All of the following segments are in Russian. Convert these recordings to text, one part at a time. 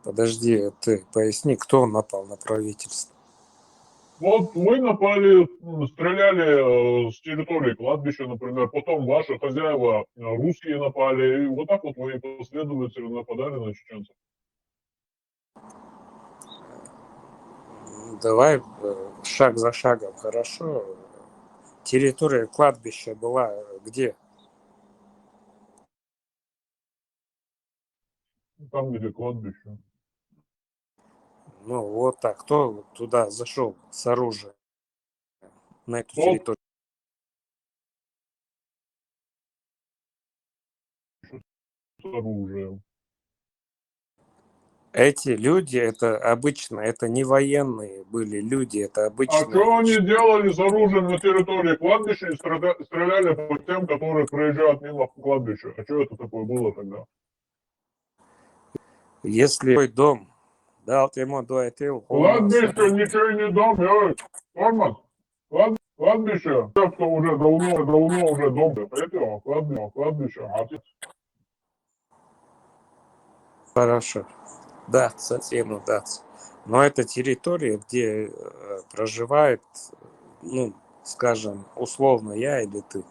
Подожди, ты поясни, кто напал на правительство? Вот вы напали, стреляли с территории кладбища, например, потом ваши хозяева русские напали, и вот так вот вы последовательно нападали на чеченцев. Давай шаг за шагом, хорошо? Территория кладбища была где? Там, где кладбище. Ну вот так, кто туда зашел с оружием на эту Тот территорию? с оружием. Эти люди, это обычно, это не военные были люди, это А обычные. что они делали с оружием на территории кладбища и стреляли по тем, которые проезжают мимо кладбища? А что это такое было тогда? Если твой дом дал ему дуэтил, Кладбище ничего не дом, тормоз. Кладбище, те, кто уже давно уже дом, это кладбище, отец. хорошо, даться, цену даться. Но это территория, где проживает, ну, скажем, условно я или ты.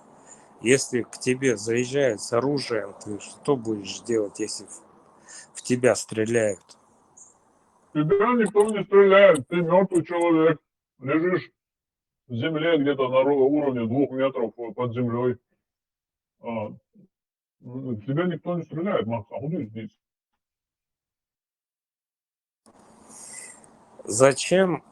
Если к тебе заезжают с оружием, ты что будешь делать, если в тебя стреляют? Тебя никто не стреляет, ты мертвый человек, лежишь в земле где-то на уровне 2 метров под землей. Тебя никто не стреляет, Макс, а куда здесь? Зачем,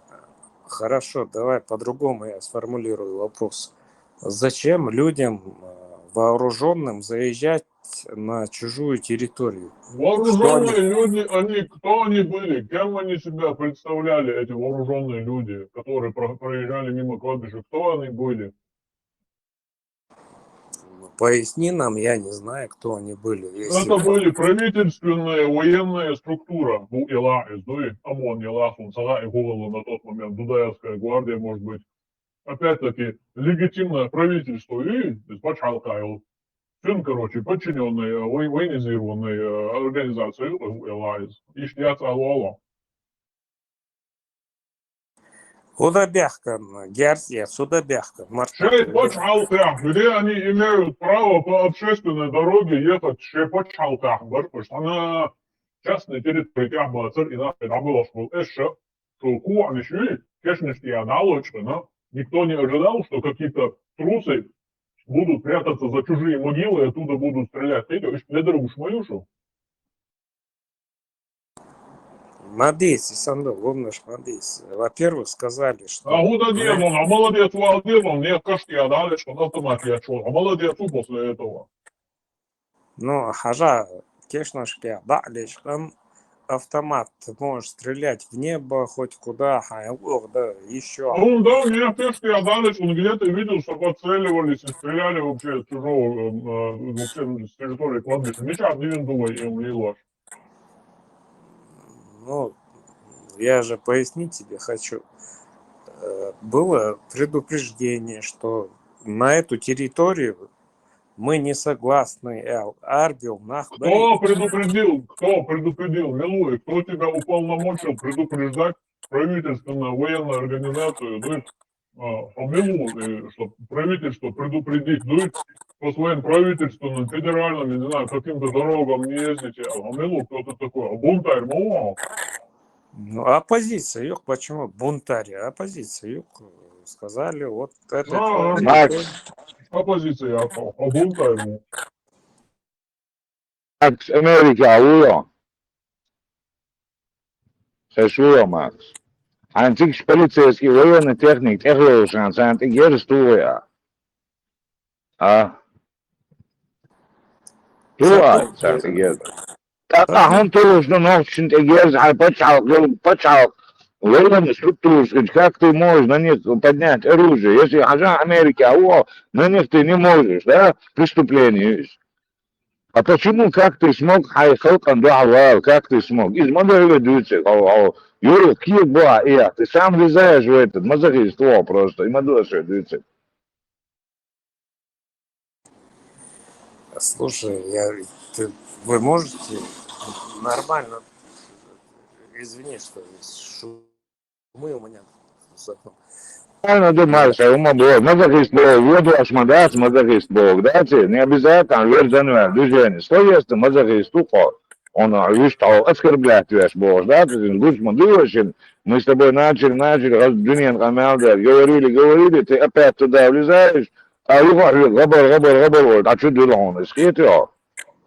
хорошо, давай по-другому я сформулирую вопрос. Зачем людям вооруженным заезжать на чужую территорию? Вооруженные люди, кто они были? Кем они себя представляли, эти вооруженные люди, которые проезжали мимо кладбища? Кто они были? Поясни нам, я не знаю, кто они были. Если... Это были правительственные военные структуры. Ну, ОМОН, Сага и Гугла на тот момент, Дудаевская гвардия, может быть. Опять-таки, легитимное правительство и Пачалкайл. Сын, короче, подчиненный военизированной организации ЛАИС. Иштиац Алуала. Судабяхкан, Герсия, Судабяхкан, Шей Мартак. Пачалках, где они имеют право по общественной дороге ехать Шей Пачалках, потому что она частная территория Тяхбацер, и нас это было, что еще, что Куан еще, конечно, я налочно, никто не ожидал, что какие-то трусы будут прятаться за чужие могилы и оттуда будут стрелять. Ты говоришь, не дорогуш мою, что? Мадейс, Исанду, помнишь, Мадейс. Во-первых, сказали, что... А молодец, Владимир, мне кашки отдали, что на автомате я чел. А молодец после этого. Ну, хажа, кешнашки, да, лишь там автомат, ты можешь стрелять в небо, хоть куда, да, еще. Да, мне кашки отдали, он где-то видел, что подстреливались и стреляли вообще с чужого, вообще с территории кладбища. Ничего не видно, и умлилось. Ну, я же пояснить тебе хочу. Было предупреждение, что на эту территорию мы не согласны. Арбил, Кто предупредил, Милуй, кто тебя уполномочил предупреждать правительственную военную организацию, Милуй, что правительство предупредить, по своим правительственным, федеральным, не знаю, каким-то дорогам не ездите, Милуй, кто ты такой, бунтарь, Ну, оппозиция, юг, почему бунтарь? Оппозиция, юг, сказали, вот это... Макс, оппозиция, бунтарь, Макс, Америка, Ujo. Zes Ujo, Max. Antiek полицейский военный техник, техлоушен, антик ерстуя. Tuva, антик ер. Он тоже, ну, очень ер, почал. Военный структуру, как ты можешь на них поднять оружие, если хожа Америка, на них ты не можешь, да, преступление есть. А почему, как ты смог, как ты смог? Из модели дюйцев, Юрий, Киев была, ты сам влезаешь в этот мазохиство просто, и модели дюйцев. Слушай, вы можете нормально, извини, что шумы у меня за окном. Правильно думаешь, ума Бог. Мазохист Бог, воду ашмадас, мазохист Бог. Да, не обязательно верь за движение. Что есть мазохист ухо? Он что оскорблять тебя Бог, да? Ты будешь мудрочин. Мы с тобой начали, раз Джуниан Хамалдер, говорили, ты опять туда влезаешь, а его габар, а что делал он? Искать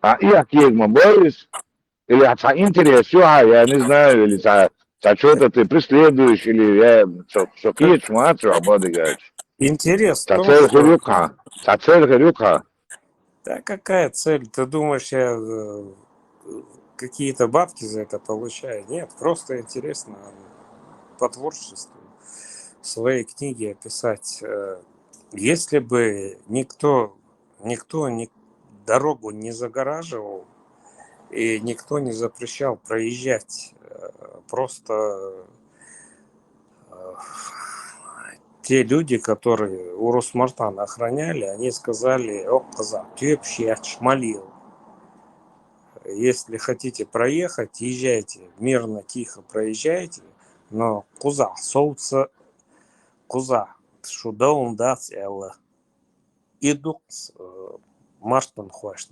а я кегма борис, или отца интерес, все, я не знаю, или что-то ты преследуешь, или я шокиет, смотрю, ободыгаешь. Интерес в том, Цель что... хрюка, цель хрюка. Да какая цель? Ты думаешь, я какие-то бабки за это получаю? Нет, просто интересно по творчеству своей книги описать. Если бы никто дорогу не загораживал и никто не запрещал проезжать, просто те люди, которые у Росмартана охраняли, они сказали: "О, казак, ты вообще отшмалил. Если хотите проехать, езжайте мирно, тихо проезжайте, но куза, солнце, куза, шудаун дац элла. Идут маштан хуаш,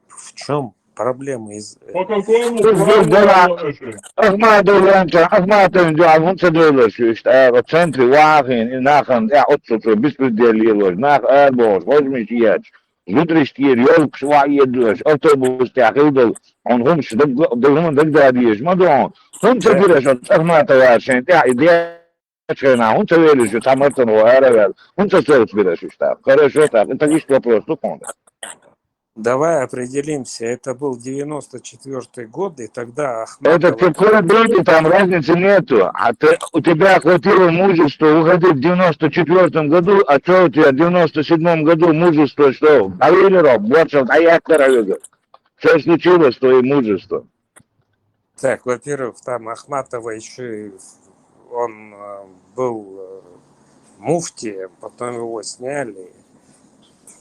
в чем проблема из... По какому Здесь праву дела. Allah Эши? Ахматовым делом что в центре Вахин и Нахан, я отсутствую, беспределилось, нах Эрбос, возьмешь ешь. Зутришки, ёлк шва едешь, автобус тяхидал, он хумш, дагдадиеш, мадон. Хум цепиреш от Ахматова, шентя, идея, он цевелишь, там это новое, он цепиреш, что. Хорошо, так, это лишь вопрос, секунда. Давай определимся, это был 94-й год, и тогда Это Ахматова... какое блюдо, там разницы нету. У тебя хватило мужества уходить в 94-м году, а что у тебя в 97-м году мужество, что? Авелеров, больше, а я коровик. Что случилось с твоим мужеством? Так, во-первых, там Ахматова еще он был муфти, потом его сняли.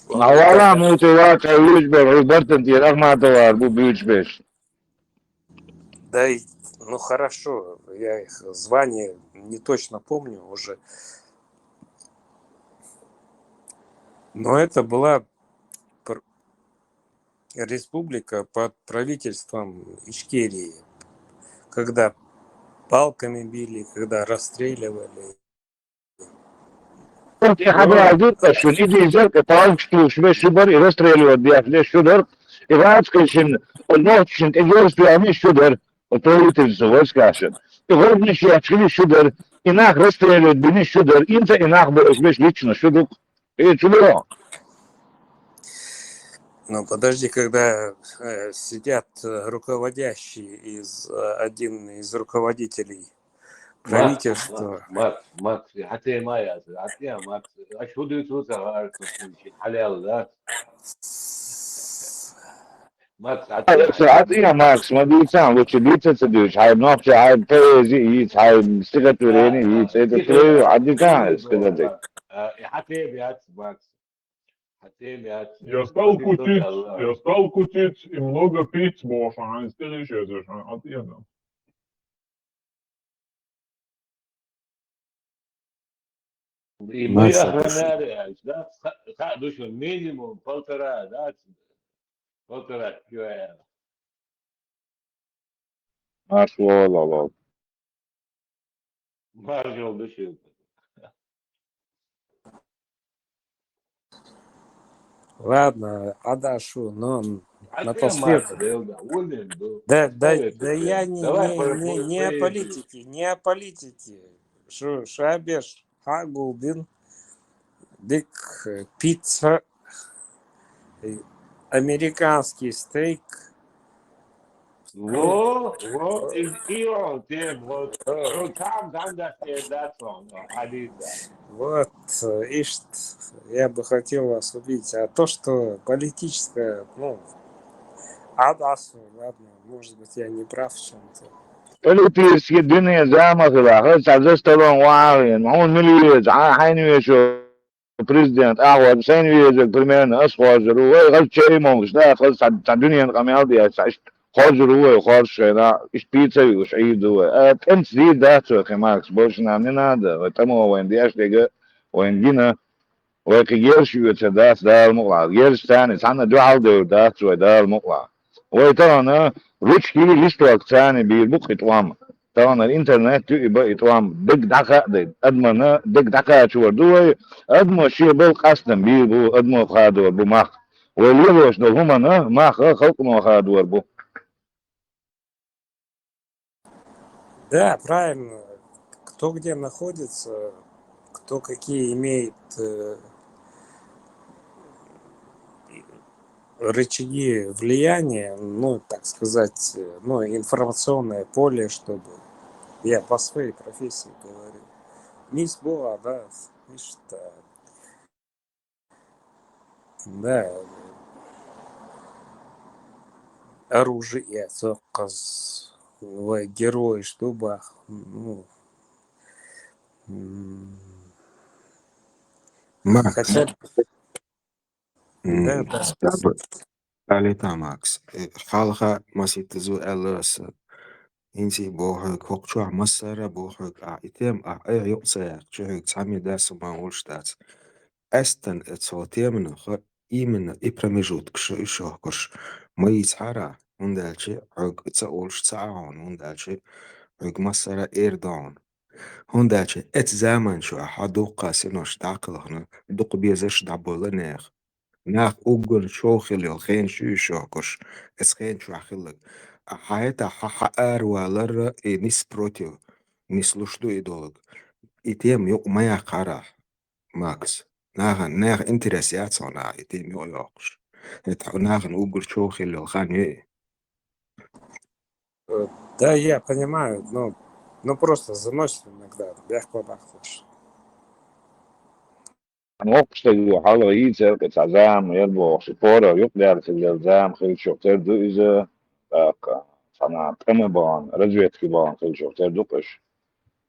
Аварам мотивация Южбер, Робертен, Рахматова, Бубичбеш. Да, ну хорошо, я их звание не точно помню уже. Но это была республика под правительством Ичкерии, когда палками били, когда расстреливали. Вот я говорю, что иди зеркало, там что швешибар и расстреливают, бьяхле шудер, и вацкашин, ночин, и горсту, они шудер, правительство, войскашин. И гордничи отшили шудер, и нах расстреливают, бини шудер, инта и нах беш лично шудук. И чудо. Ну подожди, когда сидят руководящие один из руководителей правительства. Макс, حتى ما يأثر حتى ماكس أشهد يسوس غير حلال ذات ماكس عطينا ماكس ما بيتسام وش بيتسدوش هاي نوبش هاي بيزي هاي استغتوريني يتسدو عدي كان استغتوري حتى بيات ماكس حتى بيات Я стал кутить и много пить больше, а не стеречь, отъедам. Мы охраняли, да, душу минимум полтора, да, полтора километра. Маш лоло. Маржал душил. Ладно, Адашу, но напоследок. Да я не о политике, не о политике. Шабеш, Хагулдин, Дик, пицца, американский стейк. Вот, из Ио, тем, вот, там, да, да, Вот, ишь, я бы хотел вас убить. А то, что политическое, ну, Адасу, ладно, может быть, я не прав в чем-то. Политические длинные замыслы, хоть за столом варен, он милиет, а хайнуешь президент أعوض سين ويزك برمينا أس خواجر وغل شيء موش لا خلص الدنيا قام يالدي أسعش خواجر وخارج هنا إيش بيتزا وإيش عيد أنت زي ذاته كماكس بوش نعمل هذا وتمو وين دي أشتغل وين جينا وكيرش يتداس دا المقلع جيرش تاني سانا جو عودة داس ودا المقلع وترى أنا روش كيلي ليش ثاني بيبقى يتوام طبعا الانترنت يبقى يتوام دق دقة ادمنا دق دقة شو دوي ادمو شيء بل قصدم بيبو ادمو خادو بمخ واليوش دول هما مخ خلق ما خادو بو Да, правильно. Кто где находится, кто какие имеет рычаги влияния, ну, так сказать, ну, информационное поле, чтобы я по своей профессии говорю. Мисс была, да, что, да, оружие, цоказ, герой, чтобы, ну, Макс, хотя, да, да. Alita Max, حالها مسيتزو ألرس إنتي بوهك هوكشوا مسارة بوهك إتيم أي يقصيك شهك تعمي داس ما ولشتات أستن اتسوتيمن خ إيمن إبرمجوت كش إشوكش ما يتحرى هندالشي عق تسأولش تعاون هندالشي عق مسارة إيردون هندالشي ات زامن شو حدوقا سينوش داقلهن دوق بيزش دعبولنيخ ناخ أوجر شوخيل الخين شو شوكش اسخين شو أخيلك حياتا حقار والر نيس بروتيو نيس لشدو إدولك إتيم يوق ما يقرا ماكس ناخ انترسيات صنع إتيم يوق يوقش ناخ أوجر شوخيل الخان يي Да, я понимаю, но ну просто заносит иногда, бях-бабах. وقت حالا يجي كتعزام يلبو شپورا يقدر تلزام خیلی شوتر دو إذا صنع تمبان رجوت كيبان خیلی شوتر دوقش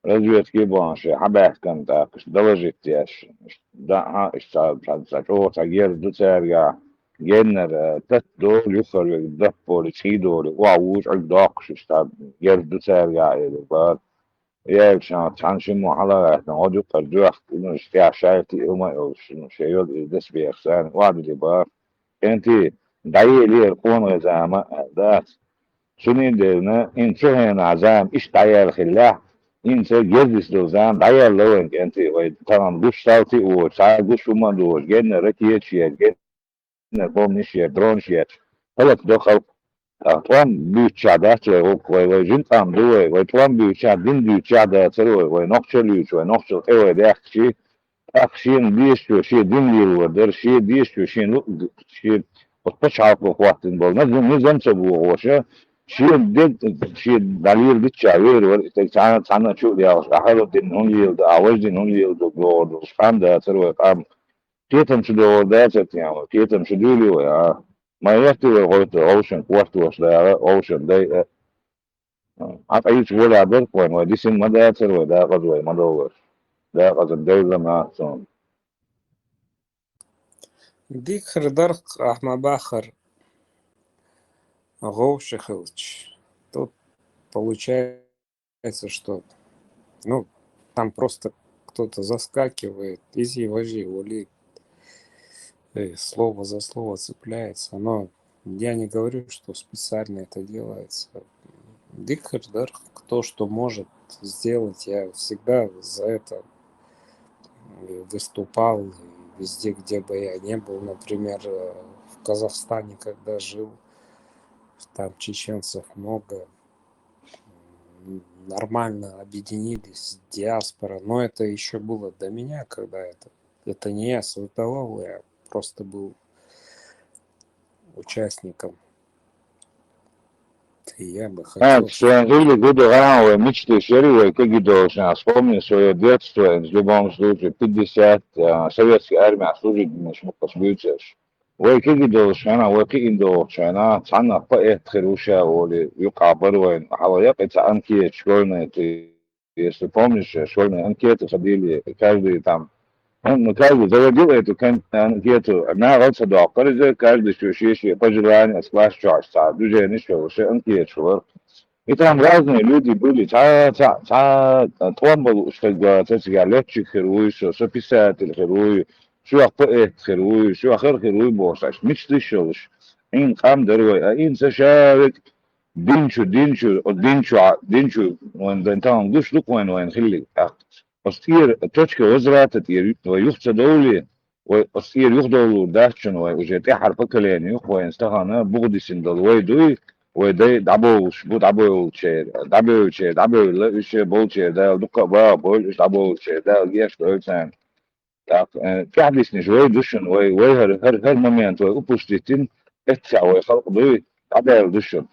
رجوت كيبان شيء حبات كان تاكش درجة تياش دا إيش تعو تغيير دو ترجع جنر تت دول يخر يدبر تشي دول واوش عقداقش إيش تغيير دو ترجع إذا يا كان شي محاضرة احنا نقعد قردوح انه اشتيا شايتي وما شنو شيء دس بيخسان وعد اللي بار انت دعي لي القوم زعما ذات شنو درنا ان شو هنا عزام ايش دعي الخلاح انت جلس دو زعم دعي لو انت طبعا دوش صوتي وساعة دوش وما دوش جينا ركيت شيء جينا بوم نشيت درون شيت هلك دخل توان büyükçada ve jintam duwe ve توان büyükçada din büyükçada ve nokçu lüç ve nokçu ewe de akşin diyeşiyor şey din yıldır şey diyeşiyor şey otpaç halkı vaktin bol ne zamça bu hoşa şey de şey dalil bir çağır var işte sana çok ya ahalo din on yılda avaz din on yılda doğru spanda ve am Tietam şu doğru da yani tietam şu diyor ya ما يحكي قلت اوشن وقت وصل اوشن ده عارف اي شغل عبر وين ودي سن مدى يصير وده غزوة ما دور ده غزو الدولة ما صون Дикхер Дарх Ахмабахар Гоушихович. Тут получается, что ну, там просто кто-то заскакивает, изи вожи, ули, слово за слово цепляется. Но я не говорю, что специально это делается. Дикхер Дарх, кто что может сделать, я всегда за это выступал везде, где бы я не был. Например, в Казахстане, когда жил, там чеченцев много, нормально объединились, диаспора. Но это еще было до меня, когда это не я создавал, я просто был участником. И я бы хотел... все жили годы ранее мечты шерили как должна вспомнить свое детство в любом случае 50 советская армия служит мش مقصبيتش وكي должна وكي должна цана поэт خروشا ولا يقابل وين حواليك анкет школьные ты если помнишь школьные анкеты ходили каждый там Он каждый заводил كان анкету. Она вот садок. Каждый что еще пожелание сплошь движение что анкету. И там разные люди были. Он был, что говорится, летчик герой, что писатель герой, что поэт герой, что ахер герой босс. Мечты шелш. Ин хам дорой, а ин сашавик دينشو وين دنتان دوش لوك وين خلي أستير توشك وزرات تير ويخت دولي وأستير يخدولو داشن وجت حرف كلين يخ وين استخانا بغدي سندل ويدوي ويدي دعبوش دعبو لا إيش بولشير ده دكا بول إيش دعبوش ده جيش بولشان كعبيس نجوي دوشن وي هر مومنت وي أبوستيتين اتسع ويخلق دوي دعبو دوشن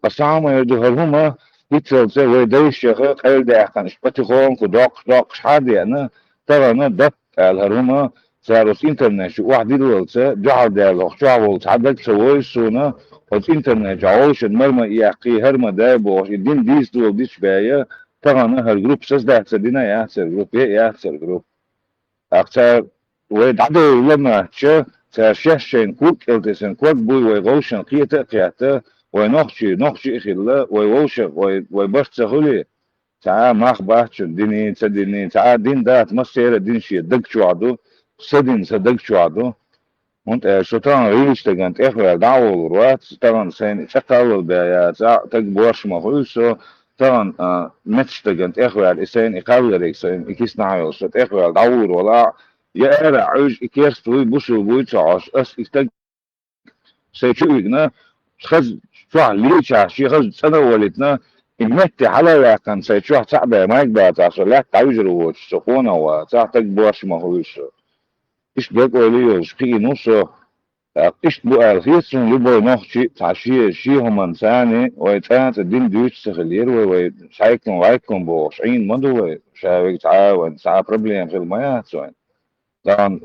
قسامة يدهرهما يتسلسل ويديش خيل داخن شبتي خون كدوق شحادي أنا ترى أنا دق الهرهما ساروس إنترنت واحد يدولسة جعل دالوخ شعبول تعدك سوي سونا وز إنترنت جعولش المرمى يحقي هرما دايبوش الدين ديس دول ديش بايا ترى أنا هالجروب ساس ده سدينا يحسر جروب يحسر جروب أكثر ويدعدو لما شا ساشين كوك التسن كوك بوي ويغوشن قيتا ونخشي إخلا ويوشق ويبشت خلي تعا ماخ بحش ديني تديني تعا دين دات مصير دين شي دق شو عدو سدين صدق شو عدو وانت شطان ريش تجنت إخوة دعوة الروات طبعا سين شقال بيا تقبوش مخلصو طبعا متش تجنت إخوة الإسين إقال ريكسين إكيس نعيو شط إخوة دعوة ولا يا أرى عوج إكيس توي بوشو بويتعاش أس إستج سيشويقنا خز شو ليش شي خز سنة ولتنا المت على كان سيشوح صعبة ما يقدر تعصر لا تعوجر وتسخونه وتعتق بوش ما هوش إيش بقى ليش في نصه إيش بقى الخيسون يبغى نخشي تعشي شي هم إنساني ويتعات الدين دوش سخلير ويشايكم وايكم بوشعين مدو شايك تعاون تعا بروبليم في المياه وين طبعا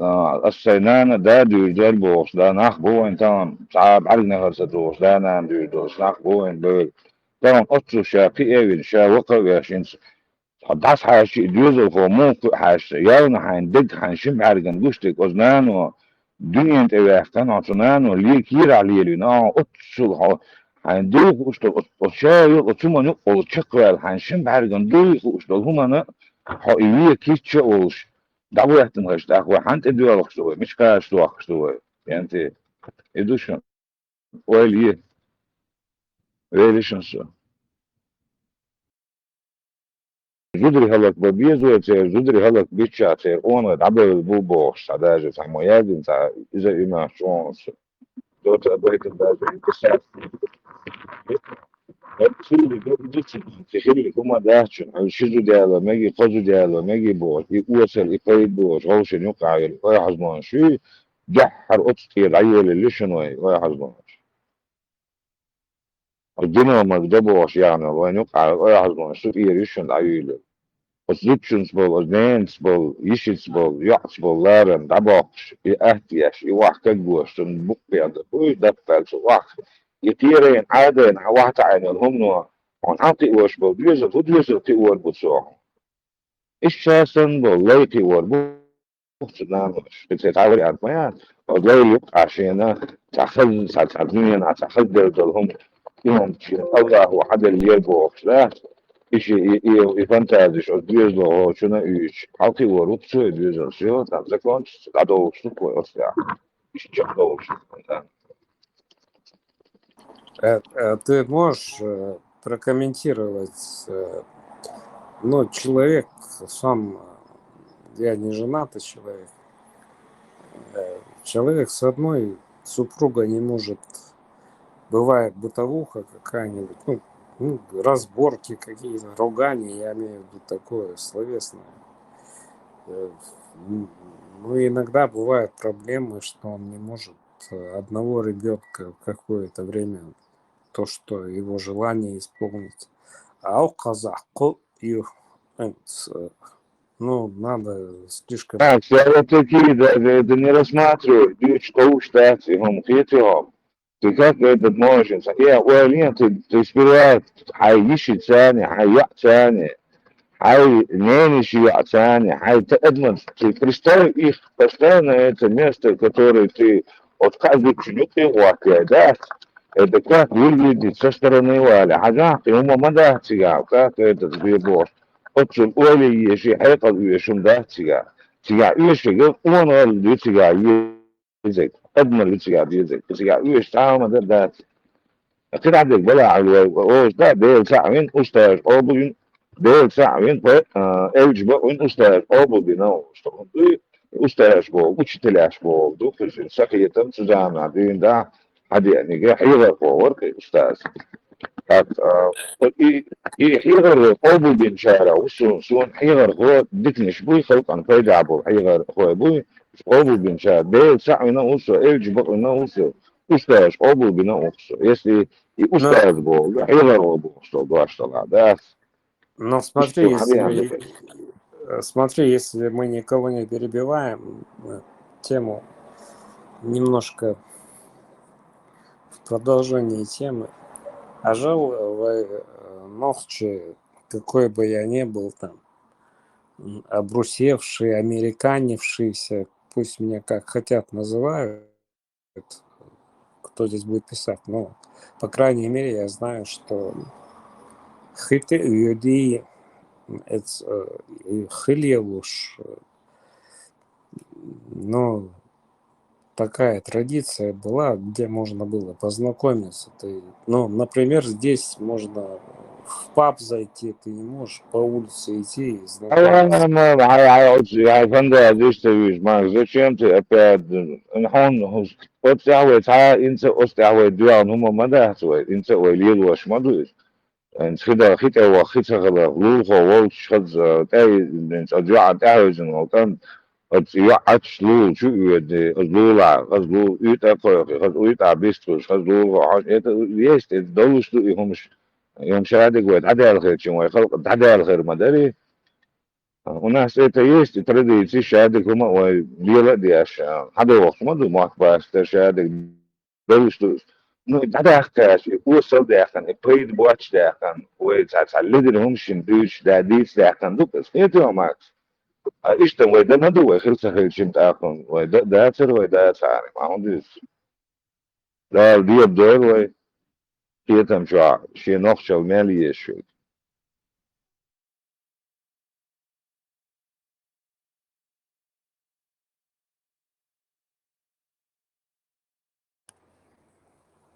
السينان دا دير بوش دا ناخ بوين طبعا تعب عرقنا غرستوش دا نام دير دوش ناخ بوين بول طبعا أطلو شاقي ايوين شا وقع وياشين حداس حاشي ديوزو خو حاش يالنا حندق حنشم عرقن دوشتك أزنان دنيا انت ويحتان عطنان وليه كير عليه لنا أطلو حندوق أشتغل أشاي أتوما نقل تشقل حنشم عرقن دوي أشتغل هما حقيقية كيس تشقلش دعوة يحتنغش دعوة حانت ادوى الخشوة مش كاش دوا خشوة يعني انت ادوشن ويليه ويليشن سو جدري هلك ببيزو جدري هلك بيتشا اون دعوة البوبوش عداجة تعمو يادي انت اذا اما شونس دوت ابويت البازو انكسات تخلي كما داشن شيزو ديالا ماجي قزو ديالا ماجي بوش يوصل يقيد بوش غوشن يقع يلقى حزمان شي جحر أطفي العيل اللي شنوي ويا حزمان الدنيا مكدبوش يعني وين يقع ويا حزمان شو يريشن العيل الزوجنس بول النانس بول يشيس بول يعص بول لارن دبوش يأهتيش يوحك جوش تنبقي عند كل دفل سواح يطيرين عادين واحد عين هم نوع ونعطي وش بول ديوزل تقول بتصوح إيش بول لا يقول بوخ بتتعود على المياه وضيق عشان تأخذ تعتمين تأخذ دلهم يوم الله وحد اللي يبوخ لا إيش يفنتازش أديز له شنو إيش حقي وربطه أديز شو تذكرون عدو شو أصلا إيش جابوا Ты можешь прокомментировать, ну, человек сам, я не женатый человек, человек с одной супругой не может, бывает бытовуха какая-нибудь, ну, разборки какие-то, ругания, я имею в виду такое словесное. Ну, иногда бывают проблемы, что он не может одного ребенка в какое-то время, то, что его желание исполнить. А у казах, ну, надо слишком... все такие, да не рассматривай, что уж هم خيتهم ты как этот можешь я уверен ты сперва حيجيش ثاني حيق ثاني Хай нынешний оцене, хай это ты представь их постоянно это место, которое ты от каждой чинюты да, это как выглядит со стороны Валя. Ага, ты ему мада тига, как это сбербор. Отчим Оли еши, хайка ешим да тига. Тига еши, он ол тига язык. أجمل تيجا язык. Тига еш там да. كده عندك بلا هو ده ديل ساعة من أستاذ أو بين ديل ساعة من إلج بين أستاذ أو بين أو أستاذ بو وشتلاش بو دو في سكية تنسجام عدين ده هذه يعني جا حيغر بو ورك أستاذ هات حيغر أو بين شارع وسون حيغر هو دكنش بوي خلق عن فايدة عبو حيغر هو بوي أو بين شارع ديل ساعة من أستاذ إلج بين أستاذ أستاذ أو بين أستاذ يسي и Но, устав был, да, и ворог был, что два штука, да. но И что, смотри, если мы никого не перебиваем, тему немножко в продолжении темы. А жил в Нохче, какой бы я ни был там, обрусевший, американившийся, пусть меня как хотят называют, кто здесь будет писать, но, по крайней мере, я знаю, что хиты юди это хилевуш, ну, такая традиция была, где можно было познакомиться. Ты, ну, например, здесь можно в паб зайти, ты не можешь по улице идти и знакомиться. هاي فندا ديستويش ما زوجين تي أبد هون أستعوي تا إنت أستعوي دوان هم ماذا سوي إنت وليد وش ما دوش إن خدا خيتا وخيتا خلا لوخ وولش خد تاي إنت أجوا تايزن وكان أجوا أشلو شو يد أزلولا أزلو يتأكل خد يتعبيستوش خد لوخ عش يست دولش تو يهمش يوم شادق ويت عدا الخير شو خلق عدا الخير ما داري У нас это есть, и традиции шадик, ой, делать деш, хада вахт, маду махбас, шадик, белуштус. Ну, дадахташ, усал дахан, пейд бач дахан, ой, تعلدهم شندوش داديس дахан, дукас. Это макс. А ишта, ой, да наду, ой, хирса хирчим дахан, ой, да цер, ой, да царим, а он дис. Да, диаб дор, ой, киетам шо, ши нохчал мели ешут.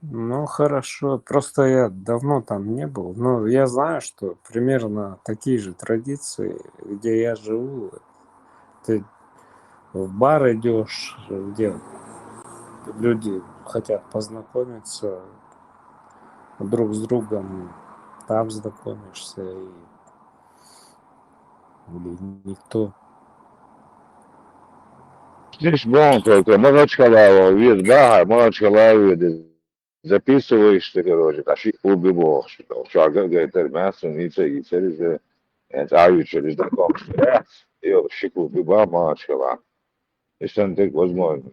Ну, хорошо. Просто я давно там не был. Но я знаю, что примерно такие же традиции, где я живу. Ты в бар идешь, где люди хотят познакомиться друг с другом, там знакомишься, или никто. Здесь бон только, молочкалава, вид, да, молочкалава, записываешь ты, короче, каши убивал, что шага, говорит, мясо, ница, и через это через знаком, и шику убивал молочкалава. Если он так возможно.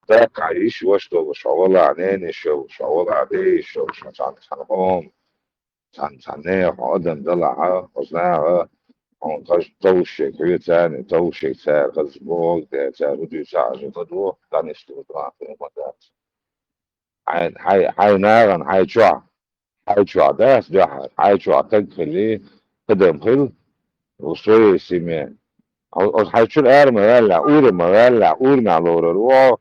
Так, а еще что, шавала, не шо, шавала, да, шо, шанхом, шанхане, ходом, дала, познала, он каже, толще, квитане, толще, це, розбог, де, це, руди, саже, кодво, та не що, два, помадати. هاي نارن هاي شوا داس جاها هاي شوا تدخلي قدم خل وصوي سيمين او هاي شو الار مغلا اور مع لور الوا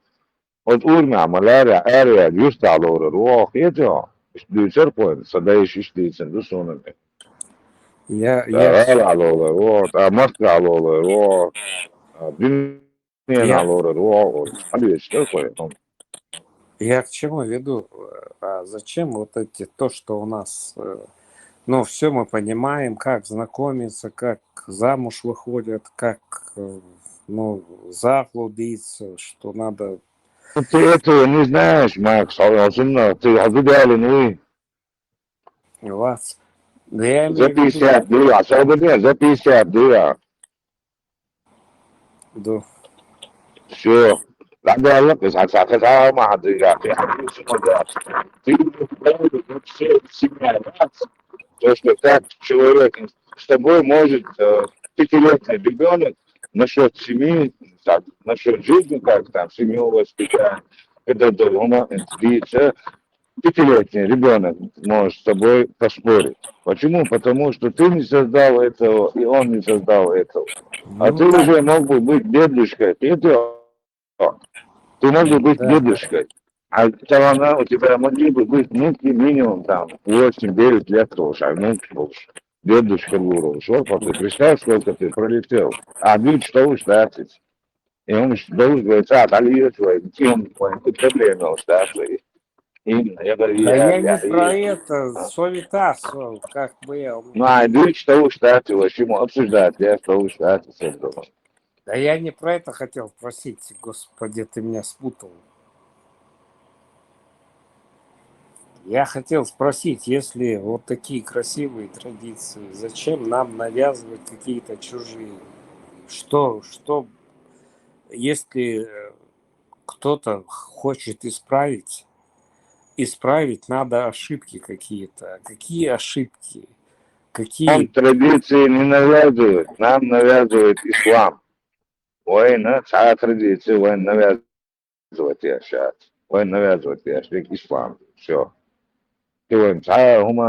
اور مع ملارا اريا يست على لور الوا خيجا مش ديسر بوين صدايش ايش ديسن دوسون Я, على لور الوا مصر على لور الوا دين على я, لور الوا هذا يشتغل بوين я к чему веду? А зачем вот эти, то, что у нас, ну, все мы понимаем, как знакомиться, как замуж выходят, как, ну, заблудиться, что надо... ты этого не знаешь, Макс, особенно ты ожидали, ну Вас. Да я за имею в виду, 50 дела, особенно за 50 дела. да, Все. adalet هتعمل مع في حديث مجال في семья, то, что так человек с тобой может пятилетний ребенок насчет семьи, так, насчет жизни, как там семью воспитать, когда дома длится, пятилетний ребенок может с тобой поспорить. Почему? Потому что ты не создал этого, и он не создал этого. А Ну ты да, уже мог бы быть дедушкой. Ты мог бы быть да. дедушкой. А она у тебя могли бы быть внуки минимум там 8-9 лет тоже, а внуки больше. Дедушка был, что ты представь, сколько ты пролетел. А ведь что уж дать. И он должен говорить, дали свои, тем твоим проблемы остаться. Именно, я говорю, Да я не про я. это, совитасо, как бы я... Ну, а ведь что уж дать, чему обсуждать, я что уж дать, все дома. Да я не про это хотел спросить, господи, ты меня спутал. Я хотел спросить, если вот такие красивые традиции, зачем нам навязывать какие-то чужие? Что, если кто-то хочет исправить надо ошибки какие-то. Какие ошибки? Нам Какие... традиции не навязывают, нам навязывает ислам. Война, традиции, война навязывать я сейчас. Война навязывать я сейчас, ислам. Все. وين هم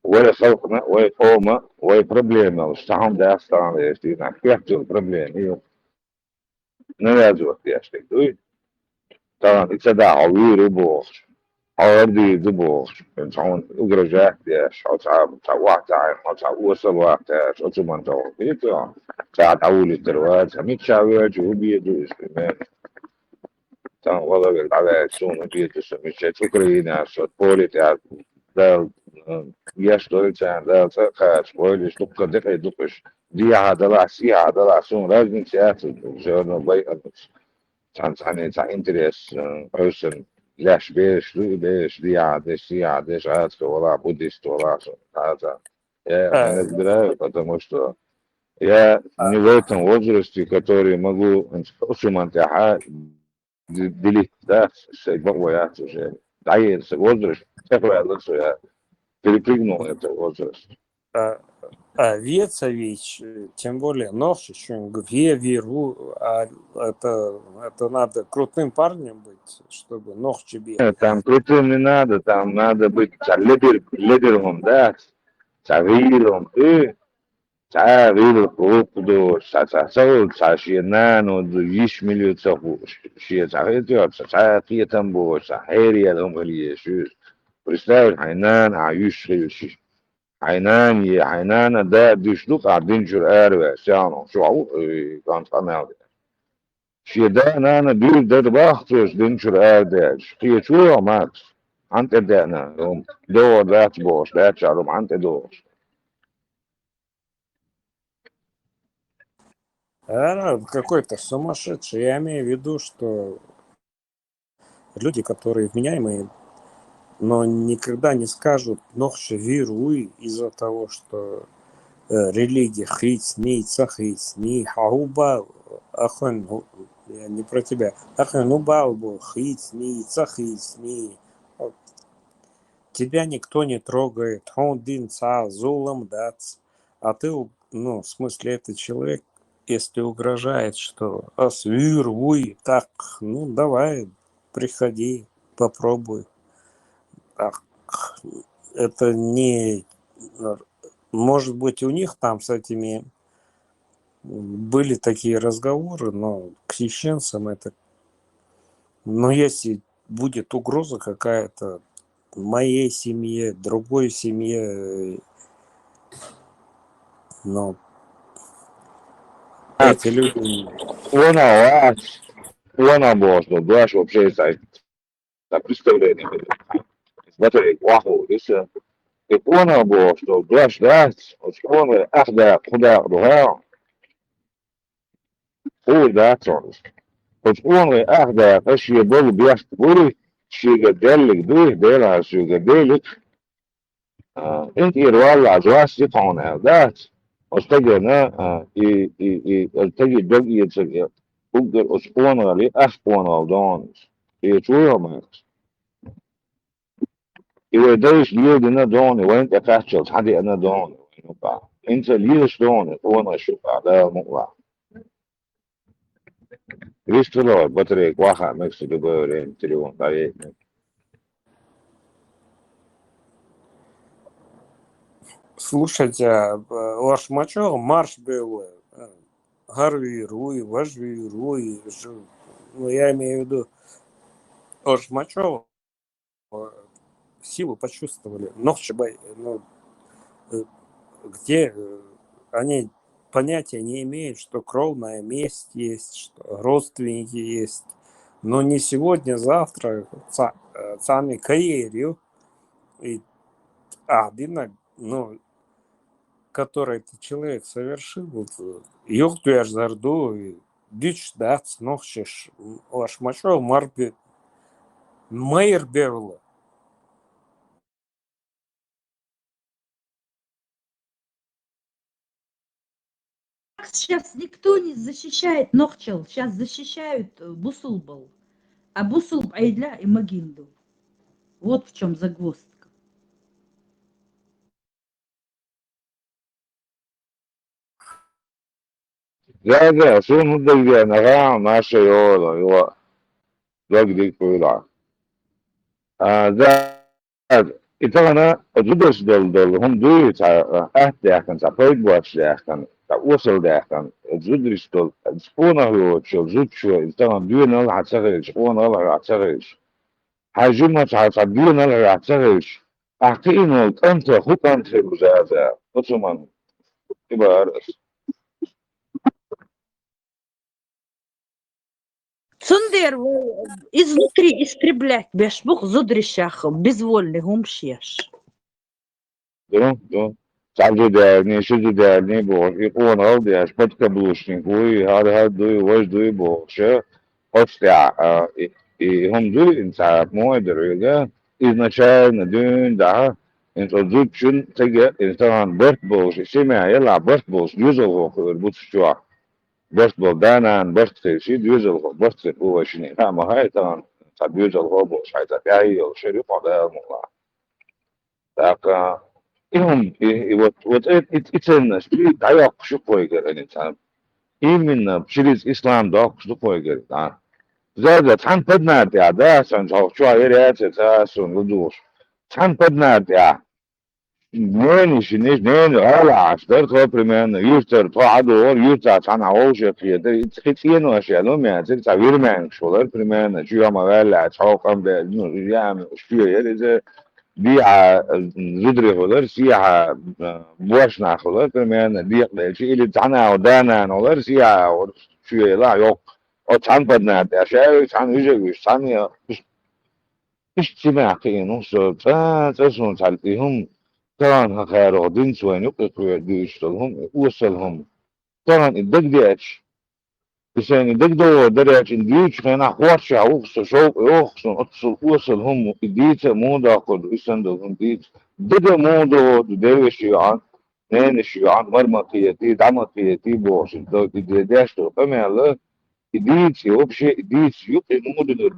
ولا خلقنا ولا قوما ولا проблема. Ustahom da staan is die naar krijgt een probleem. Hier, nou ja, zo wat eerst ik doe. Dan ik zei daar alweer op boord. Alweer de boord. En zo'n ugrajak ja, zou wacht daar, zou oersel wacht daar, zo zo man zo. Weet je, zou أول الدروات, هميك شاوية جوبية دوس كمان. Dan والله بالعادة سون بيت مش أوكرانيا صوت بوليتيا ده يشتغل كان ده خاص بوليش دقة دقة دقش دي عضلة سي عضلة سون لازم سياسة جون باي كان انتريس person لاش بيش دي عادش دي عادش عاد ولا بوديست ولا هذا я не э, разбираю, потому что я не в этом возрасте, который могу делить, да, я уже доедется возраст, такое я перепрыгнул это возраст. Вецович, тем более нож еще веру, это надо крутым парнем быть, чтобы нож тебе. Там крутым не надо, там надо быть лидером, да, царилом, и царил крупду, царил, царщинану, движ милю цаху, шия царитер, царки там было, цария там были, представь, хайнан, аюш, حينان ده بيشلوك على الدينجر اريا سيانو شو عو كانت انا شي ده انا بيل ده باختوش دينجر اريا شي شو ماكس انت ده انا دور ذات بوش ذات شالوم انت دور Какой-то сумасшедший. Я имею в виду, что люди, которые вменяемые, но никогда не скажут «нохши вируй» из-за того, что религия хрицни, цахрицни, хауба, ахын, я не про тебя, ахын убалбу, хрицни, цахрицни. Тебя никто не трогает, хондин ца, зулам дац. А ты, ну, в смысле, этот человек, если угрожает, что асвируй, так, ну, давай, приходи, попробуй. Так, это не... Может быть, у них там с этими были такие разговоры, но к чеченцам это... Но если будет угроза какая-то моей семье, другой семье, но эти люди... وانا بوش دوش вообще за представление смотри واحد لسه وانا بوش دوش داس وانا اخذ خدا ظهر هو ذات وتقوم أخذ أشياء بول بيحتفظي شيء قدلك دوه ديلها شيء قدلك انت يروالع جواس يقعون ذات واستجينا التجي دقي يتسجل Bugger os onali asponal donis. Max. Iwe deus lielde na doni, went a fastjels, had it na doni. Inter lies doni, ona shuka, da mukla. Ristolo, battery, waha, makes the bird in Tirion, by Слушайте, ваш мачо марш был Гарви Руи, Важви Руи, ну, я имею в виду, ваш мачо силу почувствовали, Нохчебай, ну, где они понятия не имеют, что кровная месть есть, что родственники есть, но не сегодня, завтра, сами карьерию, и Дина, ну, который этот человек совершил, вот, ёхту аж зарду, и дичь дац, нохчеш, ваш мачо, марби, майер бевла. Сейчас никто не защищает Нохчел, сейчас защищают Бусулбал. А Бусулб Айдля и Магинду. Вот в чем загвоздка. Да, сон удовлетворен, наша его, догдик пула. Да, это она, жудос дол, он дует, ахтяхан, пойдбуачляхан, усалдяхан, жудрис дол, спона его, жудчо, это он дуенал хацарыш, он ала хацарыш. Хажума дуенал хацарыш. Ахтину, анта, хуканты, бузаза, отсуман, ибарас. Сундер изнутри истреблять бешбух зудрищахом, безвольный гумшеш. Да. Саду дерни, шуду дерни, бо, и он алды, аж под каблучник, и хад дуй, ваш дуй, бо, ше, отстя, и он дуй, инца, мой дорога, изначально дюн, да, инца зубчун, теге, инца он борт бол, семя, ела, борт бол, юзал го, будь что, борт бол, данан, борт, си, юзал го, борт, увачни, там, хай, там, саб юзал го, бо, шайта, пяй, шерю, пода, мула. Так, им, и вот это дает шупойгер, именно через ислам дал шупойгер, да. Зада цан поднят я, да, сан чуа веряется, та сон лудуш. Цан поднят я. Не, ала, что примерно, юстер, то адор, юста, цан аоши, это хитиено вообще, ну, меня, это вирмен, что, примерно, чуя мавелла, чаукам, да, ну, я, что я, بيع زدري خضر سياحة بوشنا خضر كمان ديق شيء اللي تعنا ودانا خضر سياحة شو لا يوق أو تعن بدنا أشياء تعن يجوا تعن مش سمع كي نص تسون تعلتهم طبعا خير غدين سوين يقطعوا يشتغلهم وصلهم طبعا الدقديش يعني دقدو درجة إنديوش خينا حوارش عوخس شوق يوخسون أتصل وصلهم إديتا مودا قد إسندهم ديت دقا مودا دوش يعان نينش يعان مرمى قيتي دعمى قيتي بوش إديداش تو فما الله إديت يوبشي إديت يوبشي مودا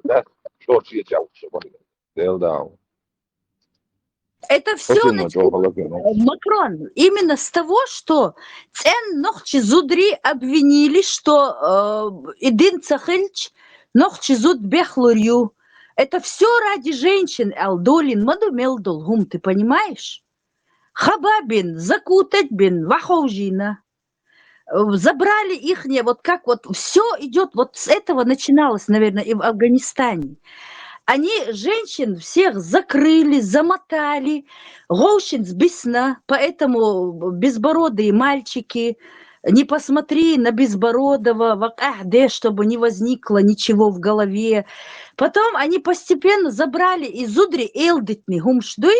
ده شورت يتعوش ديل داو Это все Макрон. Именно с того, что Цен Нохчи Зудри обвинили, что Идин Цахельч Нохчи Зуд Бехлурью. Это все ради женщин. Алдолин Мадумел Долгум, ты понимаешь? Хабабин, Закутатьбин, Ваховжина. Забрали их, вот как вот все идет, вот с этого начиналось, наверное, и в Афганистане. Они женщин всех закрыли, замотали, гоушин сбисна, поэтому безбородые мальчики, не посмотри на безбородого, чтобы не возникло ничего в голове. Потом они постепенно забрали и зудри элдитми гумшдуй,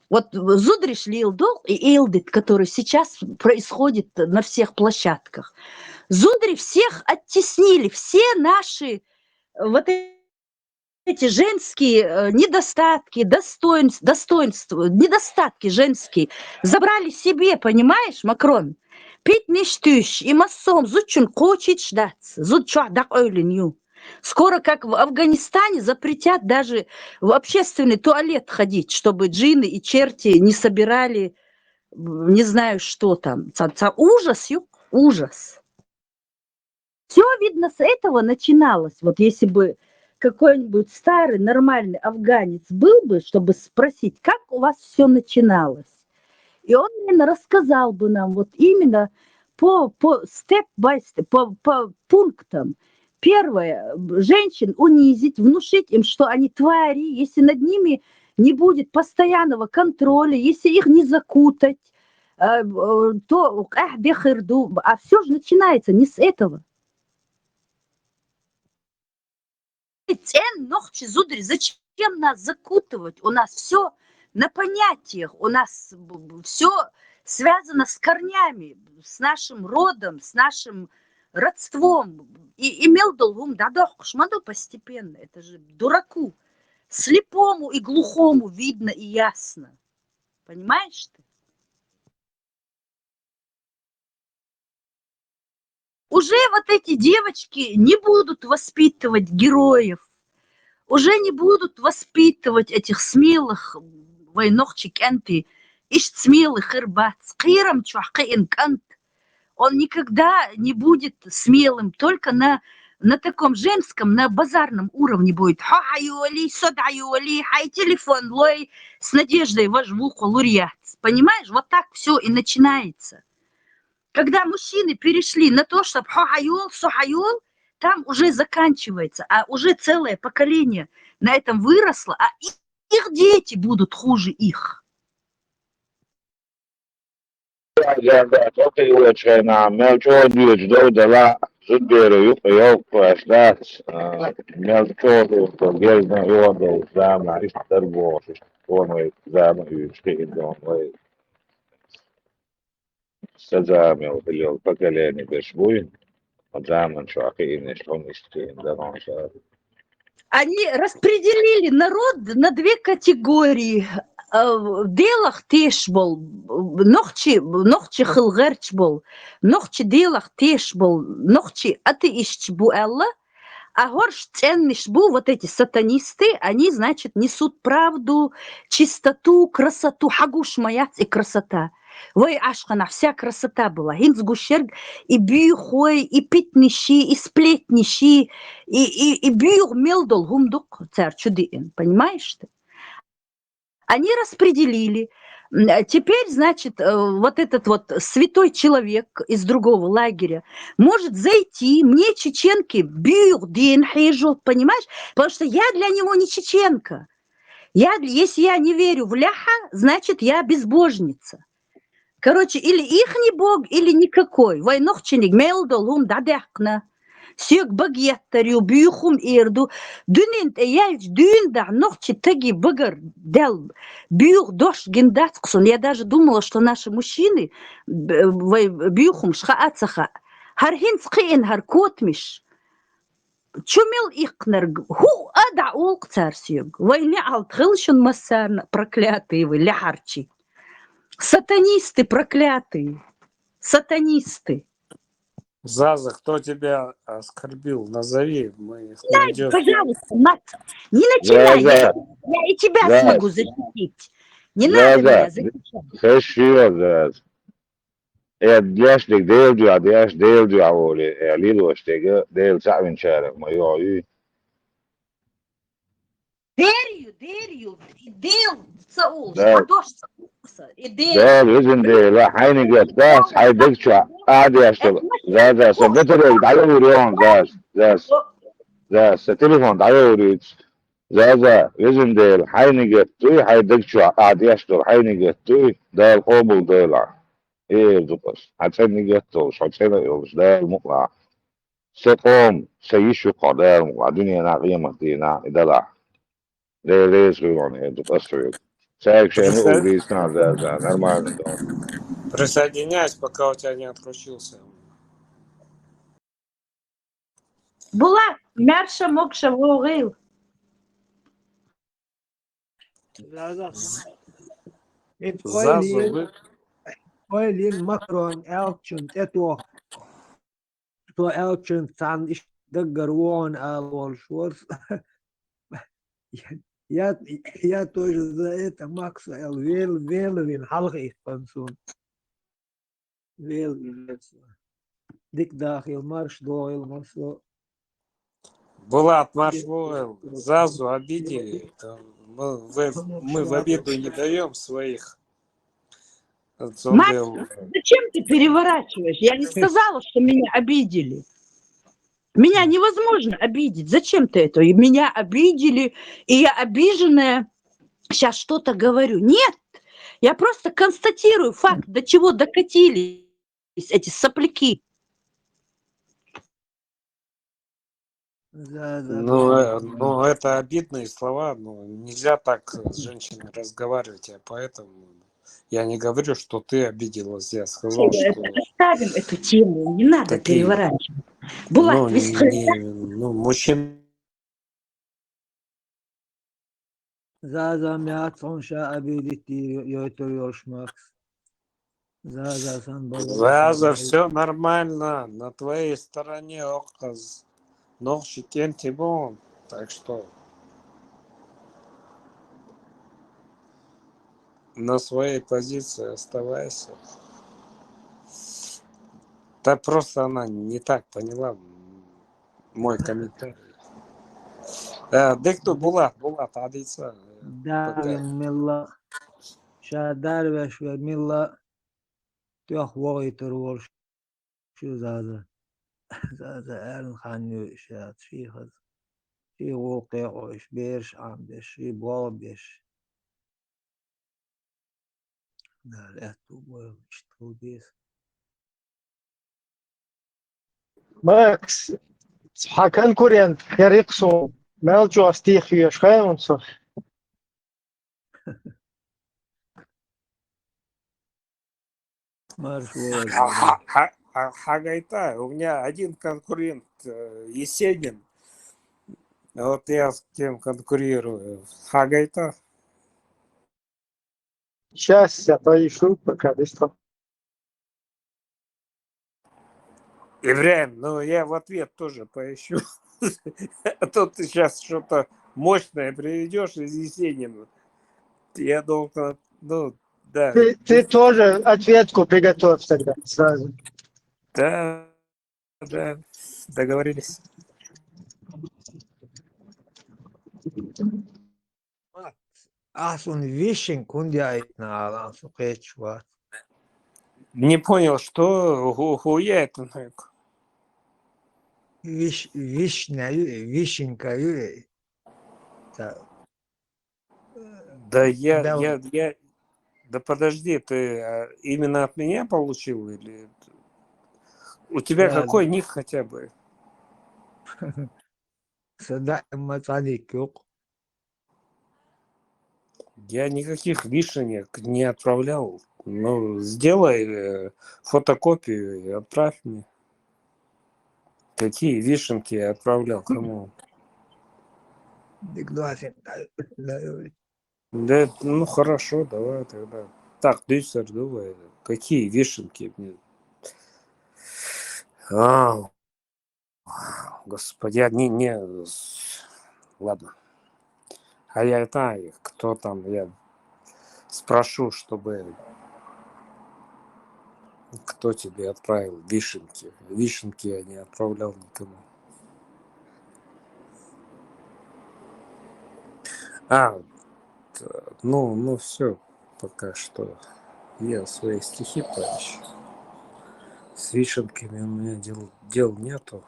вот зудри шли элдол и элдит, который сейчас происходит на всех площадках. Зудри всех оттеснили, все наши вот эти женские недостатки, достоинства, недостатки женские забрали себе, понимаешь, Макрон? питништыш, и массом, зудчун кочич дац, зудчух дак ойлинью. Скоро, как в Афганистане, запретят даже в общественный туалет ходить, чтобы джинны и черти не собирали, не знаю, что там. Ужас, ужас. Все, видно, с этого начиналось. Вот если бы какой-нибудь старый нормальный афганец был бы, чтобы спросить, как у вас все начиналось. И он, наверное, рассказал бы нам вот именно по степ-бай-степ, по пунктам. Первое, женщин унизить, внушить им, что они твари, если над ними не будет постоянного контроля, если их не закутать, то а все же начинается не с этого. Зачем нас закутывать? У нас все на понятиях, у нас все связано с корнями, с нашим родом, с нашим родством. И имел долгум, да, шмаду постепенно. Это же дураку, слепому и глухому видно и ясно. Понимаешь ты? Уже вот эти девочки не будут воспитывать героев, уже не будут воспитывать этих смелых войнохчик энти, ищ смелых ирбат, скирам чухкин кант. Он никогда не будет смелым, только на таком женском, на базарном уровне будет. Ха-аюали, содаюали, хай телефон, лой, с надеждой вожму лурьят. Понимаешь, вот так все и начинается. Когда мужчины перешли на то, чтобы ха-аюл, сухаюл, там уже заканчивается, а уже целое поколение на этом выросло, а их дети будут хуже их. Они распределили народ на две категории. Делах теш был, нохчи хилгерч был, нохчи делах теш был, нохчи атеист бу Элла, а горш ценниш бу, вот эти сатанисты, они, значит, несут правду, чистоту, красоту, хагуш маяц и красота. Вой ашхана, вся красота была. Хинц гущерг и бюхой, и питнищи, и сплетнищи, и бюх мелдол гумдук царь чудин, понимаешь ты? Они распределили. Теперь, значит, вот этот вот святой человек из другого лагеря может зайти, мне чеченки бюх дин хижу, понимаешь? Потому что я для него не чеченка. Если я не верю в ляха, значит, я безбожница. Короче, или ихний бог, или никакой. Войнохченик мелдол дадехна. Сёк багьяттарю бюхум ирду. Дюнинт эяльч дюнда нохчи таги багар дел бюх дош гендацксон. Я даже думала, что наши мужчины бюхум шхаацаха. Хархин скин харкотмиш. Чумел ихнер ху ада улк царсёк. Войне алтхилшун массарна проклятые вы ляхарчи. Сатанисты проклятые. Сатанисты. Заза, кто тебя оскорбил? Назови, мы их Дай, найдем. пожалуйста, Мат, не начинай. Я и тебя смогу защитить. Не надо меня защищать. Хорошо, Djashnik deldu avoli, Lilo stege, del Savin Charek, ma io. Дерью, дел, Саул, Да. идея. Да, видим, да, хайни гет, да, хай декча, что, да, собетерек, да, урион, да, с телефон, да, урит, да, видим, да, хайни гет, ты, хай декча, что, хайни гет, ты, да, хобл, да, дупас, хатни гет, шатена, да, мукла, سقوم سيشو قدام وعدني أنا قيمة دينا إدلا ليش غيروني تقصر سايق شيء أوبريس كان ده нормально. Присоединяйся, пока у тебя не отключился. Була мерша мокша вогил. Заза, Oylin Macron elçin eto to elçin san iş daggar won al Шварц. Я, я тоже за это, Макс, Велвин, حلقة يسبنسون Велвин, ديك داخل марш دويل مرسو Булат Машвойл, Зазу обидели. Там мы в обиду не даем своих. Макс, зачем ты переворачиваешь? Я не сказала, что меня обидели. Меня невозможно обидеть. Зачем ты это? И меня обидели, и я обиженная сейчас что-то говорю. Нет, я просто констатирую факт, до чего докатились эти сопляки. Ну, это обидные слова, но нельзя так с женщиной разговаривать, а поэтому я не говорю, что ты обиделась, я сказал, что Оставим эту тему, не надо такие, переворачивать. Булат, мужчин. Zaza Meatson Şa Abiditi Yoytoyoş Max. Zaza San Заза, все нормально, на твоей стороне оказ. Но Шикен Тимон, так что на своей позиции оставайся. Да просто она не так поняла мой комментарий. Дыкту Булат, адица. Davin Milla Şa Derveş ve Milla Tüh Voytor Vol Şu Zaza. Zaza Erl Hanyu Şa Şihaz. Şi Voqe Oş Beş Ambeş Şi Bol Beş. Dal Etu Boy İştu Biz. Max, حكان كوريان يريقصو مالجو استيخي شخيون صح Marş Vol. Хагайта, у меня один конкурент Есенин. Вот я с кем конкурирую. Хагайта. счастье твои шутки количество. Ибраим, ну я в ответ тоже поищу. А то ты сейчас что-то мощное приведешь из Есенина. Я должен, ну, да. Ты тоже ответку приготовь тогда сразу. Да, договорились. Asun Вишен Кундяйт на Алан Сукечва. Не понял, что хуя это? Вишня, Вишенька, Да я, да подожди, ты именно от меня получил или у тебя какой ник хотя бы? Сада Маталик yok. Я никаких вишенек не отправлял. Ну, сделай фотокопию и отправь мне. Какие вишенки я отправлял кому? Да, ну хорошо, давай тогда. Так, Дюсер, давай. Какие вишенки мне? Господи, не. Ладно. А я знаю, кто там, я спрошу, чтобы кто тебе отправил вишенки. Вишенки я не отправлял никому. Ну все, пока что. Я свои стихи поищу. С вишенками у меня дел нету.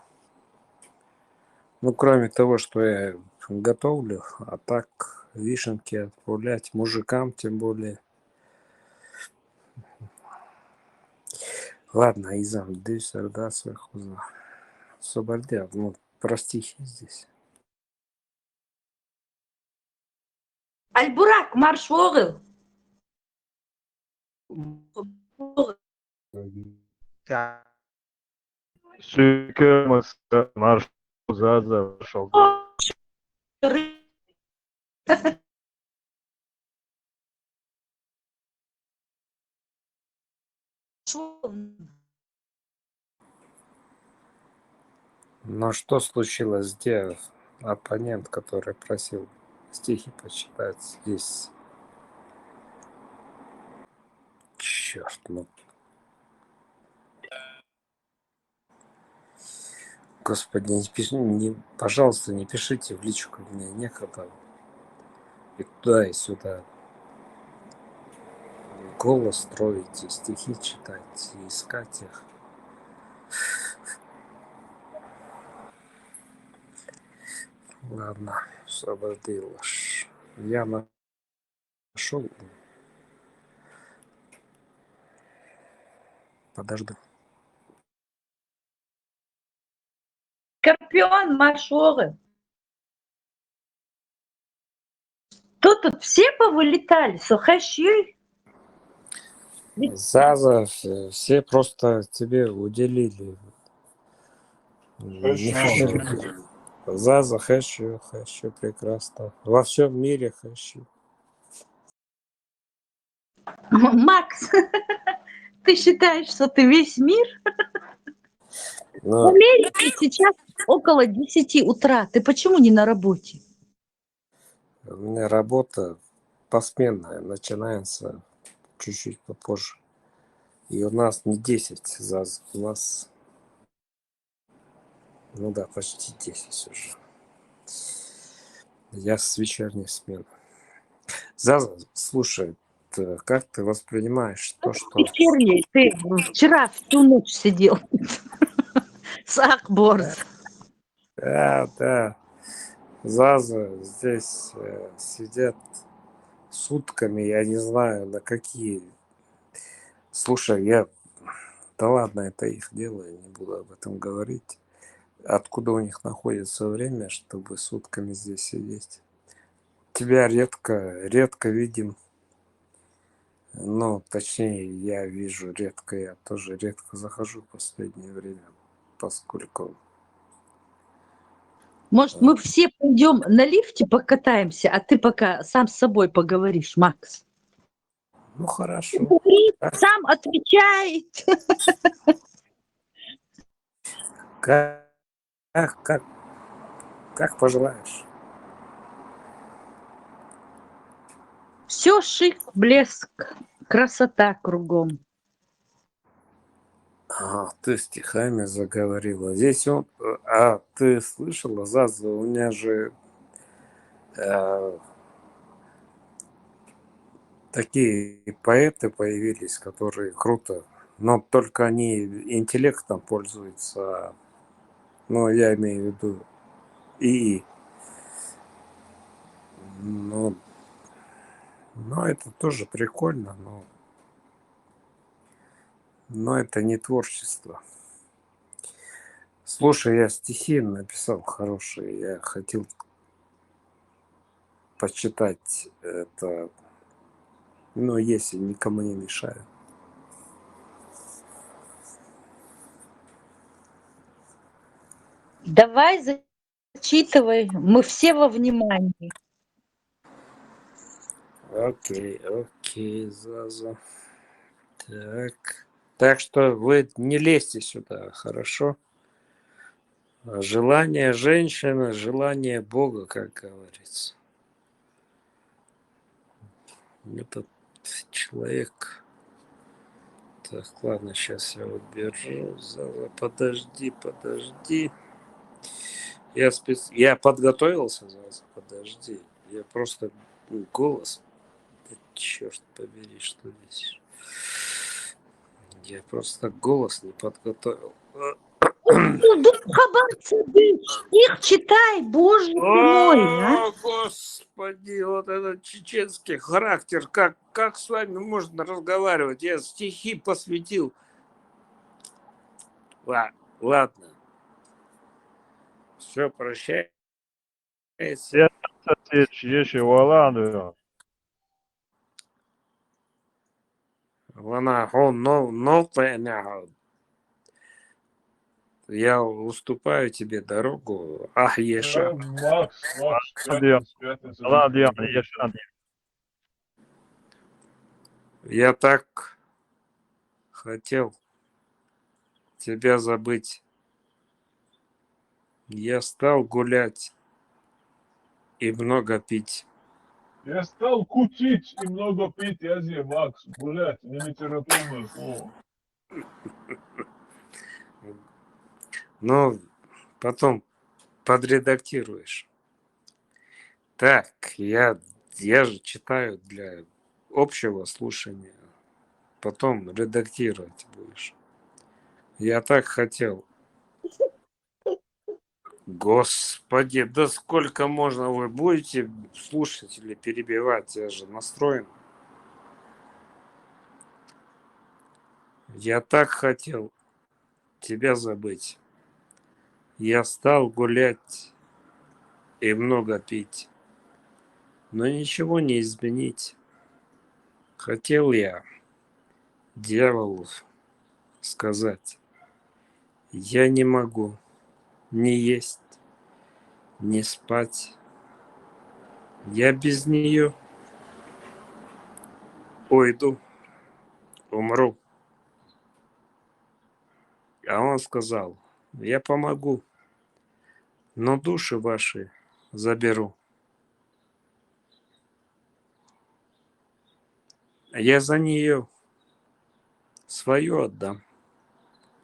Ну, кроме того, что я готовлю, а так вишенки отправлять мужикам, тем более. Ладно, Изам, дюсер, да, сверху за. Собольдя, ну, про стихи здесь. Альбурак, марш Вогл. Шикарно, марш Заза пошел. Но что случилось? Где оппонент, который просил стихи почитать здесь? Черт, ну. Господи, пожалуйста, не пишите в личку, мне некогда. И туда, и сюда. Голос строить, и стихи читать, и искать их. Ладно, освободил. Я нашел. Подожди. Скорпион, Машоры. Тут все повылетали, сухощи. Заза, все просто тебе уделили. Не хочу. Заза, хочу прекрасно. Во всем мире хочу. Макс, ты считаешь, что ты весь мир? В Но Америке сейчас около 10 утра. Ты почему не на работе? у меня работа посменная, начинается чуть-чуть попозже. И у нас не 10 заз, у нас, ну да, почти 10 уже. Я с вечерней смены. Заза, слушай, как ты воспринимаешь то, что... Вечерней. Ты вчера всю ночь сидел. Сахборс. Да. Заза здесь сидят сутками, я не знаю, на какие. Слушай, да ладно, это их дело, я не буду об этом говорить. Откуда у них находится время, чтобы сутками здесь сидеть? Тебя редко видим. Ну, точнее, я вижу редко, я тоже редко захожу в последнее время, поскольку... Может, мы все пойдем на лифте покатаемся, а ты пока сам с собой поговоришь, Макс. Ну, хорошо. Сам отвечает. Как пожелаешь. Все шик, блеск, красота кругом. Ты стихами заговорила. Здесь он... А ты слышала, Заза, у меня же такие поэты появились, которые круто, но только они интеллектом пользуются. Ну, я имею в виду ИИ. Ну, это тоже прикольно, но это не творчество. Слушай, я стихи написал хорошие, я хотел почитать это, ну, если никому не мешаю. Давай зачитывай, мы все во внимании. Окей, Заза. Так что вы не лезьте сюда, хорошо? Желание женщины, желание Бога, как говорится. Этот человек... Так, ладно, сейчас я уберу. Подожди. Я подготовился, подожди. Я просто голос. Да, черт побери, что здесь. Я просто голос не подготовил. Их читай, боже ты мой, а? О, господи, вот этот чеченский характер, как с вами можно разговаривать? Я стихи посвятил. Ладно. Все, прощается. Я уступаю тебе дорогу. Еша. Макс, пятница. Я так хотел тебя забыть. Я стал гулять и много пить. Я стал кутить и много пить, я зе, Макс, гулять, не литературное слово. Но потом подредактируешь. Так, я же читаю для общего слушания. Потом редактировать будешь. Я так хотел. Господи, да сколько можно вы будете слушать или перебивать? Я же настроен. Я так хотел тебя забыть. Я стал гулять и много пить. Но ничего не изменить. Хотел я дьяволу сказать. Я не могу ни есть, ни спать. Я без нее уйду, умру. А он сказал, я помогу, но души ваши заберу. Я за нее свою отдам,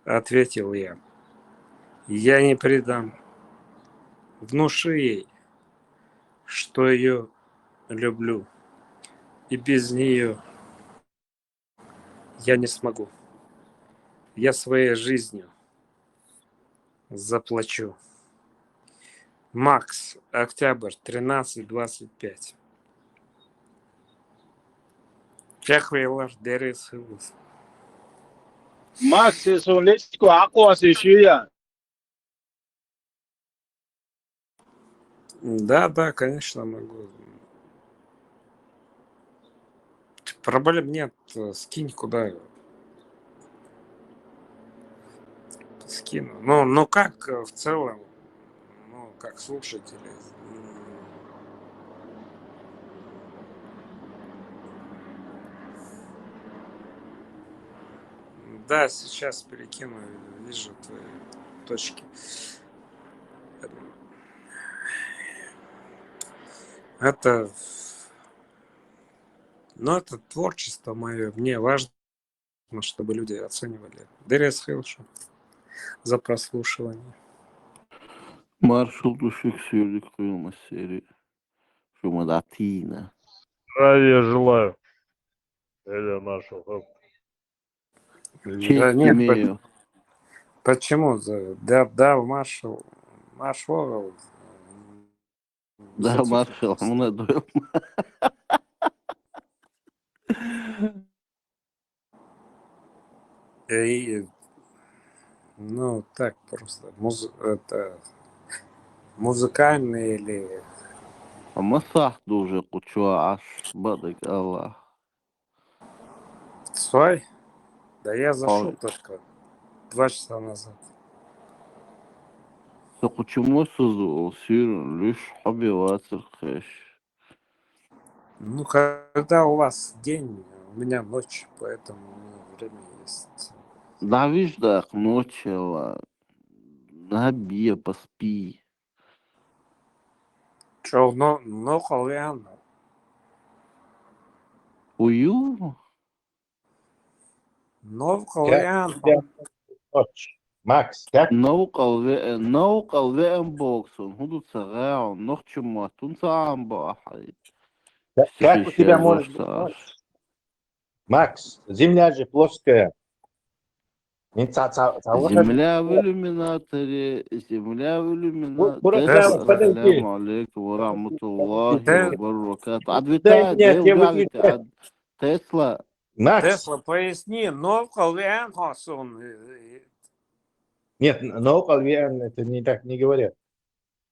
ответил я. Я не предам. Внуши ей, что ее люблю, и без нее я не смогу. Я своей жизнью заплачу. Макс, октябрь, 13:25. Чехвейлар, Дерис Хилус. Макс, лечку акуасы шия. Да, конечно, могу. Проблем нет. Скинь куда. Скину. Ну как в целом, ну как слушатели. Да, сейчас перекину, вижу твои точки. Это, это творчество мое. Мне важно, чтобы люди оценивали. Дерес Хилшу за прослушивание. Маршал Душик Сюрик серии. Шумадатина. Здравия желаю. Эля маршал. Да Честь нет, имею. почему? Да, маршал. Да, маршал, мне дуем. И, так просто. Это музыкальный или... مسح دوجة قطشوا عش بدك الله. Свай? Да я зашел только 2 часа назад. سقطشوا سوزو سير ليش حبي واسر خش. Когда у вас день, у меня ночь, поэтому время есть. Да видишь, да, ночь, набия, поспи. Что, Кальян? Ую? Кальян. Макс, как? نوقل وين بوكسون هدو تسغاون نوخش مواتون تعام بأحد. Как у тебя может быть ночь? Макс, Земля же плоская. Земля в иллюминаторе, земля в иллюминаторе. Подожди. Ассаляму алейкум ва рахматуллахи Да. ва баракату. Дай Адвитай, мне, я галите, Тесла. Макс, Тесла, поясни, Кальян Хасон. нет, no Кальян, это не так не говорят.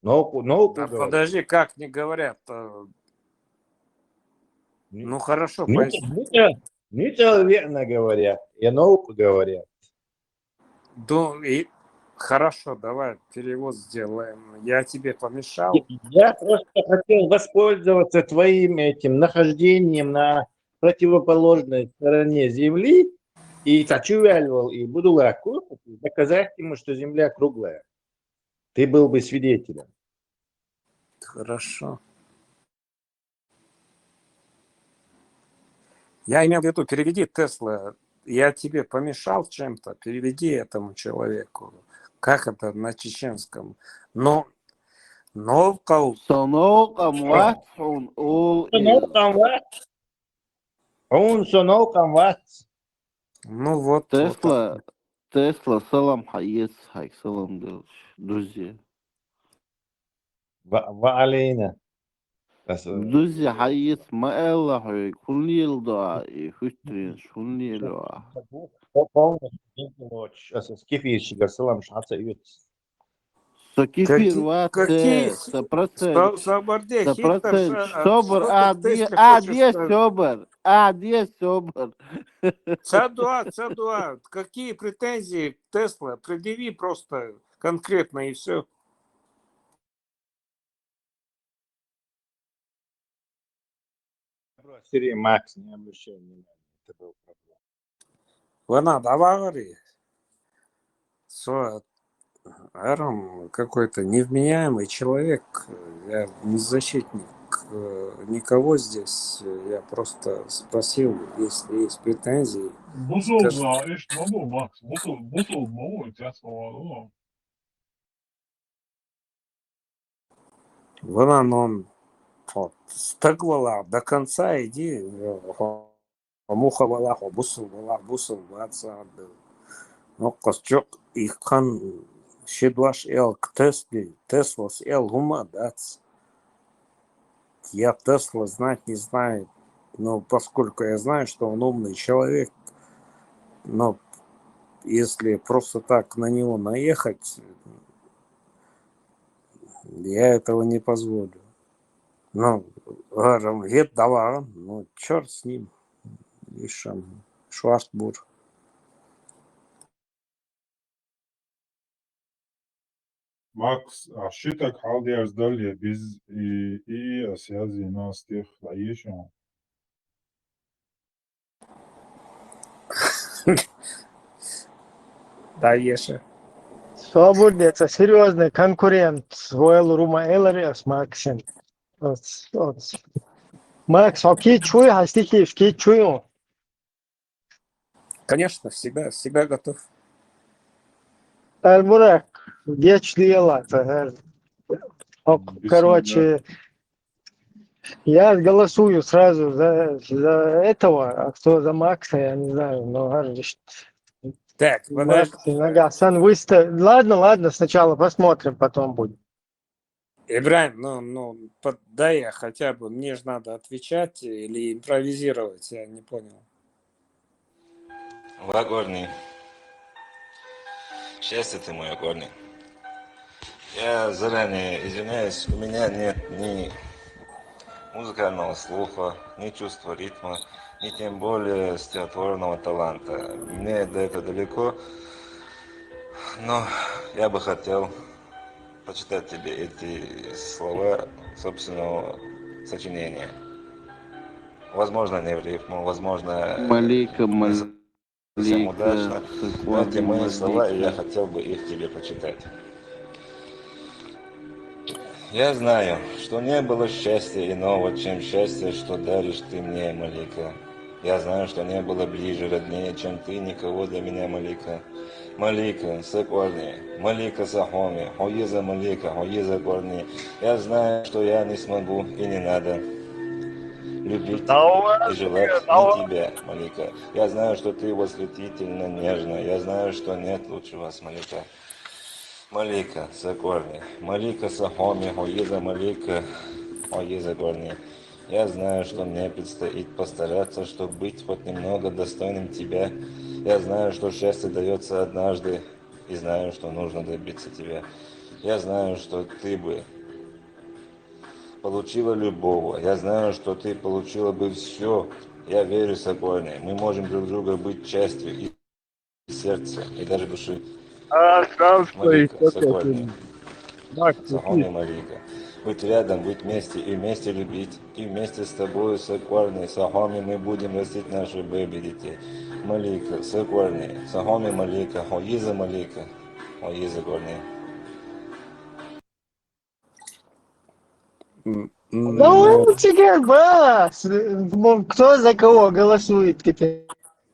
No Да говорят. подожди, как не говорят? Хорошо, поясни. Не верно говорят, и no говорят. Хорошо, давай перевод сделаем. Я тебе помешал. Я просто хотел воспользоваться твоим этим нахождением на противоположной стороне Земли И сочувствовал, и буду легко доказать ему, что Земля круглая. Ты был бы свидетелем. Хорошо. Я имел в виду, переведи Тесла. Я тебе помешал чем-то, переведи этому человеку. Как это на чеченском? Но новкал. Сонокам ватхун ол из. Он сонокам вас. Ну вот. Тесла, Тесла, салам хайец, хайк салам делш, друзья. Валейна. Друзья, хайец, маэлла хой, кулни елда, и хустрин, шулни елда. Скифирщика салам шаца ют. Сокифир Какие? ватте, 100%. Соборде, 100%. Хиттер, Собор, что ты хочешь собор, собор. Цадуа. Какие претензии к Тесла? Предъяви просто конкретно и все. Сирия Макс, не обращай внимания. Это был проблем. Вона, давай говори. Арам какой-то невменяемый человек. Я не защитник никого здесь. Я просто спросил, если есть претензии. Бусулна, иш могу, Макс. Бусул могу, тяжело. Вона, ну, вот, стыгвала, до конца иди. Муха валаху, бусул ватса. Ну, костюк, их хан щедваш эл к Теслас эл гума, дац. Я Тесла знать не знаю, но поскольку я знаю, что он умный человек, но если просто так на него наехать, я этого не позволю. Ну, говорим, давай, ну, черт с ним, Ишам, Шварцбург. Макс, ашитак халдиарс дали biz и асязи нас тех лаишон. Да, Еша. Свободный, это серьезный конкурент. Войл Рума Эллари с Максом. Макс, окей, чую, хастики, чую. Конечно, всегда готов. Бурак, вечный елата. Короче, я голосую сразу за этого, а кто за Макса, я не знаю, но Так, подожди. Нагасан выставь. Ладно, сначала посмотрим, потом будет. Ибрahim, ну, дай я хотя бы, мне же надо отвечать или импровизировать, я не понял. Лагорный. Счастье ты мое, Горный. Я заранее извиняюсь, у меня нет ни музыкального слуха, ни чувства ритма, ни тем более стихотворного таланта. Мне до этого далеко, но я бы хотел почитать тебе эти слова собственного сочинения. Возможно, не в рифму, возможно, Малейка, не совсем удачно, но эти мои малейка. слова, и я хотел бы их тебе почитать. Я знаю, что не было счастья иного, чем счастье, что даришь ты мне, Малика. Я знаю, что не было ближе, роднее, чем ты, никого для меня, Малика. Малика, Сакорни, Малика Сахоми, Хоиза Малика, Хоиза Корни. Я знаю, что я не смогу и не надо любить и желать не тебя, Малика. Я знаю, что ты восхитительно нежна. Я знаю, что нет лучше вас, Малика. Малика Сакорни, Малика Сахоми, Хоиза Малика, Хоиза Корни. Я знаю, что мне предстоит постараться, чтобы быть хоть немного достойным тебя. Я знаю, что счастье дается однажды, и знаю, что нужно добиться тебя. Я знаю, что ты бы получила любого. Я знаю, что ты получила бы все. Я верю, Сокольный. Мы можем друг друга быть частью и сердца, и даже души. Малика, Сокольный. Сахоми Малика. быть рядом, быть вместе и вместе любить. И вместе с тобой, Сокварни, Сахоми мы будем растить наших бэби детей. Малика, Сокварни, Сахоми Малика, Хоиза Малика, Хоиза Корни. Ну, теперь, кто за кого голосует теперь?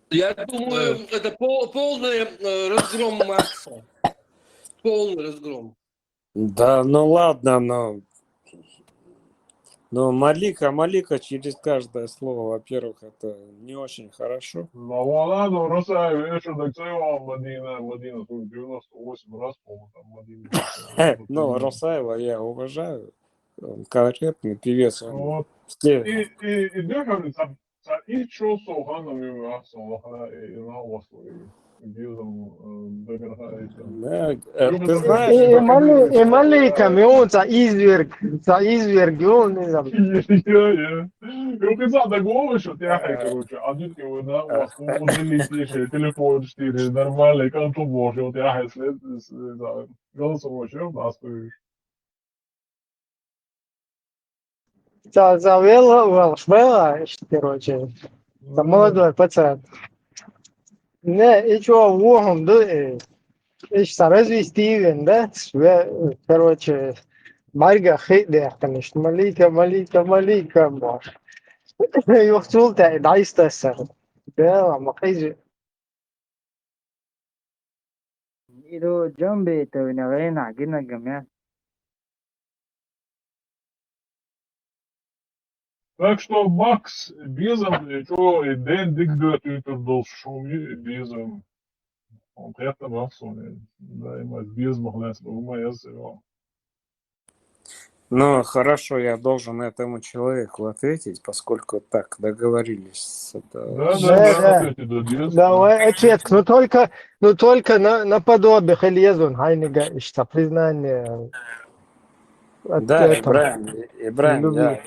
Я думаю, это полный разгром Макса. Полный разгром. Да, ну ладно, но Малика через каждое слово, во-первых, это не очень хорошо. Ну ладно, Русаев, я что, так целовал Мадина, 98 раз, по-моему, там Мадина. Ну, Русаева я уважаю. Он конкретный певец. Он Вот. все... И дöhören ilk show såg ju alltså i Lavas и Гизом Да, ты знаешь... И Малика, и он изверг, и он не знаю. Eu pensava da голову, что ты короче, а тут его на вас уделите телефон 4 нормально, как то можешь, вот я если голосовой еще нас Завела, короче, там молодой пацан. Не, и что, вогом, да, işte развестивен, ve короче, Марга хейдер, конечно, Малика, может. Yoksul da istersen. Ya ama kayıcı. ಇದು ಜಂಬಿ ಐತೆ ನಾವೇನು ಆಗಿನ ಗಮ್ಯ Так что Макс Безом, что и Дэн Дигдатютер был шуми Безом. Он это Максу, да, и мать без могла моя сила. Ну, хорошо, я должен этому человеку ответить, поскольку так договорились. Давай, ответ, но только наподобие Хельезун, Хайнига, что признание. Да, Ибраим, я,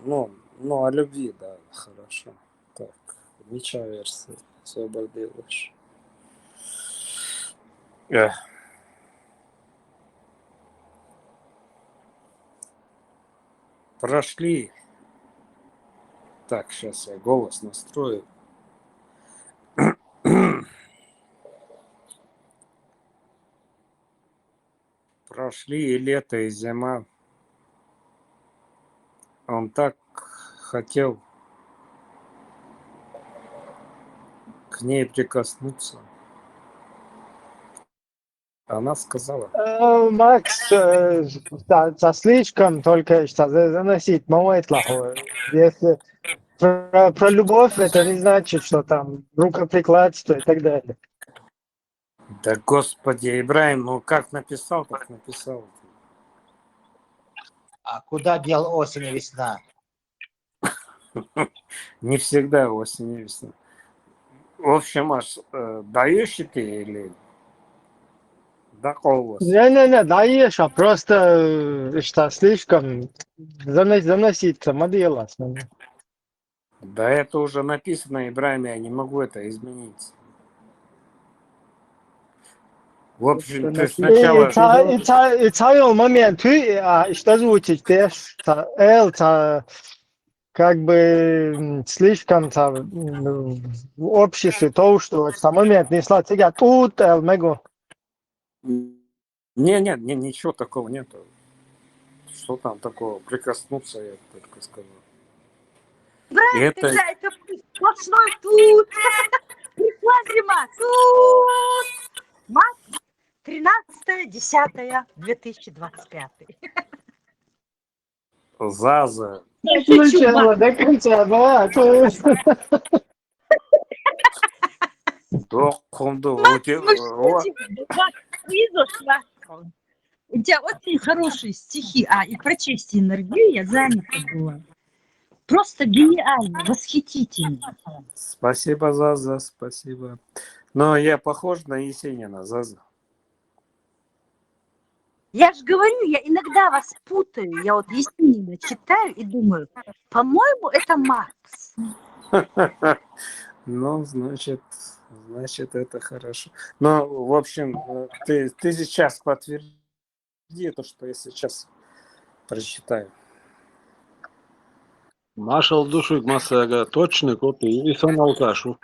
ну, о любви, да, хорошо. Так, ничья версия, освободилась. Прошли. Так, сейчас я голос настрою. Прошли и лето, и зима. Он так хотел к ней прикоснуться. Она сказала. Макс, слишком только что заносить мамой плохое. Если про любовь, это не значит, что там рукоприкладство и так далее. Да господи, Ибраим, ну как написал, так написал. А куда дел осень и весна? Не всегда осень и весна. В общем, аж даешь ты или доколос? Не, даешь, а просто что слишком заносить самодела. Да это уже написано, Ибраим, я не могу это изменить. В общем, ты сначала... И царил момент, что звучит, как бы слишком в обществе то, что в момент несла тебя тут, мего. Не, ничего такого нету. Что там такого? Прикоснуться, я только сказал. Брат, это сплошной тут. Пришла зима. Тут. Макс, 13.10.2025. Заза. Сначала до конца, да. У тебя очень хорошие стихи. И прочесть энергию я занята была. Просто гениально, восхитительно. Спасибо, Заза, спасибо. Но я похож на Есенина, Заза. Я же говорю, я иногда вас путаю. Я вот Есенина читаю и думаю, по-моему, это Макс. Ну, значит, это хорошо. Но, в общем, ты сейчас подтверди то, что я сейчас прочитаю. Машал душу масага точно копи и сон алкашу.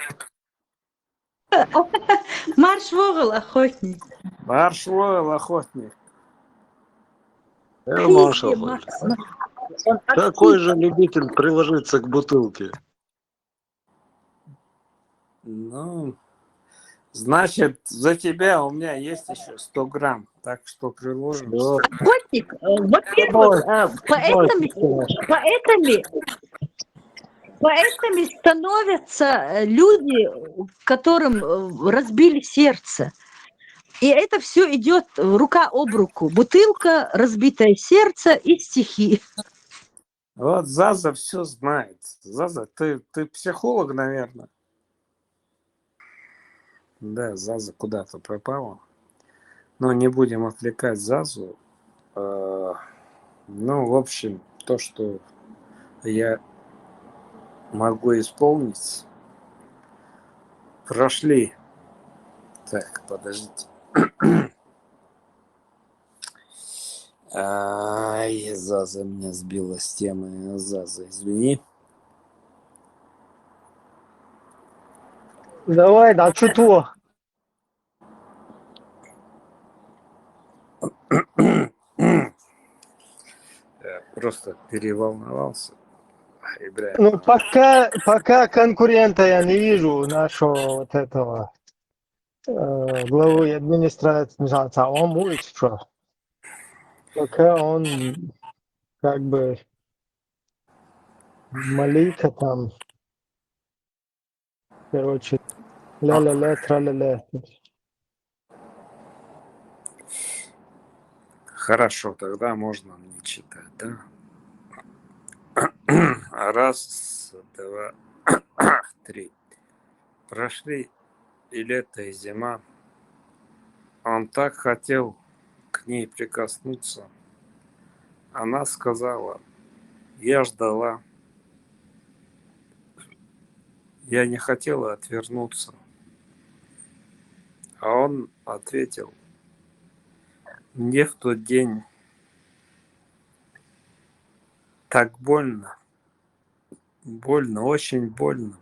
Марш Вогл, охотник. Марш Вогл, охотник. Машал. Пизди, Марш. Он Такой актив. же любитель приложиться к бутылке. Ну, значит, за тебя у меня есть еще 100 грамм, так что приложимся. Охотник, во-первых, поэтами становятся люди, которым разбили сердце. И это все идет рука об руку. Бутылка, разбитое сердце и стихи. Вот Заза все знает. Заза, ты психолог, наверное? Да, Заза куда-то пропала. Но не будем отвлекать Зазу. Ну, в общем, то, что я могу исполнить. Прошли. Так, подождите. Ай, Заза меня сбила с темы. Заза, извини. Давай, да, чутво. Я просто переволновался. Ай, бля. Ну, пока конкурента я не вижу нашего вот этого главы администрации, не знаю, он будет что. Пока он как бы Малика там, короче, ля-ля-ля, тра-ля-ля. Хорошо, тогда можно мне читать, да? Раз, два, три. Прошли и лето, и зима. Он так хотел к ней прикоснуться. Она сказала, я ждала. Я не хотела отвернуться. А он ответил, мне в тот день так больно. Больно, очень больно.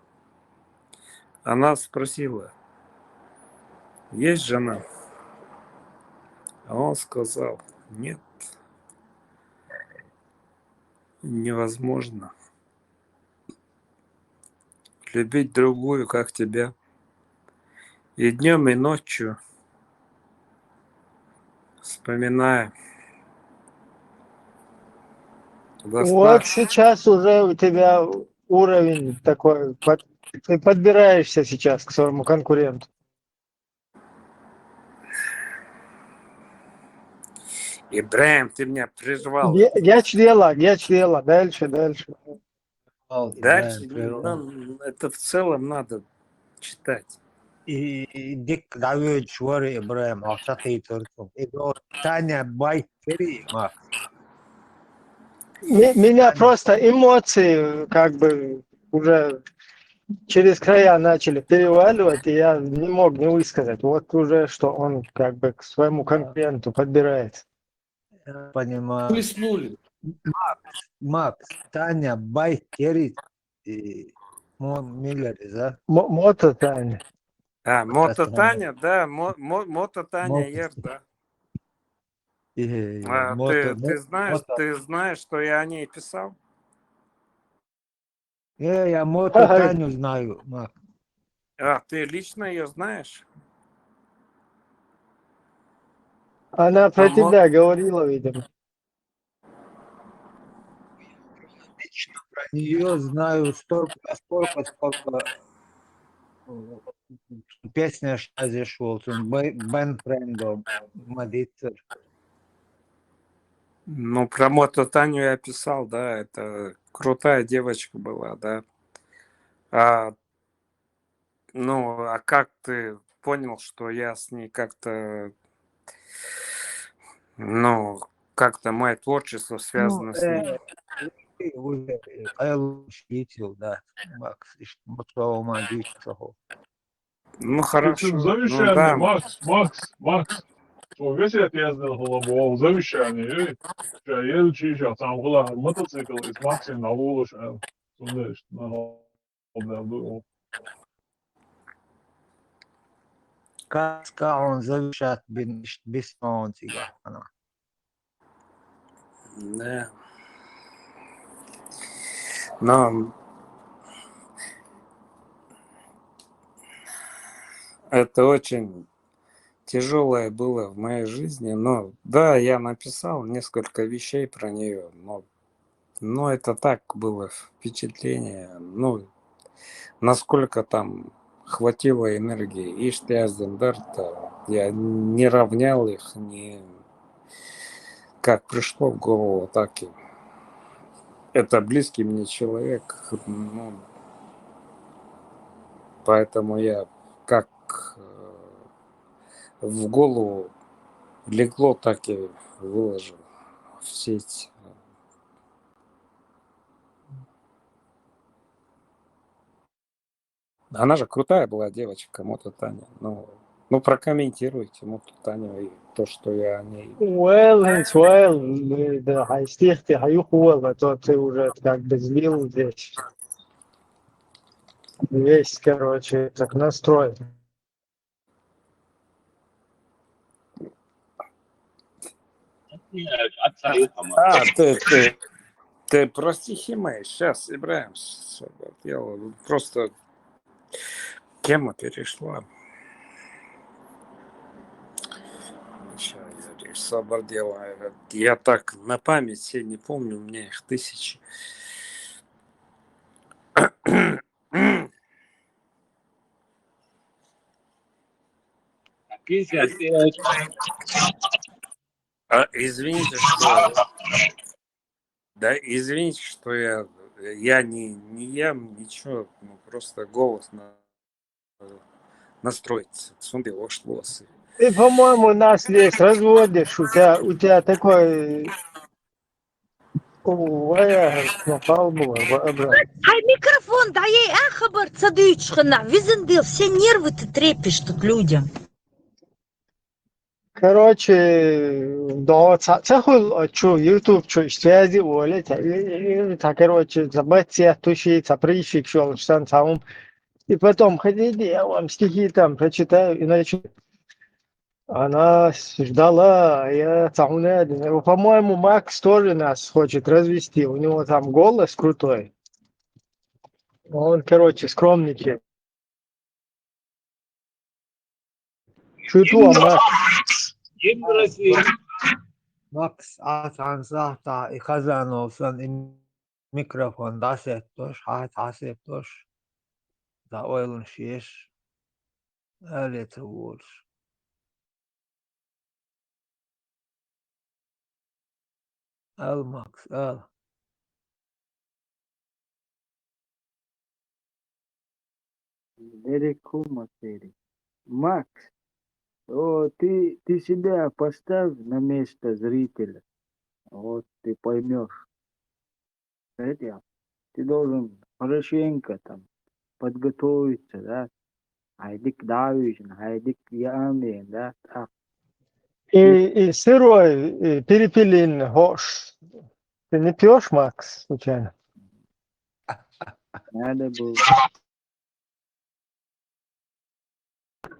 Она спросила, есть жена? А он сказал, нет, невозможно любить другую, как тебя. И днем, и ночью, вспоминая. Вот сейчас уже у тебя уровень такой, ты подбираешься сейчас к своему конкуренту. Ибраим, ты меня прервал. Я чдела, дальше. Дальше, ну, это в целом надо читать. Дик Давид Швори Ибраим, Ахтахи Туркум. Таня Бай Кери, Макс. Меня просто эмоции как бы уже через края начали переваливать, и я не мог не высказать. Вот уже что он как бы к своему конкуренту подбирается. Понимаю. Плеснули. Макс, Таня Бай Кери, Миллер, да? Мото Таня. Мото Таня, да, Мото Таня Ер, да. Ты знаешь, что я о ней писал? Я Мото Таню знаю, Макс. Ты лично ее знаешь? Она про тебя говорила, видимо. Лично про нее знаю сколько песня Шази Шолтон, Бен Френдом, Мадицер. Ну, про Мото Таню я писал, да, это крутая девочка была, да. А как ты понял, что я с ней как-то, как-то мое творчество связано с ней? Я видел, да, Макс, Ну, хорошо. Совещание, Да. Макс. что висит ездил голубого завещание, что елчи сейчас там была мотоцикл из Максим на улице, знаешь, на Kaska on завышает без монтига. Да. Но это очень тяжелое было в моей жизни. Но да, я написал несколько вещей про нее, но это так было впечатление. Ну, насколько там хватило энергии. Иштяздендарта, я не равнял их, не как пришло в голову, так и это близкий мне человек, ну, поэтому я как в голову легло, так и выложил в сеть. Она же крутая была девочка, Мото Таня. Ну, прокомментируйте Мото Таню и то, что я о ней... Well, да, хайстихте, хаюхуэлла, то ты уже как бы злил здесь. Весь, короче, так настрой. Ты про стихи мои. Сейчас, Ибраим, просто тема перешла. Собордел. Я так на память все не помню, у меня их тысячи. Извините, что... Да, извините, что я не ем ничего, ну, просто голос настроить. Сунды волосы. Ты, по-моему, нас здесь разводишь. У тебя такой... Напал было, Ай, микрофон, да ей ахабар цадычхана. Визендил, все нервы-то трепишь тут людям. Короче, да, цахул, что, YouTube, что, связи, воля, короче, забыть туши, прыщик, что, там, и потом, хотите, я вам стихи там прочитаю, иначе она ждала, я там, по-моему, Макс тоже нас хочет развести, у него там голос крутой, он, короче, скромничает. Что, Макс? Макс, Ансахта и Хазановсон и микрофон дасет тош, хасеп тош, да ойлун шеш, элет вурш. Эл, Макс, эл. Далеко, Матери. Макс, ты себя поставь на место зрителя. Вот ты поймешь. Это ты должен хорошенько там подготовиться, да. Айдик давишь, айдик ями, да. Так. И сырой перепелин гош. Ты не пьешь, Макс, случайно? Надо было.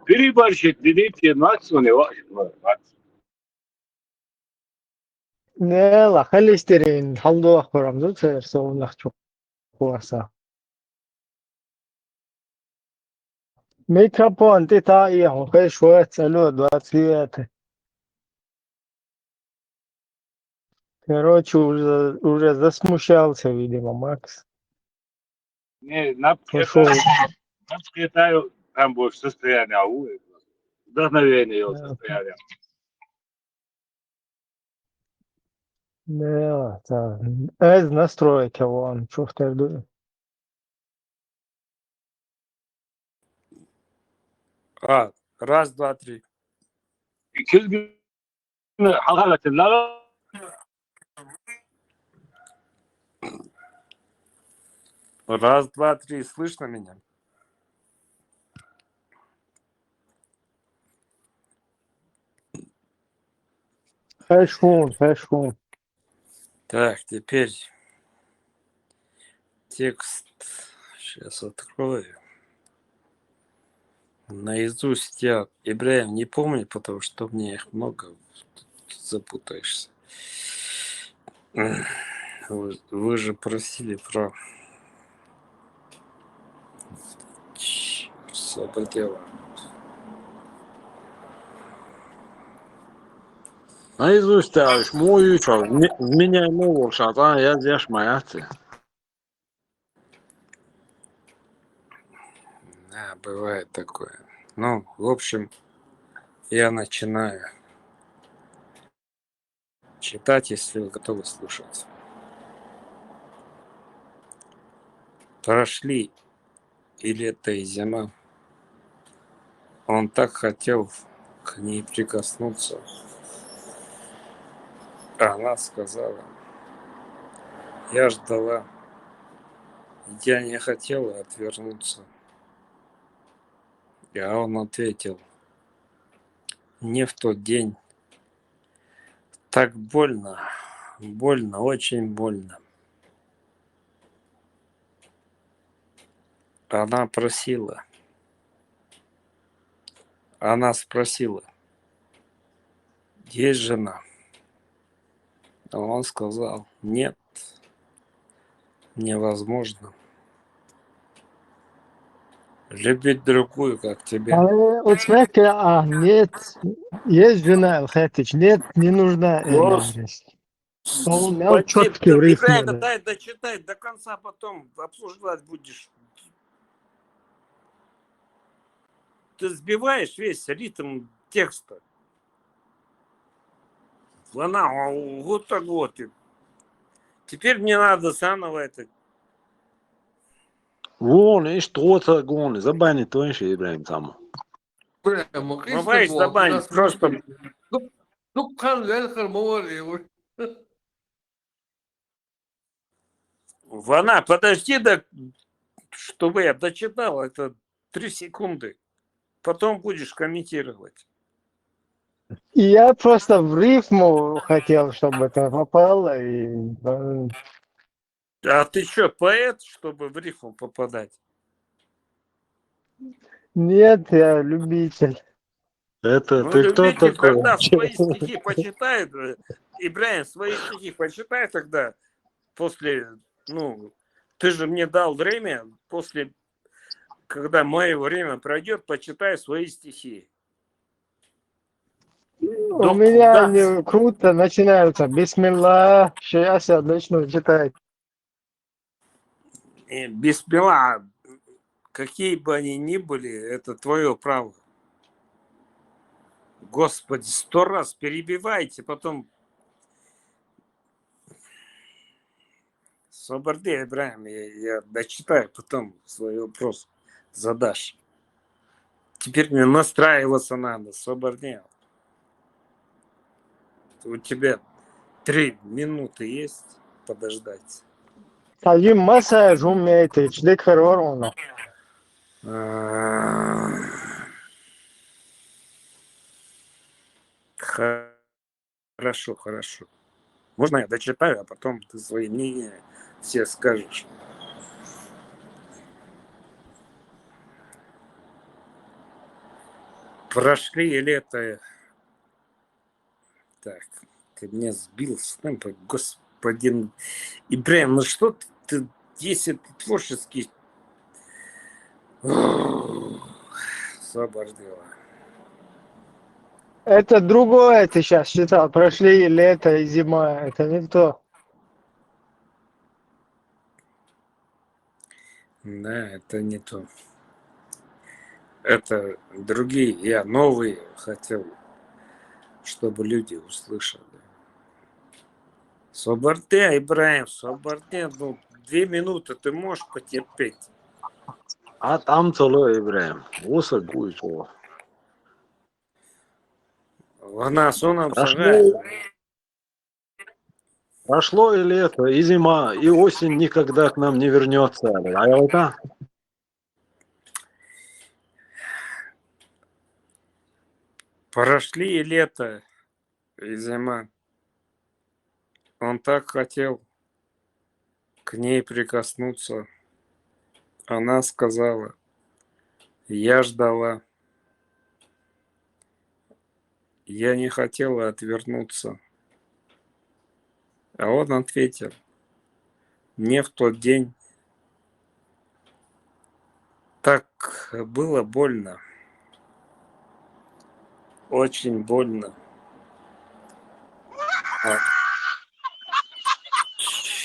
Переборщик, видите, Макс у него. Не, ла, холестерин, халдо ахбарам, да, соонах çok varsa. Микрофон, ты та и он хорошо, алло, 20. Короче, уже засмущался, видимо, Макс. Не, Пошел. напскетаю, там будет состояние ауы. Вдохновение его состояние. Не, та, ez настройки вон, что в тебе. Раз, два, три. حلقة اللغة Раз, два, три. Слышно меня? Фэшн. Так, теперь текст. Сейчас открою. Наизусть я, Ибраим, не помню, потому что у меня их много. Тут запутаешься. Вы же просили про... Заболела. Наизусть тäällä muu yksi on. Minä muu saatan ja jäsmä jätsi. Да, бывает такое. Ну, в общем, я начинаю читать, если вы готовы слушать. Прошли и лето, и зима. Он так хотел к ней прикоснуться. Она сказала, я ждала. Я не хотела отвернуться. А он ответил, не в тот день. Так больно, очень больно. Она спросила, есть жена? А он сказал, нет, невозможно. Любить другую, как тебя. Вот смотри, нет, есть жена, Хатич, нет, не нужна Эларис. Он мял четкий в рифме. Ибраим, дай дочитай до конца, потом обсуждать будешь. Ты сбиваешь весь ритм текста. Она вот так вот. Теперь мне надо заново это. Vuoni istuota guoni. Zabani toisin Ibrahim Samu. Бываешь забанить, просто... Вана, подожди, чтобы я дочитал, это 3 секунды. Потом будешь комментировать. Я просто в рифму хотел, чтобы это попало. А ты что, поэт, чтобы в рифму попадать? Нет, я любитель. Это Ну, ты кто любитель, такой? тогда свои стихи почитай. Ибраим, свои стихи почитай тогда. После, ну, ты же мне дал время, после, когда мое время пройдет, почитай свои стихи. У меня они круто начинаются. Бисмилlah, сейчас я начну читать. Бисмилlah, какие бы они ни были, это твое право. Господи, 100 раз перебивайте, потом... Соборди, Ибраим, я дочитаю, потом свой вопрос задашь. Теперь мне настраиваться надо, Соборди. У тебя 3 минуты есть подождать? Один массаж умеет, члек хорварона. Хорошо. Можно я дочитаю, а потом ты свои мнения все скажешь? Прошли лето. Так, ты меня сбил с темпа, господин Ибраим, ну что ты, если ты творческий... Освобождила. Это другое ты сейчас читал. Прошли лето и зима. Это не то. Да, это не то. Это другие, я новые хотел, чтобы люди услышали. Соборте, Ибраим, соборте, ну, 2 минуты ты можешь потерпеть? А там цело Ибрahim. Уса гуйчо. Она соном сага. Прошло и лето, и зима, и осень никогда к нам не вернется. А это? Прошли и лето, и зима. Он так хотел к ней прикоснуться. Она сказала, я ждала. Я не хотела отвернуться. А он ответил, мне в тот день так было больно. Очень больно.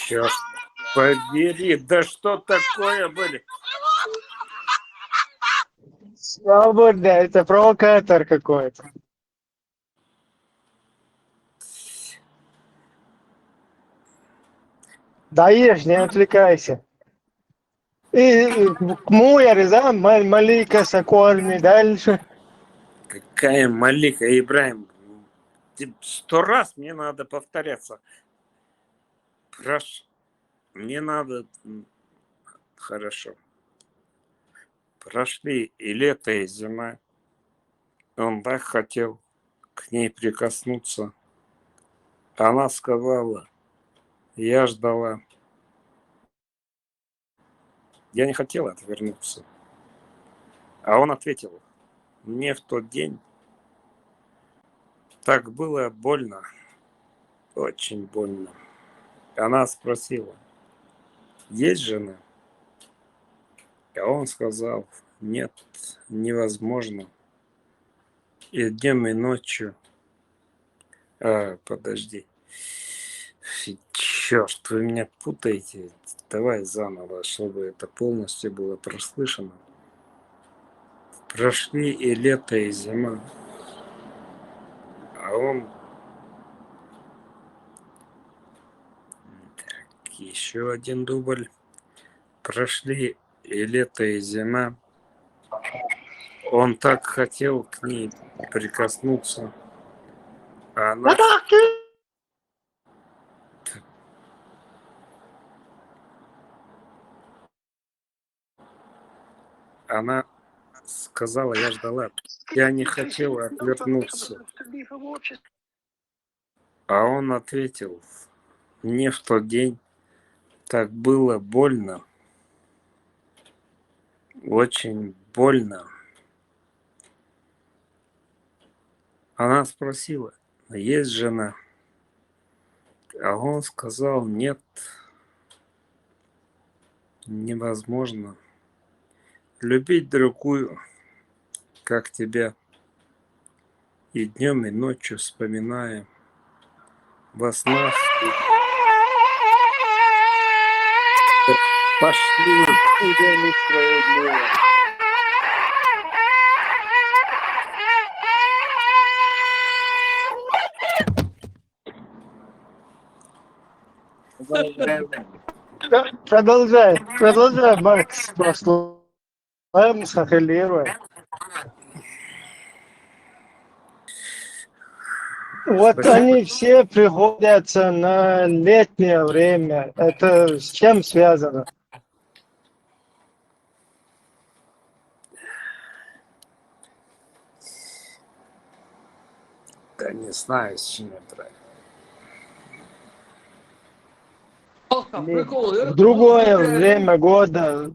Черт побери, да что такое были? Свободно, это провокатор какой-то. Да ешь, не отвлекайся. И Муяр, да, Малика Сокольный, дальше. Какая Малика, Ибраим? 100 раз мне надо повторяться. Мне надо... Хорошо. Прошли и лето, и зима. Он так хотел к ней прикоснуться. Она сказала, я ждала. Я не хотела отвернуться. А он ответил, мне в тот день так было больно. Очень больно. Она спросила, есть жена? А он сказал, нет, невозможно. И днем, и ночью. Подожди. Черт, вы меня путаете. Давай заново, чтобы это полностью было прослышано. Прошли и лето, и зима. А он... Так, еще один дубль. Прошли и лето, и зима. Он так хотел к ней прикоснуться. А она... Она сказала, я ждала. Я не хотела отвернуться. А он ответил, мне в тот день так было больно. Очень больно. Она спросила, есть жена? А он сказал, нет, невозможно. Любить другую, как тебя, и днем, и ночью вспоминая, во снах. Пошли. Уже несправедливо. Продолжай, Макс, просто сахалируй. Вот Спасибо. они все приходятся на летнее время. Это с чем связано? Да не знаю, с чем это. Прикол, В другое время года.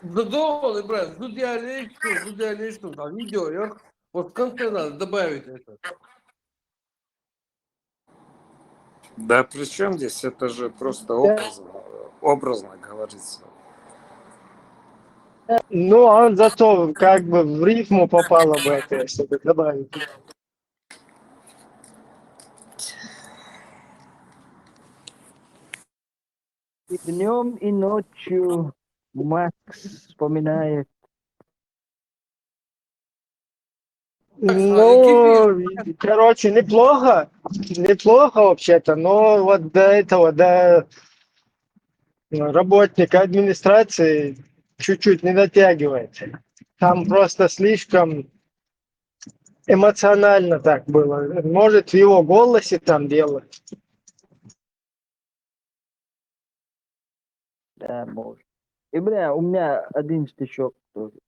Задолго, брат, тут я лечу, там видео, вот в конце надо добавить это. Да при чем здесь? Это же просто образно говорится. Ну, он зато как бы в рифму попало бы это, если бы добавить. И днем, и ночью Макс вспоминает. Ну, короче, неплохо вообще-то, но вот до этого, до работника администрации чуть-чуть не дотягивает. Там просто слишком эмоционально так было. Может, в его голосе там дело. Да, может. И, бля, у меня один стишок тоже.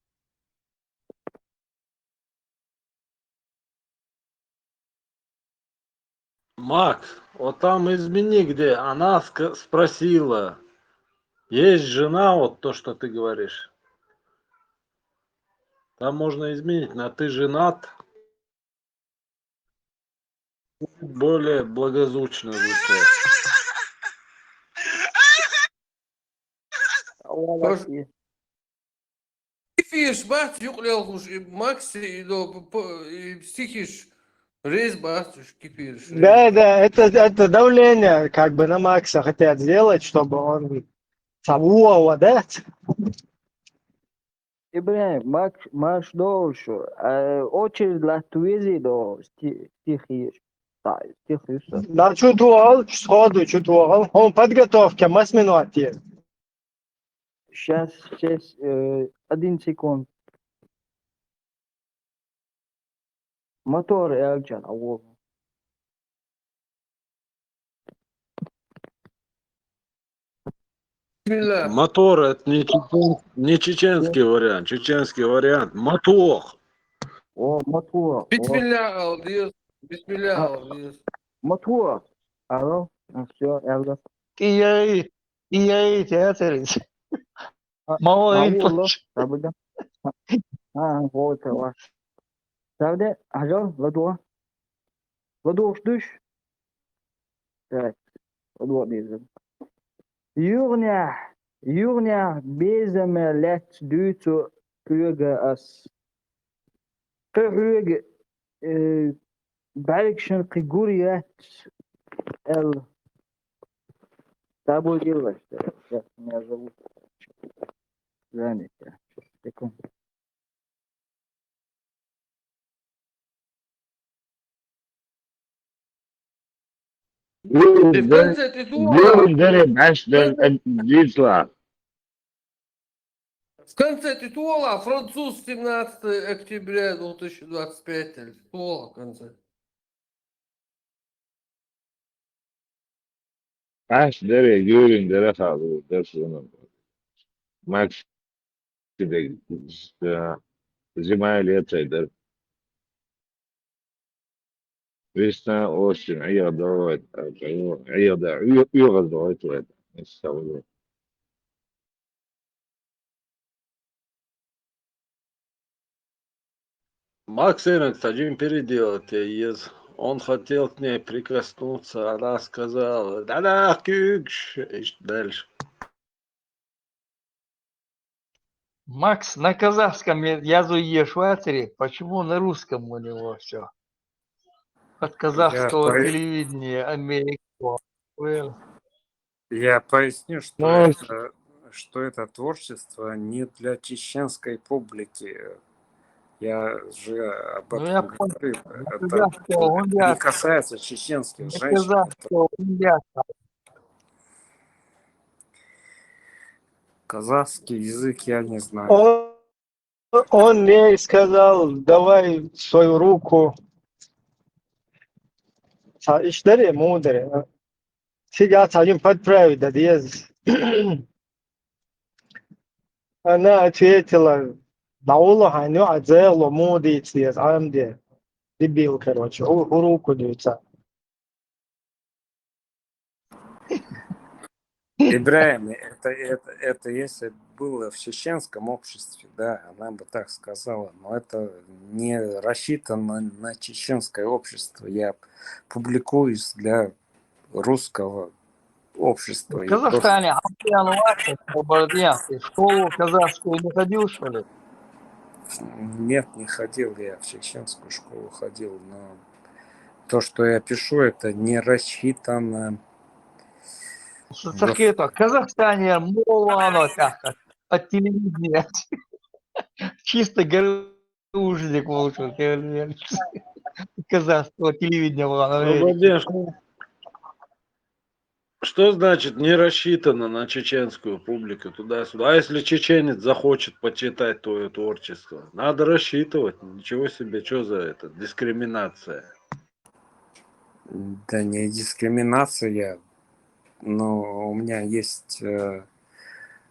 Мак, Вот там измени, где она спросила, есть жена, вот то, что ты говоришь. Там можно изменить на ты женат, более благозвучно звучать. والله كيفيش بحث يقلقوش ماكسي لو بستيكيش ريز بحث كيفيش ريز Да, да, это давление, как бы на Макса хотят сделать, чтобы он целовал, да? إبراهيم ماش دوشو очередь لا تويزي دو стихи стихи Да, чувствовал, сходу чувствовал. Он подготовке, минуте. сейчас 1 секунд мотор элджан أول بسم الله Мотор это не чеченский вариант. Чеченский вариант мотор. о мотор بسم الله أوديس بسم الله أوديس мотор алло все элджан И aí, театрис. Мало والله تابدا هو توا تابدا هجر ودوش düş evet ودو ديزم Jurnia bezeme let duto kuge as kuge بالكشن قيقوريات ال تابو جيلش ما زبط زاني تكون Ты в конце титула, в конце титула француз 17 октября 2025 титула в конце. Ash dere görün dere kaldı dersin. Max de زمايل يتسيدر ويسنا اوشن عيادة عيادة يغز دوت يستوي Макс Эйнокс один переделать из. Он хотел к ней прикоснуться, она сказала, да-да, кюкш, и дальше. Макс на казахском языке Швейцарии, почему на русском у него все? От казахского телевидения, американского. Я поясню, что это творчество не для чеченской публики. Я же об этом говорил. Это не касается чеченских женщин. Казахский язык я не знаю. Он мне сказал, давай свою руку. İşleri мудрые. Сейчас один подправить, да, Она ответила, Даулу ханю адзелу мудиц, амде. Дебил, короче, руку даются. Ибраим, это если было в чеченском обществе, да, она бы так сказала, но это не рассчитано на чеченское общество. Я публикуюсь для русского общества. В Казахстане школу казахскую не ходил, что ли? Нет, не ходил я в чеченскую школу, ходил, но то, что я пишу, это не рассчитано. В Казахстане мова оно так, от телевидения. Чисто гаружник получил. Казахского телевидения. Что значит не рассчитано на чеченскую публику туда-сюда? А если чеченец захочет почитать твое творчество? Надо рассчитывать. Ничего себе, что за это? Дискриминация. Да не дискриминация, но у меня есть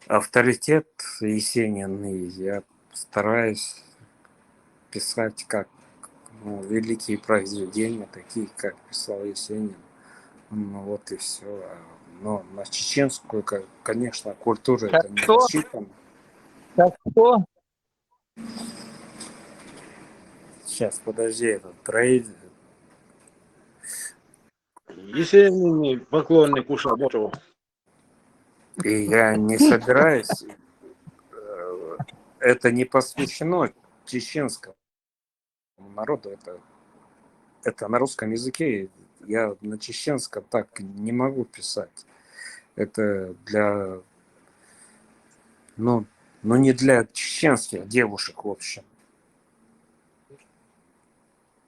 авторитет Есенин, и я стараюсь писать как великие произведения, такие, как писал Есенин. Ну вот и все. Но на чеченскую, конечно, культура Как это не что? рассчитано. Как что? Сейчас, подожди, этот трейд. Есенин поклонник Ушакова. И я не собираюсь. Это не посвящено чеченскому народу. Это на русском языке. Я на чеченском так не могу писать. Это для, ну, не для чеченских девушек, в общем.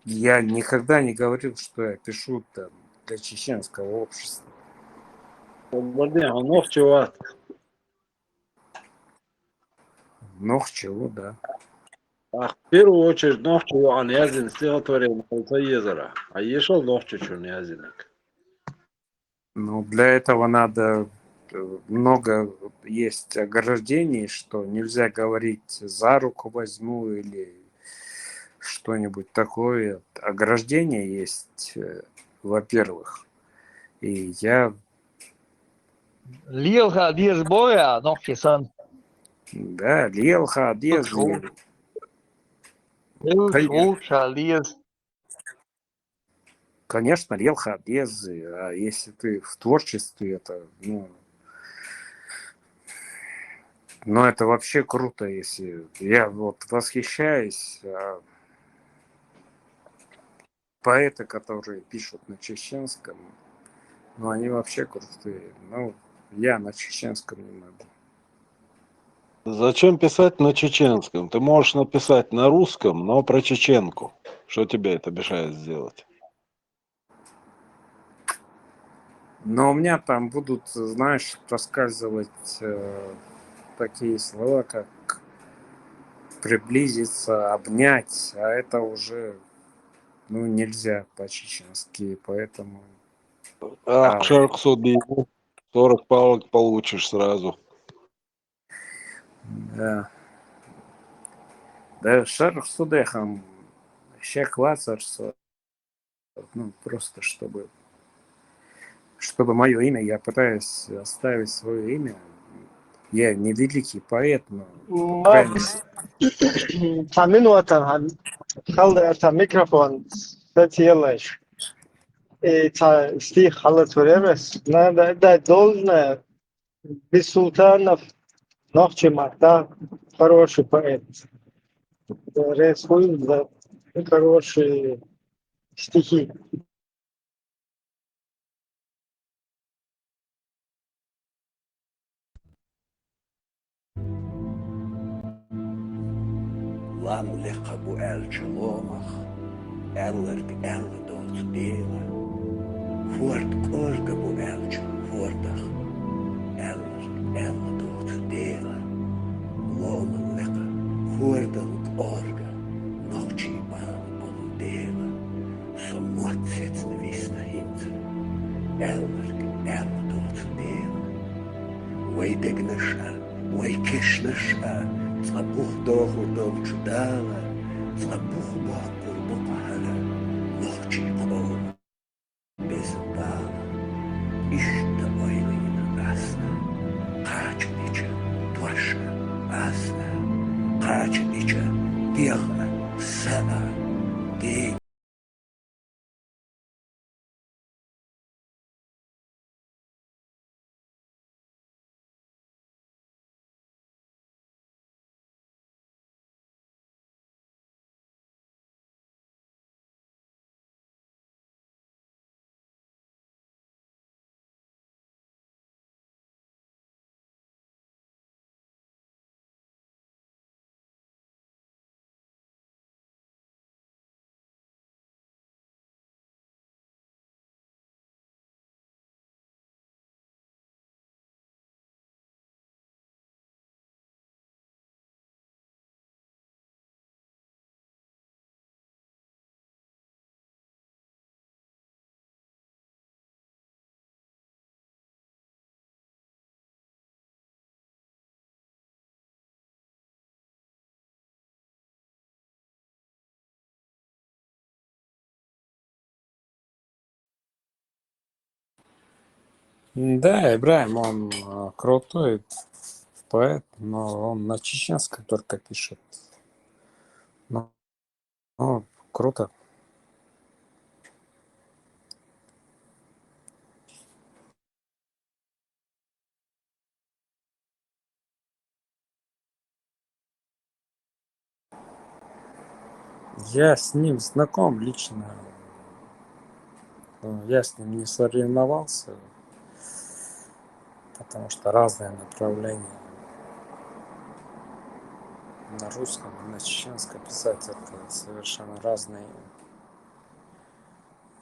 Я никогда не говорил, что я пишу там для чеченского общества. Ногчева. Ногчева, да. В первую очередь Ногчева Язин стихотворение Езера. А ешел Ногчечун Язинок. Но для этого надо много есть ограждений, что нельзя говорить за руку возьму или что-нибудь такое. Ограждение есть, во-первых. И я, Лилха диез боя, нохчисан. да, лелха, одез, Шуша диез. конечно, лелха, одез. А если ты в творчестве, это, ну, это вообще круто, если... Я вот восхищаюсь поэты, которые пишут на чеченском, ну, они вообще крутые. Ну, я на чеченском не могу. Зачем писать на чеченском? Ты можешь написать на русском, но про чеченку. Что тебе это мешает сделать? Но у меня там будут, знаешь, проскальзывать такие слова, как приблизиться, обнять, а это уже, нельзя по-чеченски, поэтому... Ах, шарк суди. 40 палок получишь сразу. Да. Да, шарх судехам, щек вацарса, просто чтобы мое имя, я пытаюсь оставить свое имя. Я не великий поэт, но, по крайней мере... Та минута, халда микрофон, специалиш. И та стих халатуререс. Надо дать должное. Без Султанов, Нохчимата, хороший поэт. Рисует за хорошие стихи. Lan leqa bu elçilomach, ellerg elledot dela. Voort orga bu elçil, voordach, ellerg elledot dela. Lomen leqa, voordalg orga, nochi baan bun dela. Som motsets de visna hinter, ellerg elledot dela. Way dignisha, way kishnisha, صبوح داخل دام شدانا صبوح باقر بقهلا نخشي قوم بزبانا إشتا أيلين أسنا قاچ نيچا توشا أسنا قاچ نيچا ديغا سأ ديغ Да, Ибраим, он крутой поэт, но он на чеченском только пишет. Ну, круто. Я с ним знаком лично. Я с ним не соревновался, потому что разные направления на русском и на чеченском писать это совершенно разные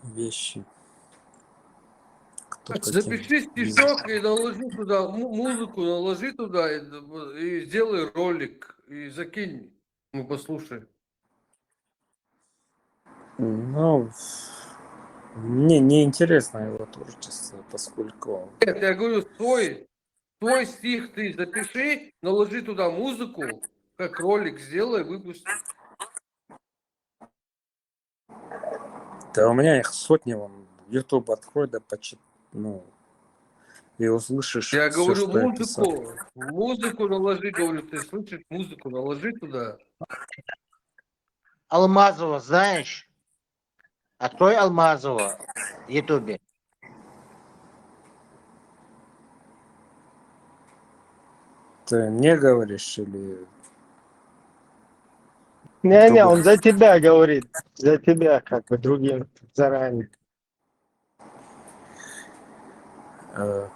вещи. Кто каким Запиши стишок и наложи туда музыку, наложи туда и сделай ролик и закинь. Мы послушаем. Ну, мне не интересно его творчество, поскольку Нет, я говорю, твой стих ты запиши, наложи туда музыку, как ролик сделай, выпусти. да у меня их сотни, вон, YouTube открой, да и услышишь Я все, говорю, что я писал. музыку наложи, говорю, ты слышишь, музыку наложи туда. Алмазова знаешь? Открой Алмазова в Ютубе. Ты мне говоришь или Не, он другому? за тебя говорит. За тебя, как бы другим заранее. Ну,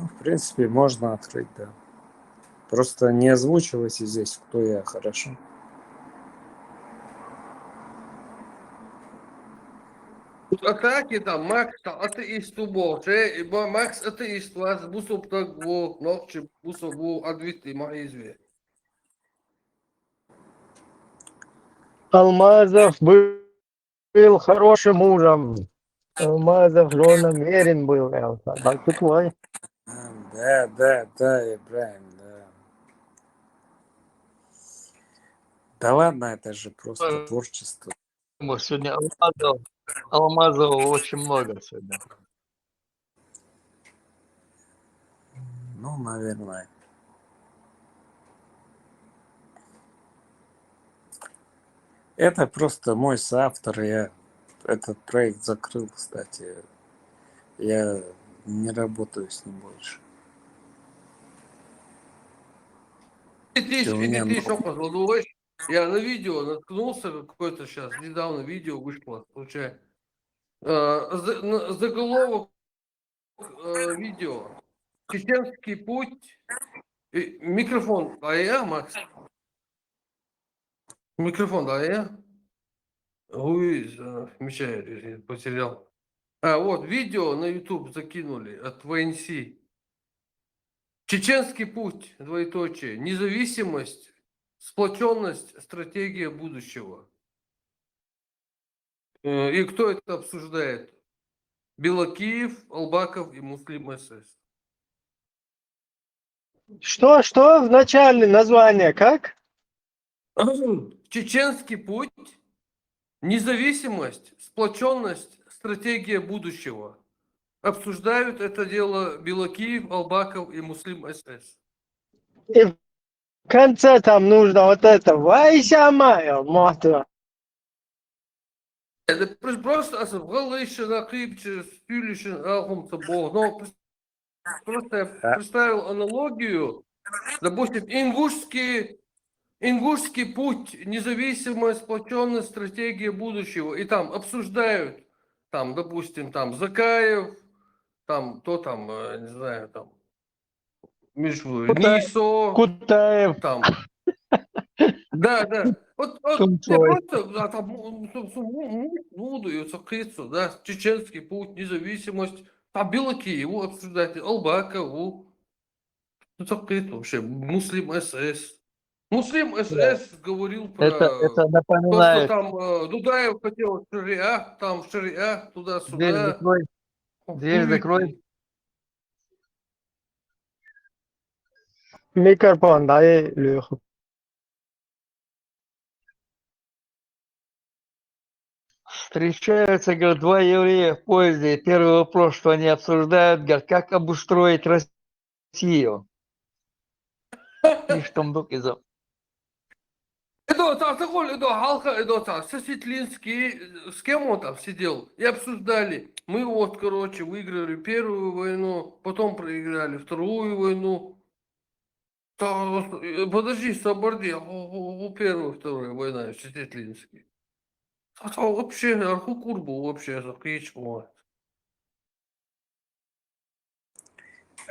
в принципе, можно открыть, да. Просто не озвучивайте здесь, кто я, хорошо? Тут атаки там, Макс, атеист уборче, Макс атеист вас, бусоп так во, ночи, бусоп во, адвити, маизве. Алмазов был хорошим мужем. Алмазов равномерен был. Так ты твой. Да, Ибраим, да. Да ладно, это же просто творчество. Сегодня Алмазова очень много сегодня. Ну, наверное. Это просто мой соавтор, я этот проект закрыл, кстати. Я не работаю с ним больше. У меня Ты что позволишь? Я на видео наткнулся, какое-то сейчас, недавно видео вышло, случайно. Заголовок видео. Чеченский путь. Микрофон, да я, Макс? Микрофон, да я? Ой, мешает, потерял. Вот, видео на YouTube закинули от ВНС. Чеченский путь, двоеточие. Независимость, сплоченность, стратегия будущего. И кто это обсуждает? Белокиев, Албаков и Муслим СС. Что в начале название, как? Чеченский путь, независимость, сплоченность, стратегия будущего. Обсуждают это дело Белокиев, Албаков и Муслим СС. И в конце там нужно вот это. Вайся майя, мотор. Это просто асфальтовый накипче, стюлищен, ахумца бог. Но просто я представил аналогию. Допустим, ингушский путь, независимая, сплоченная стратегия будущего. И там обсуждают, там, допустим, там Закаев, там, кто там, не знаю, там, Нисо, Кутаев. там. Да. Вот я просто, там, да, чеченский путь, независимость. Там Белокиеву обсуждать, Албакову. Ну, это вообще Муслим СС. Муслим СС говорил про Это то, что напоминает. там Дудаев хотел шариат, там шариат, Дверь туда-сюда. закрой. Дверь закрой. Микрофон, дай Леху. Встречаются, говорят, два еврея в поезде. И первый вопрос, что они обсуждают, говорят, как обустроить Россию. И что там из-за... Эдо, такой, Эдо, Халка, Эдо, Сосветлинский, с кем он там сидел? И обсуждали. Мы вот, короче, выиграли первую войну, потом проиграли вторую войну. Подожди, Сабарди, у первую, вторую война, Сосветлинский. Вообще, Архукур был вообще, закричал.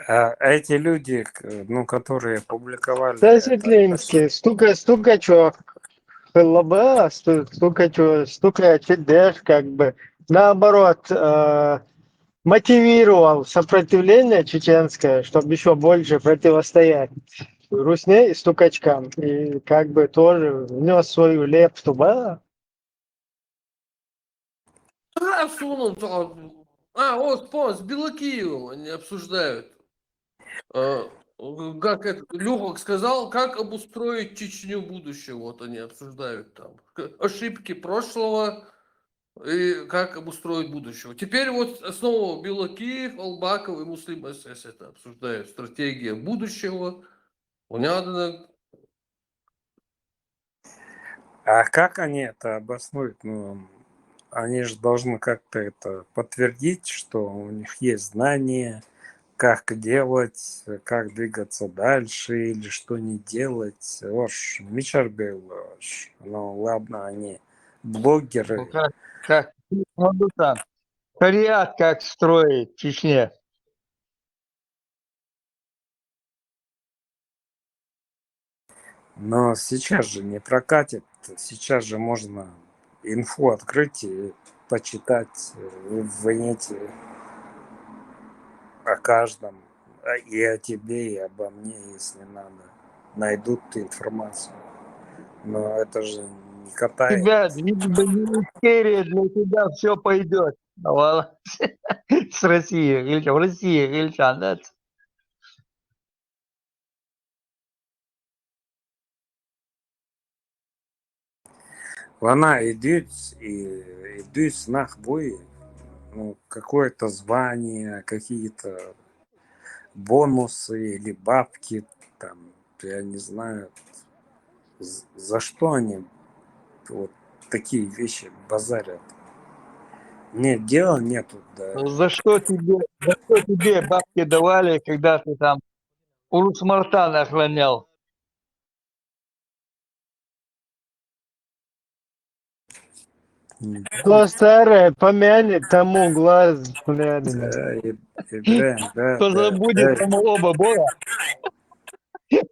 А эти люди, ну, которые публиковали Светлинский, стукачок. ХЛБ, стукач, как бы, наоборот, мотивировал сопротивление чеченское, чтобы еще больше противостоять Русне и стукачкам. И как бы тоже внес свою лепту, да? Сунул, вот, понял, с Белокиевым они обсуждают. Как это, Люхок сказал, как обустроить Чечню будущего, вот они обсуждают там. Ошибки прошлого и как обустроить будущего. Теперь вот снова Белокиев, Албаков и Муслим СС это обсуждают. Стратегия будущего. Понятно. А как они это обоснуют? Ну, они же должны как-то это подтвердить, что у них есть знания, как делать, как двигаться дальше или что не делать. Ош, Мичарбел, ну ладно, они блогеры. Ну, как могу там. Шариат как строить в Чечне. Но сейчас же не прокатит. Сейчас же можно инфу открыть и почитать в инете о каждом, и о тебе, и обо мне, если надо. Найдут информацию. Но это же не катает. Ребят, видимо, министерия для тебя все пойдет. С Россией. Или в России, или да? Вона идут с нахбой, ну, какое-то звание, какие-то бонусы или бабки, там, я не знаю, за что они вот такие вещи базарят. Нет, дела нету, да. За что тебе бабки давали, когда ты там Урус Мартана охранял? Глаз старое, помянет, тому глаз глядный. Да, Ибрahim, да, Кто забудет, тому оба бога.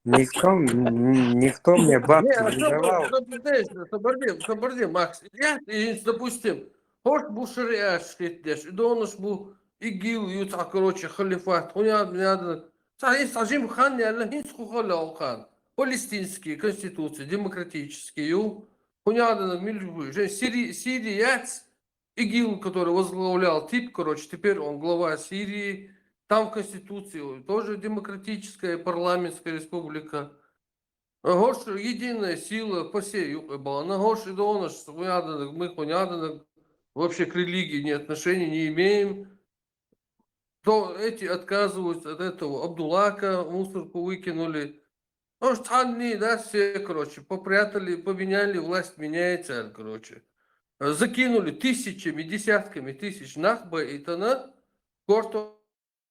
Никто мне бабки Не, не давал. Sabırdı, Max. Ya, допустим, Хорт был шариатский деш, и донос был ИГИЛ, юта, короче, халифат, понятно. Сажим хан, я лахинс хухалял хан. Палестинские конституции, демократические, понятно, сириец, ИГИЛ, который возглавлял тип, короче, теперь он глава Сирии, там в конституции тоже демократическая парламентская республика. Гош единая сила по всей юга. На гош и донаш, мы понятно, вообще к религии ни отношения не имеем. То эти отказываются от этого. Абдулака мусорку выкинули. Ну что они, да, все, короче, попрятали, поменяли, власть меняется, короче. Закинули тысячами, десятками тысяч нахба и тана. Корто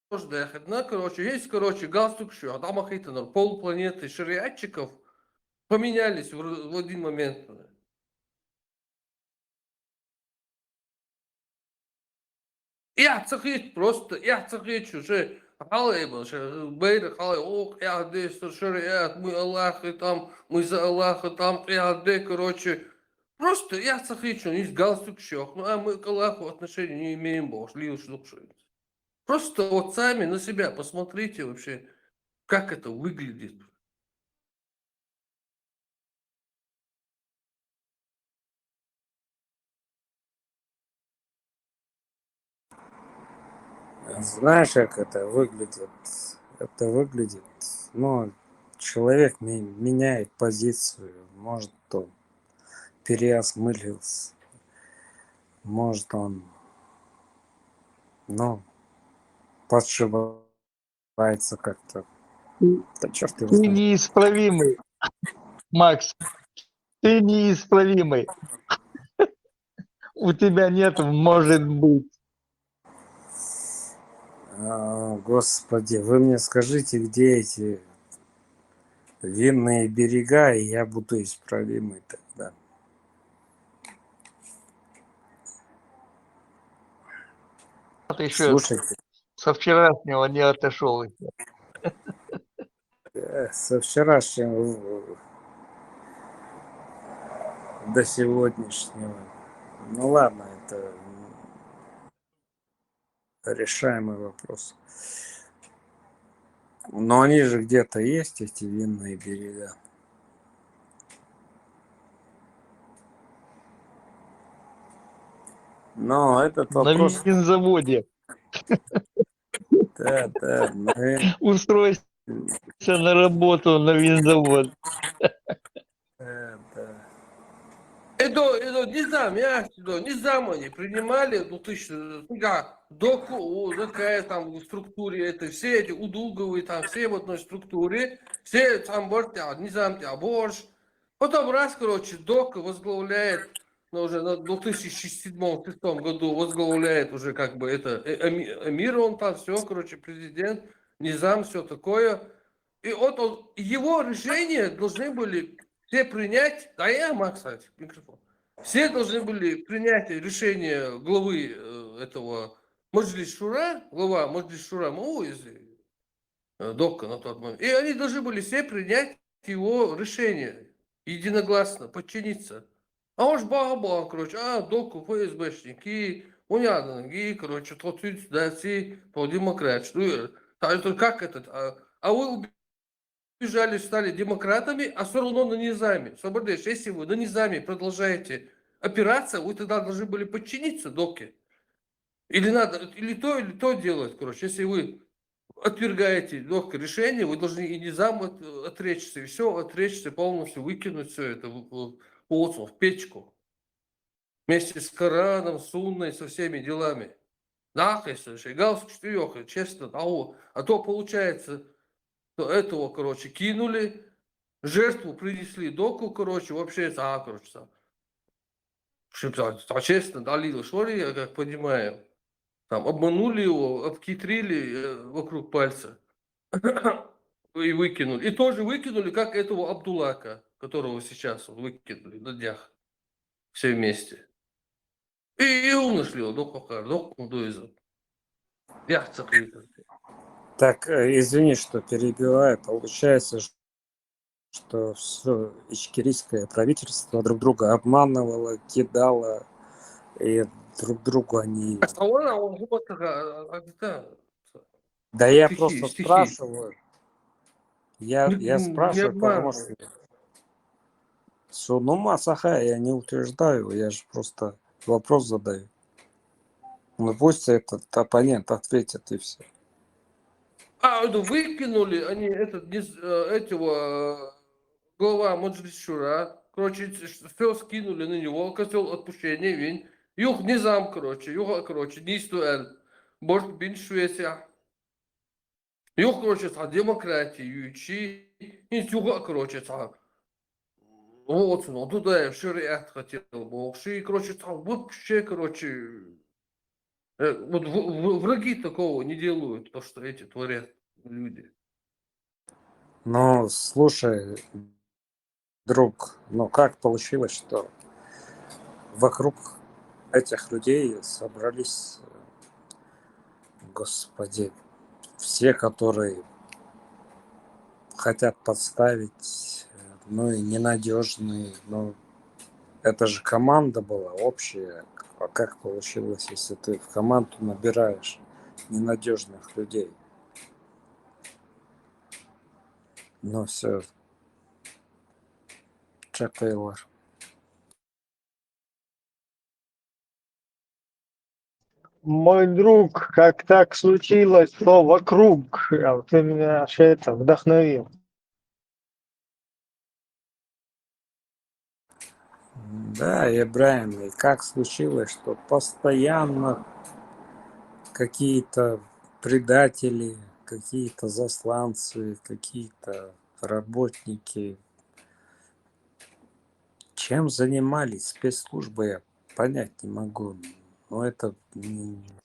короче, есть, короче, галстук, что, а там ахитанор, полпланеты шариатчиков поменялись в один момент. Я цахит просто, я цахит, что халай был, что бейра халай, ох, я здесь шариат, мы Аллаха там, мы за Аллаха там, я де, короче. Просто я цахит, что есть галстук щек, ну а мы к Аллаху отношения не имеем, бог, лил шлукши. Просто вот сами на себя посмотрите вообще, как это выглядит. Знаешь, как это выглядит? Это выглядит, ну, человек меняет позицию, может, он переосмыслился. Может, он, ну, подшивается как-то. Ты Да черт его ты знает. неисправимый, Макс, ты неисправимый. У тебя нет «может быть». Господи, вы мне скажите, где эти винные берега, и я буду исправимый тогда. Ты еще Слушайте, со вчерашнего не отошел еще. со вчерашнего до сегодняшнего. Ну ладно, это решаемый вопрос. Но они же где-то есть, эти винные берега. Но этот На вопрос, винзаводе. да, Устройся на работу на винзавод. да. Это, не знаю, не знаю, они принимали, ну, доку, такая там в структуре, это все эти удуговые, там все в одной структуре, все там, не знаю, борщ. Потом раз, короче, док возглавляет, ну, уже на 2007-2006 году возглавляет уже как бы это, Эмир он там, все, короче, президент, Низам, все такое. И вот его решения должны были все принять, да я мог, кстати, микрофон. Все должны были принять решение главы этого Маджлис Шура, глава Маджлис Шура МАУ из Дока на тот момент. И они должны были все принять его решение единогласно, подчиниться. А он ж баба, короче, Доку ФСБшники, унятно, короче, тот да, все по демократ. Как этот? А вы убежали, стали демократами, а все равно на низами. Собордеш, если вы на низами продолжаете опираться, вы тогда должны были подчиниться Доке. Или надо, или то делать, короче. Если вы отвергаете легкое решение, вы должны и низам отречься, и все, отречься полностью, выкинуть все это в печку. Вместе с Кораном, Сунной, со всеми делами. Нахай, слушай, галстук четыреха, честно, а то получается, то этого, короче, кинули, жертву принесли Доку, короче, вообще, короче, честно, дали Шори, я как понимаю, там, обманули его, обхитрили вокруг пальца и выкинули. И тоже выкинули, как этого Абдулака, которого сейчас выкинули на днях, все вместе. И он нашли его, Доку Дуиза. Я цахлитан. Так, извини, что перебиваю. Получается, что все ичкерийское правительство друг друга обманывало, кидало, и друг другу они... Да я просто спрашиваю. Я спрашиваю, потому что ну Масаха я не утверждаю, я же просто вопрос задаю. Ну пусть этот оппонент ответит и все. Ну выкинули они этого глава Маджлис Шура, короче, все скинули на него, козел отпущения, винь. Юх низам, короче, нисту борт бин Швеция. Юх, короче, демократия, ючи, юга, короче, вот, ну, туда я шариат хотел бы, короче, вообще, короче, вот враги такого не делают, то, что эти творят люди. Ну, слушай, друг, ну как получилось, что вокруг этих людей собрались, господи, все, которые хотят подставить, ну и ненадежные, ну это же команда была общая. А как получилось, если ты в команду набираешь ненадежных людей? Ну все, Чак Тейлор. Мой друг, как так случилось, что вокруг, ты меня аж это вдохновил. Да, Ибраим, и как случилось, что постоянно какие-то предатели, какие-то засланцы, какие-то работники. Чем занимались спецслужбы, я понять не могу. Но это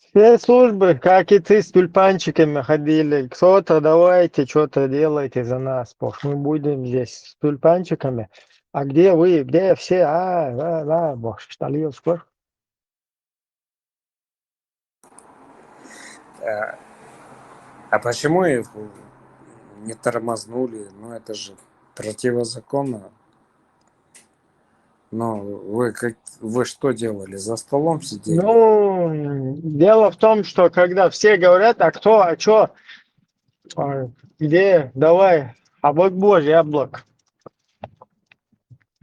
Все службы, как и ты, с тюльпанчиками ходили. Кто-то давайте, что-то делайте за нас. Бог, мы будем здесь с тюльпанчиками. А где вы, где все? Да, бог, что скоро. А почему их не тормознули? Ну, это же противозаконно. Но вы что делали? За столом сидели? Ну, дело в том, что когда все говорят, а кто, а что, где, давай, а вот боже, яблок.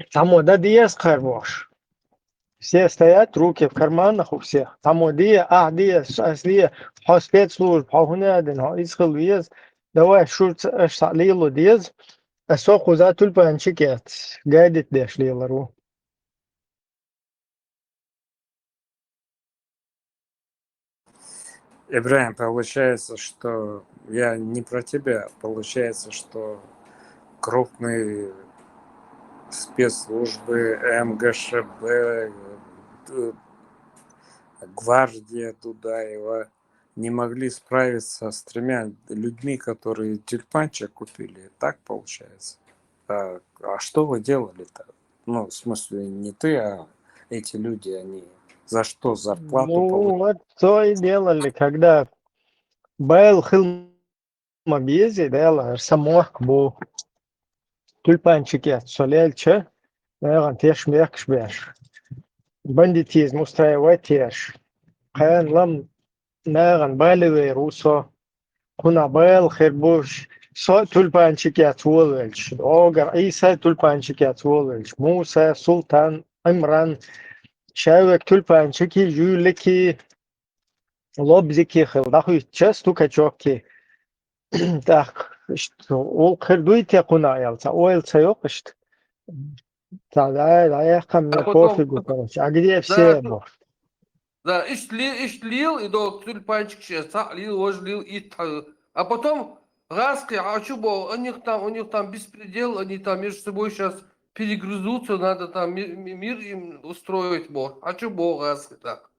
Само, да диез бож. Все стоят, руки в карманах у всех. Само дия, аслия, спецслужб, хунадин, искал диез. Давай, шурц, салилу диез. Асоку за тюльпанчикет. Гайдит деш лилару. Ибраим, получается, что я не про тебя. Получается, что крупные спецслужбы, МГШБ, гвардия Дудаева не могли справиться с 3 людьми, которые тюльпанчик купили. Так получается? А что вы делали-то? Ну, в смысле, не ты, а эти люди, они за что зарплату Ну, получают? вот то и делали, когда был хилма бези, дело, самох бу тюльпанчики, солельче, наверное, теш мекш беш. Бандитизм устраивать теш. Хэн лам, наверное, баливы русо, куна был хербуш, тюльпанчики отволочь. Огар Иса тюльпанчики отволочь. Муса, Султан, Имран, Шавек тюльпанчики, жюлики, лобзики, хилдаху, часто качоки. Так, что ол кырдуйте куна ялца, оэлца yok işte. Да, я ко мне А потом, пофигу, короче. А где да, все, бог? да, иштлил, и до тюльпанчик сейчас, лил, ожлил, и а потом раски, а что, у них там беспредел, они там между собой сейчас перегрызутся, надо там мир им устроить, бог. А что, бог, раски так?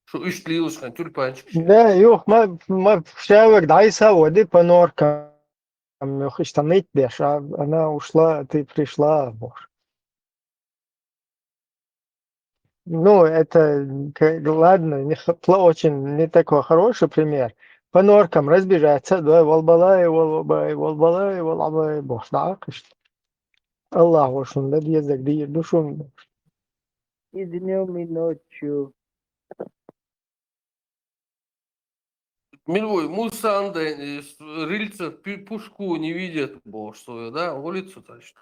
Что иштлил, что тюльпанчик сейчас. Да, юх, ما شاوك дайса воды по норкам. Штаны беш, а она ушла, ты пришла, бог. Ну, это, ладно, очень не такой хороший пример. По норкам разбежаться, да, волбалай, волбалай, волбалай, бог, да, Allah olsun da diyecek değil, düşün. И днем, и ночью. Милой, Мусанда, рыльца, пушку не видят, бог, что, да, улицу точно.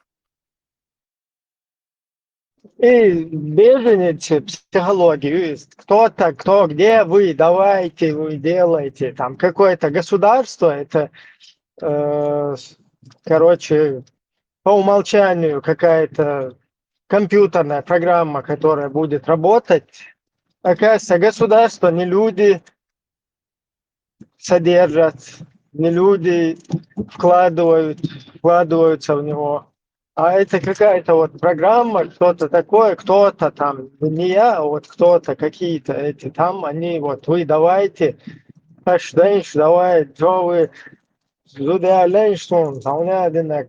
И беженцы психологии, кто-то, кто, где вы, давайте, вы делаете, там какое-то государство, это, короче, по умолчанию какая-то компьютерная программа, которая будет работать. Оказывается, государство не люди содержат, не люди вкладываются в него. А это какая-то вот программа, кто-то такое, кто-то там, не я, а вот кто-то, какие-то эти там, они вот, вы давайте, давай, что вы,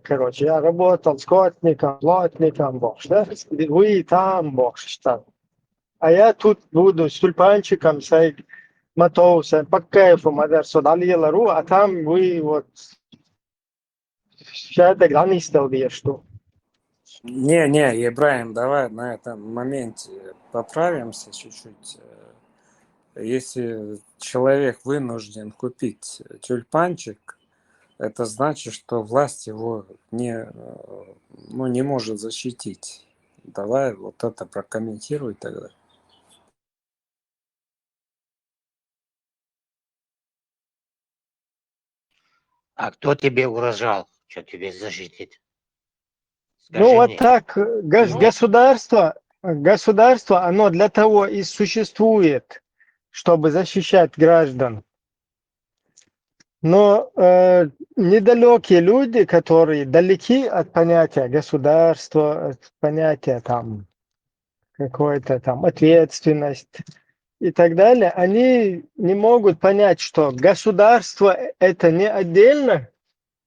короче, я работал скотником, плотником, бог, да? Вы там, бог, что. А я тут буду с тюльпанчиком, мотовся, по кайфу, мадерсо, далилару, а там вы вот, сейчас тогда не стал что. Не, Ибраим, давай на этом моменте поправимся чуть-чуть. Если человек вынужден купить тюльпанчик, это значит, что власть его не может защитить. Давай вот это прокомментируй тогда. А кто тебе угрожал? Что тебе защитить? Ну Скажи вот мне. так, государство, государство, оно для того и существует, чтобы защищать граждан. Но недалекие люди, которые далеки от понятия государства, от понятия там какой-то там ответственность и так далее, они не могут понять, что государство это не отдельно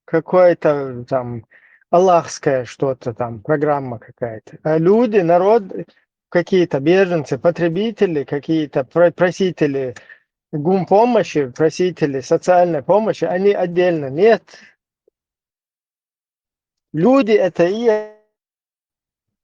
какое-то там аллахское что-то там, программа какая-то, а люди, народ, какие-то беженцы, потребители, какие-то просители гумпомощи, просители социальной помощи, они отдельно. Нет. Люди это и есть.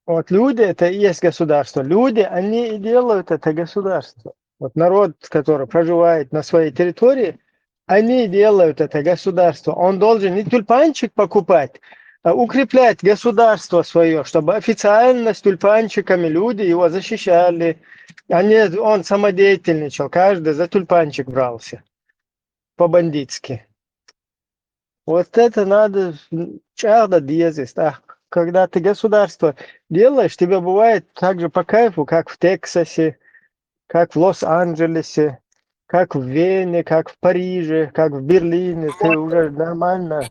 Вот люди это и есть государство. Люди, они и делают это государство. Вот народ, который проживает на своей территории, они делают это государство. Он должен не тюльпанчик покупать, а укреплять государство свое, чтобы официально с тюльпанчиками люди его защищали. А не он самодеятельничал, каждый за тюльпанчик брался по-бандитски. Вот это надо чада дезис. Когда ты государство делаешь, тебе бывает так же по кайфу, как в Тексасе, как в Лос-Анджелесе, как в Вене, как в Париже, как в Берлине. Ты уже нормально,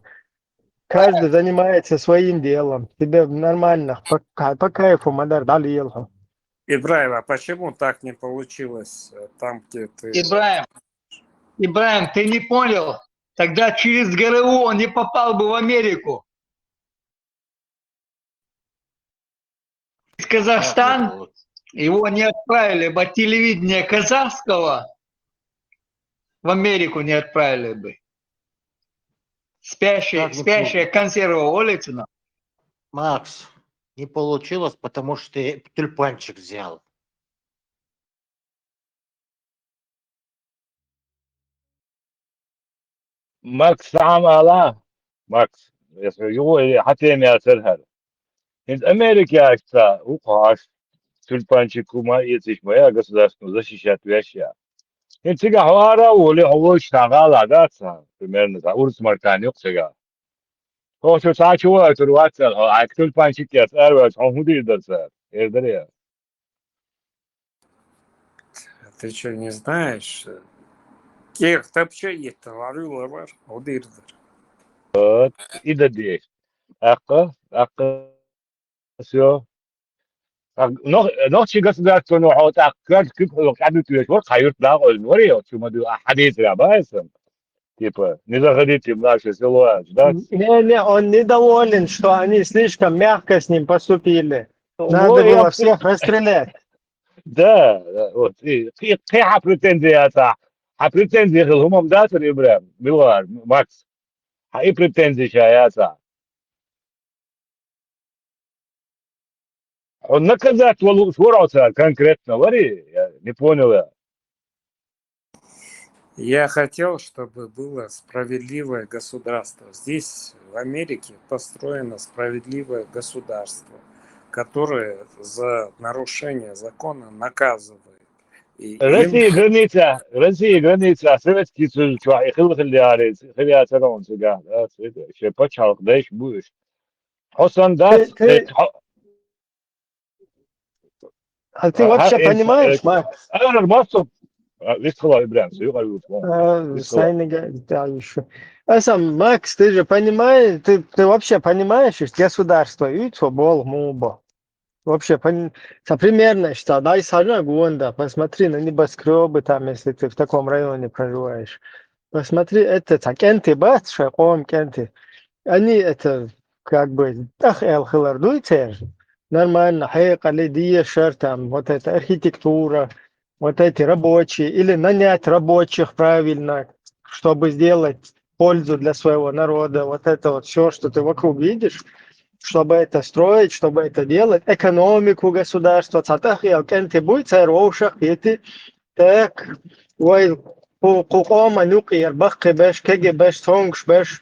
каждый занимается своим делом. Тебе нормально, по кайфу, Мадар Далиел. Ибраева, почему так не получилось там, где ты... Ибраим, ты не понял? Тогда через ГРУ он не попал бы в Америку. В Казахстан его не отправили бы, от телевидения казахского в Америку не отправили бы. Спящая консерва улица. Макс, не получилось, потому что ты тюльпанчик взял. ماكس عمالة ماكس يقول حتى ما سرها إنت أمريكا أكتا وقاش تلبانشي كوما يتش ما государство защищать вещи. إنت تيجي حوارا ولي هو اشتغل عاداتها примерно за урс маркани يقصيها هو شو ساعة هو ترواتل هو أكتل بانشي كيس أروش هم هدي درسات إيه Ты что, не знаешь? Кех, тапча ет, варила var, odırdır. إذا ديش أقا سيو noch شيء государство но вот так как قاعد تقول вот خيرت لا وريه شو ما دو حديث يا بايسم типа не заходите в наше село да Не, он недоволен, что они слишком мягко с ним поступили. Надо было всех расстрелять. да вот и претензия صح претензии هم ذات الإبرام بالغار ماكس هاي претензии يا صح он наказать воротся конкретно вари я не понял я. Я хотел, чтобы было справедливое государство. Здесь, в Америке, построено справедливое государство, которое за нарушение закона наказывает. И Россия граница, Советский Союз, خلق اللي خليها ترون سجاد شيء بتشالق دايش بوش حسن دات А ты вообще понимаешь, Макс? أنا المصب ليش خلاص إبراهيم سيقول Макс, ты же понимаешь, ты вообще понимаешь, что государство ЮЦО бол мубо. Вообще, примерно что, дай сажа гонда, посмотри на небоскребы там, если ты в таком районе проживаешь. Посмотри, это кенты бац, шаком кенты. Они это как бы нормально, там, вот эта архитектура, вот эти рабочие, или нанять рабочих правильно, чтобы сделать пользу для своего народа, вот это вот все, что ты вокруг видишь, чтобы это строить, чтобы это делать, экономику государства, так, ой, قوقام نوقير بق باش كجي باش تونغش باش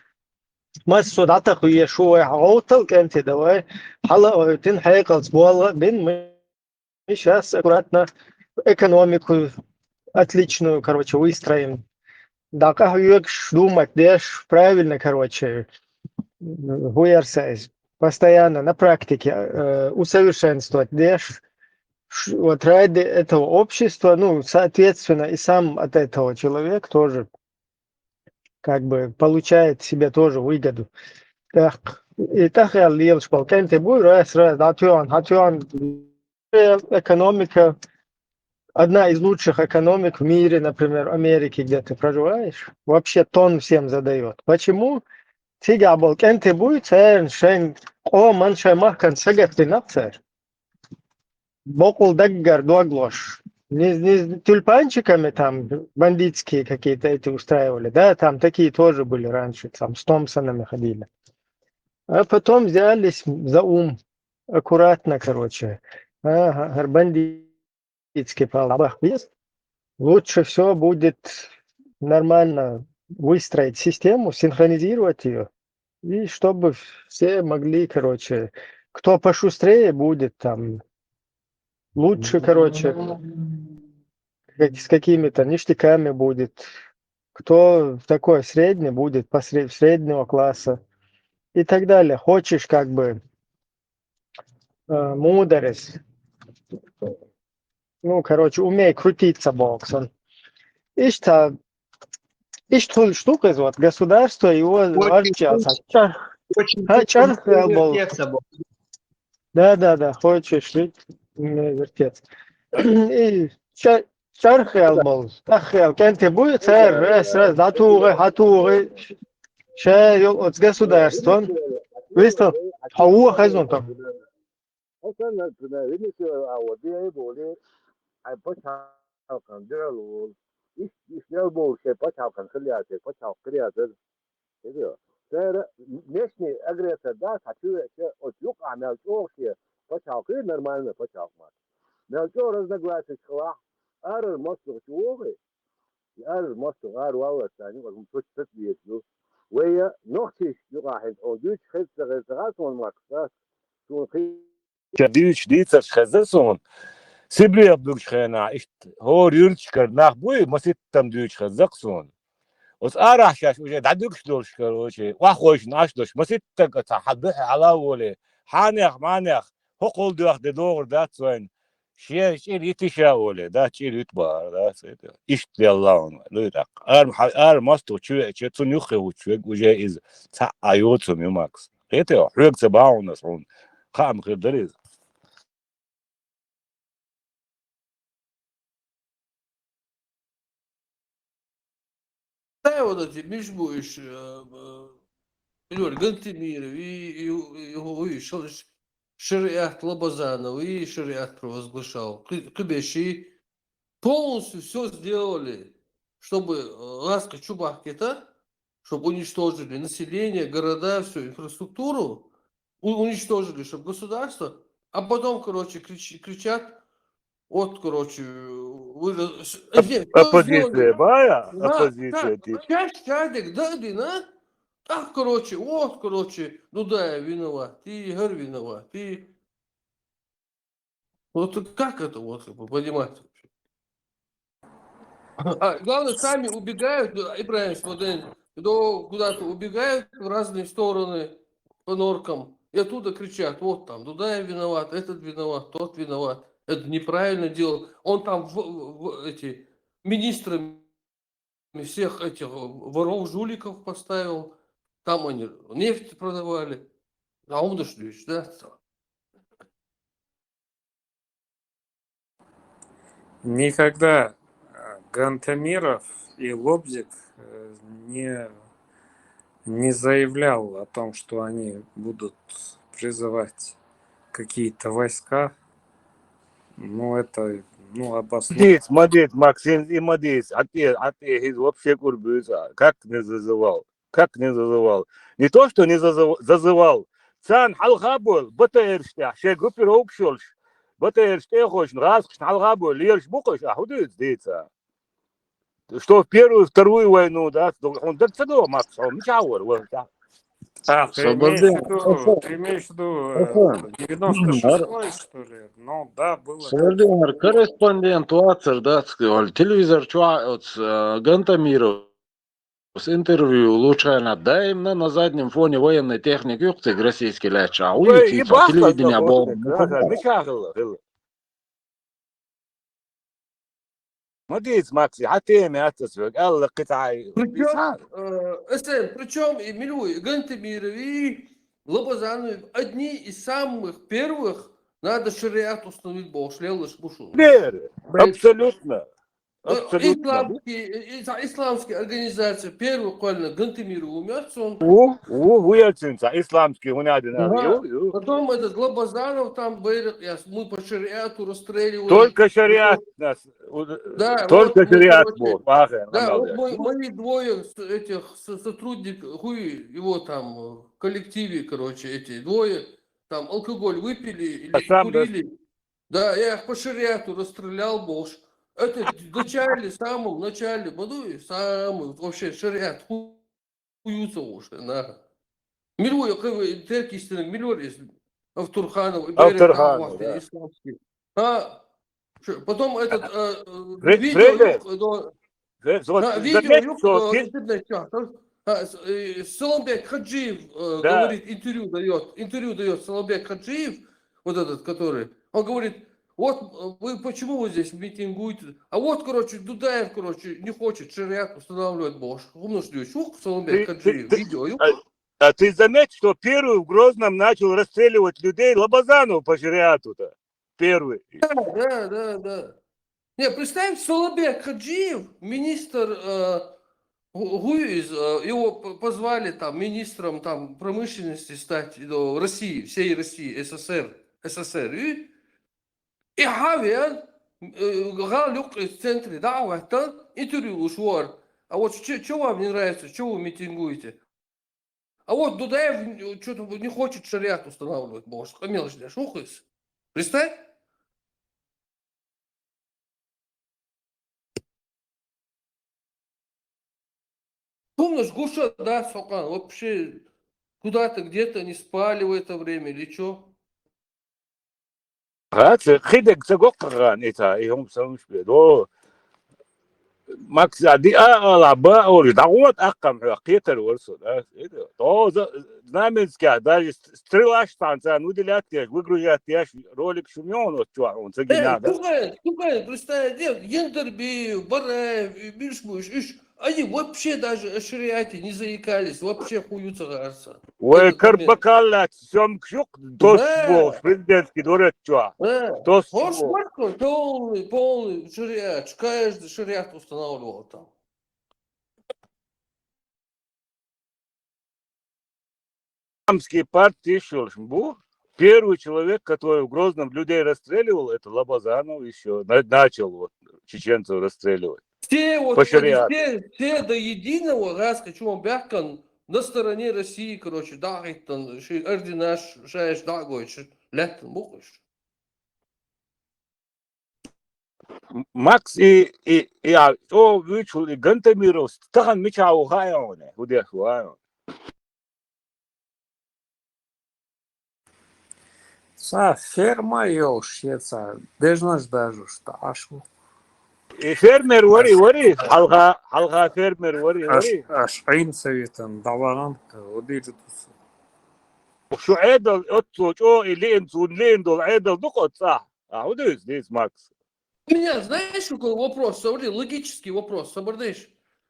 مسو دعتك ويشوع عوطل كانت دواء حلقة تنحيق сбола بين мы сейчас аккуратно экономику отличную, короче, выстроим. Да, как думать, дешь правильно, короче, постоянно на практике усовершенствовать, дешь вот ради этого общества, ну, соответственно, и сам от этого человек тоже как бы получает себе тоже выгоду. Так, и так я лил шпалкен, ты будешь раз, хатюан, экономика, одна из лучших экономик в мире, например, Америки, где ты проживаешь, вообще тон всем задает. Почему? Тига болкен, ты будешь, шен, маншай махкан, сагат ты напцер. Бокул даггар, дуаглош. Не тюльпанчиками там бандитские какие-то эти устраивали, да, там такие тоже были раньше, там с Томпсонами ходили. А потом взялись за ум, аккуратно, короче. Ага, бандитский палабах. Лучше все будет нормально выстроить систему, синхронизировать ее, и чтобы все могли, короче, кто пошустрее будет там, лучше, короче, с какими-то ништяками будет, кто такой средний будет, среднего класса и так далее. Хочешь как бы мудрость, ну, короче, умей крутиться боксом. И что штука, вот, государство его вождется. Очень Да, хочешь жить, умей вертеться. И чархел был, тахел, кенте будет, раз, хатуры, шею от государства. Выстал, хауа хазон там. Düç diyeceğiz hazırsan. Sibri abduk khana işte hor yurtçkar nach boy masittam düç hazırsan. Os arah şaş uje daduk şdoş karoche. Wa khoş naş doş masittak ta hadh ala wole. Hanakh manakh hoqol duaq de doğru da tsoyn. Şer yetişa wole da çir yutbar da seyde. İşte Allah'ın. Lüdak. Ar masto çüe çetun yuxu uje uje iz ta ayotsum yumax. Ete hüq tsabaunus on. Kham khidriz. Да, вот эти мишбуиш, Гантемиров и его шариат Лобазанов и шариат провозглашал. Кубеши полностью все сделали, чтобы Ласка Чубахкета, чтобы уничтожили население, города, всю инфраструктуру, уничтожили, чтобы государство, а потом, короче, кричат, вот, короче, Оппозиция, бая? Оппозиция, типа. Чадик, да, Дина? Так, короче, вот, короче, Дудаев виноват, ты Игорь виноват, ты... Вот как это вот, понимать вообще? А главное, сами убегают, Ибрагим Смоден, куда-то убегают в разные стороны по норкам, и оттуда кричат, вот там, Дудаев виноват, этот виноват, тот виноват. Это неправильно делал. Он там эти министрами всех этих воров, жуликов поставил. Там они нефть продавали. А он дошли, да? Никогда Гантамиров и Лобзик не заявлял о том, что они будут призывать какие-то войска. Ну, это, обоснованно. Смотреть, Максим и Мадис, а ты вообще курбюза. Как не зазывал? Как не зазывал? Не то, что не зазывал. Цан халхабул, батаерштя, ше группе рокшольш. Батаерштя хоч, раз халхабул, лерш букош, а худует здесь. Что в Первую, Вторую войну, да, он так цадо, Макс, он мчауэр, вот так. Ты имеешь в виду 96-й, что ли? Ну, да, было. Владимир, корреспондент Вацер, да, сказал, телевизор Гантамиров с интервью Лучана, да, именно на заднем фоне военной техники, российский леча, а улицы, телевидение, مديز ماكسي حتى ما تسوق الله قطعة Причем и Милуй, Гантемирови, Лобазанови, одни из самых первых надо шариат установить Бог, шлелыш бушу. абсолютно. Абсолютно. Исламские организации, первый, буквально, Гантемиров умерцон. Уяцинца, исламский, Потом этот Лобазанов там, мы по шариату расстреливали. Только шариат нас. Да, только вот, шариат короче, был. Да, вот мои двое этих сотрудников, его там в коллективе, короче, эти двое, там алкоголь выпили или курили. Да, я их по шариату расстрелял, боже. Это в самом начале, самый вообще шариат хуются уже, на. Милуя, теркистин, милуя, Автурханов, исламский. Потом этот видео, Соломбек Хаджиев говорит, интервью дает Соломбек Хаджиев, вот этот, который, он говорит, вот вы почему вы здесь митингуете, а вот, короче, Дудаев, короче, не хочет шариат устанавливать Боже. Соломбек Хаджиев, видео. А ты заметь, что первый в Грозном начал расстреливать людей Лобазанов по шариату-то? Первый. Да. Не, представь, Соломбек Хаджиев, министр Гуиз, его позвали там министром там промышленности стать России, всей России, СССР. И Хавиан Галюк в центре, да, интервью ушел. А вот что вам не нравится, что вы митингуете? А вот Дудаев что-то не хочет шариат устанавливать, может, мелочь для шухайся. Представь? Помнишь, Гуша, да, Сокан, вообще куда-то где-то не спали в это время или что? خدك سقوقران إتا يوم سامش بيدو ماكس عدي لعبة أول دعوات أقام حقيقة الورسو ده إيه تو نامز كده ستريلاش تانسان ودي تيش ويجروا تيش رولك شميون وتشوعون سجل نادا. Тугай, представь, Ендерби, Бараев, Бишмуш, они вообще даже о шариате не заикались, вообще хуются гарса. وكربكالات سوم كشوك توسبو президентский дворец чуа. Полный шариат, каждый шариат устанавливал там. Исламские партии Шелшмбу. Первый человек, который в Грозном людей расстреливал, это Лобазанов еще начал вот, чеченцев расстреливать. Все до единого, раз хочу вам бяхкан, на стороне России, короче, да, там, ордена, шаешь, да, гойш, летом, бухаешь. Макс и вычел и Гантемиров, тахан мечау хайоне, удех вайон. Ферма ёлшеца, дежнаш даже шташу. И фермер вори, халга фермер вори. Аш عين даваран, وديجتوس. شو عدل اتوج اللي انتو عدل دقت صح. وديس здесь Макс. У меня, знаешь, какой вопрос? Смотри, логический вопрос, собордыш.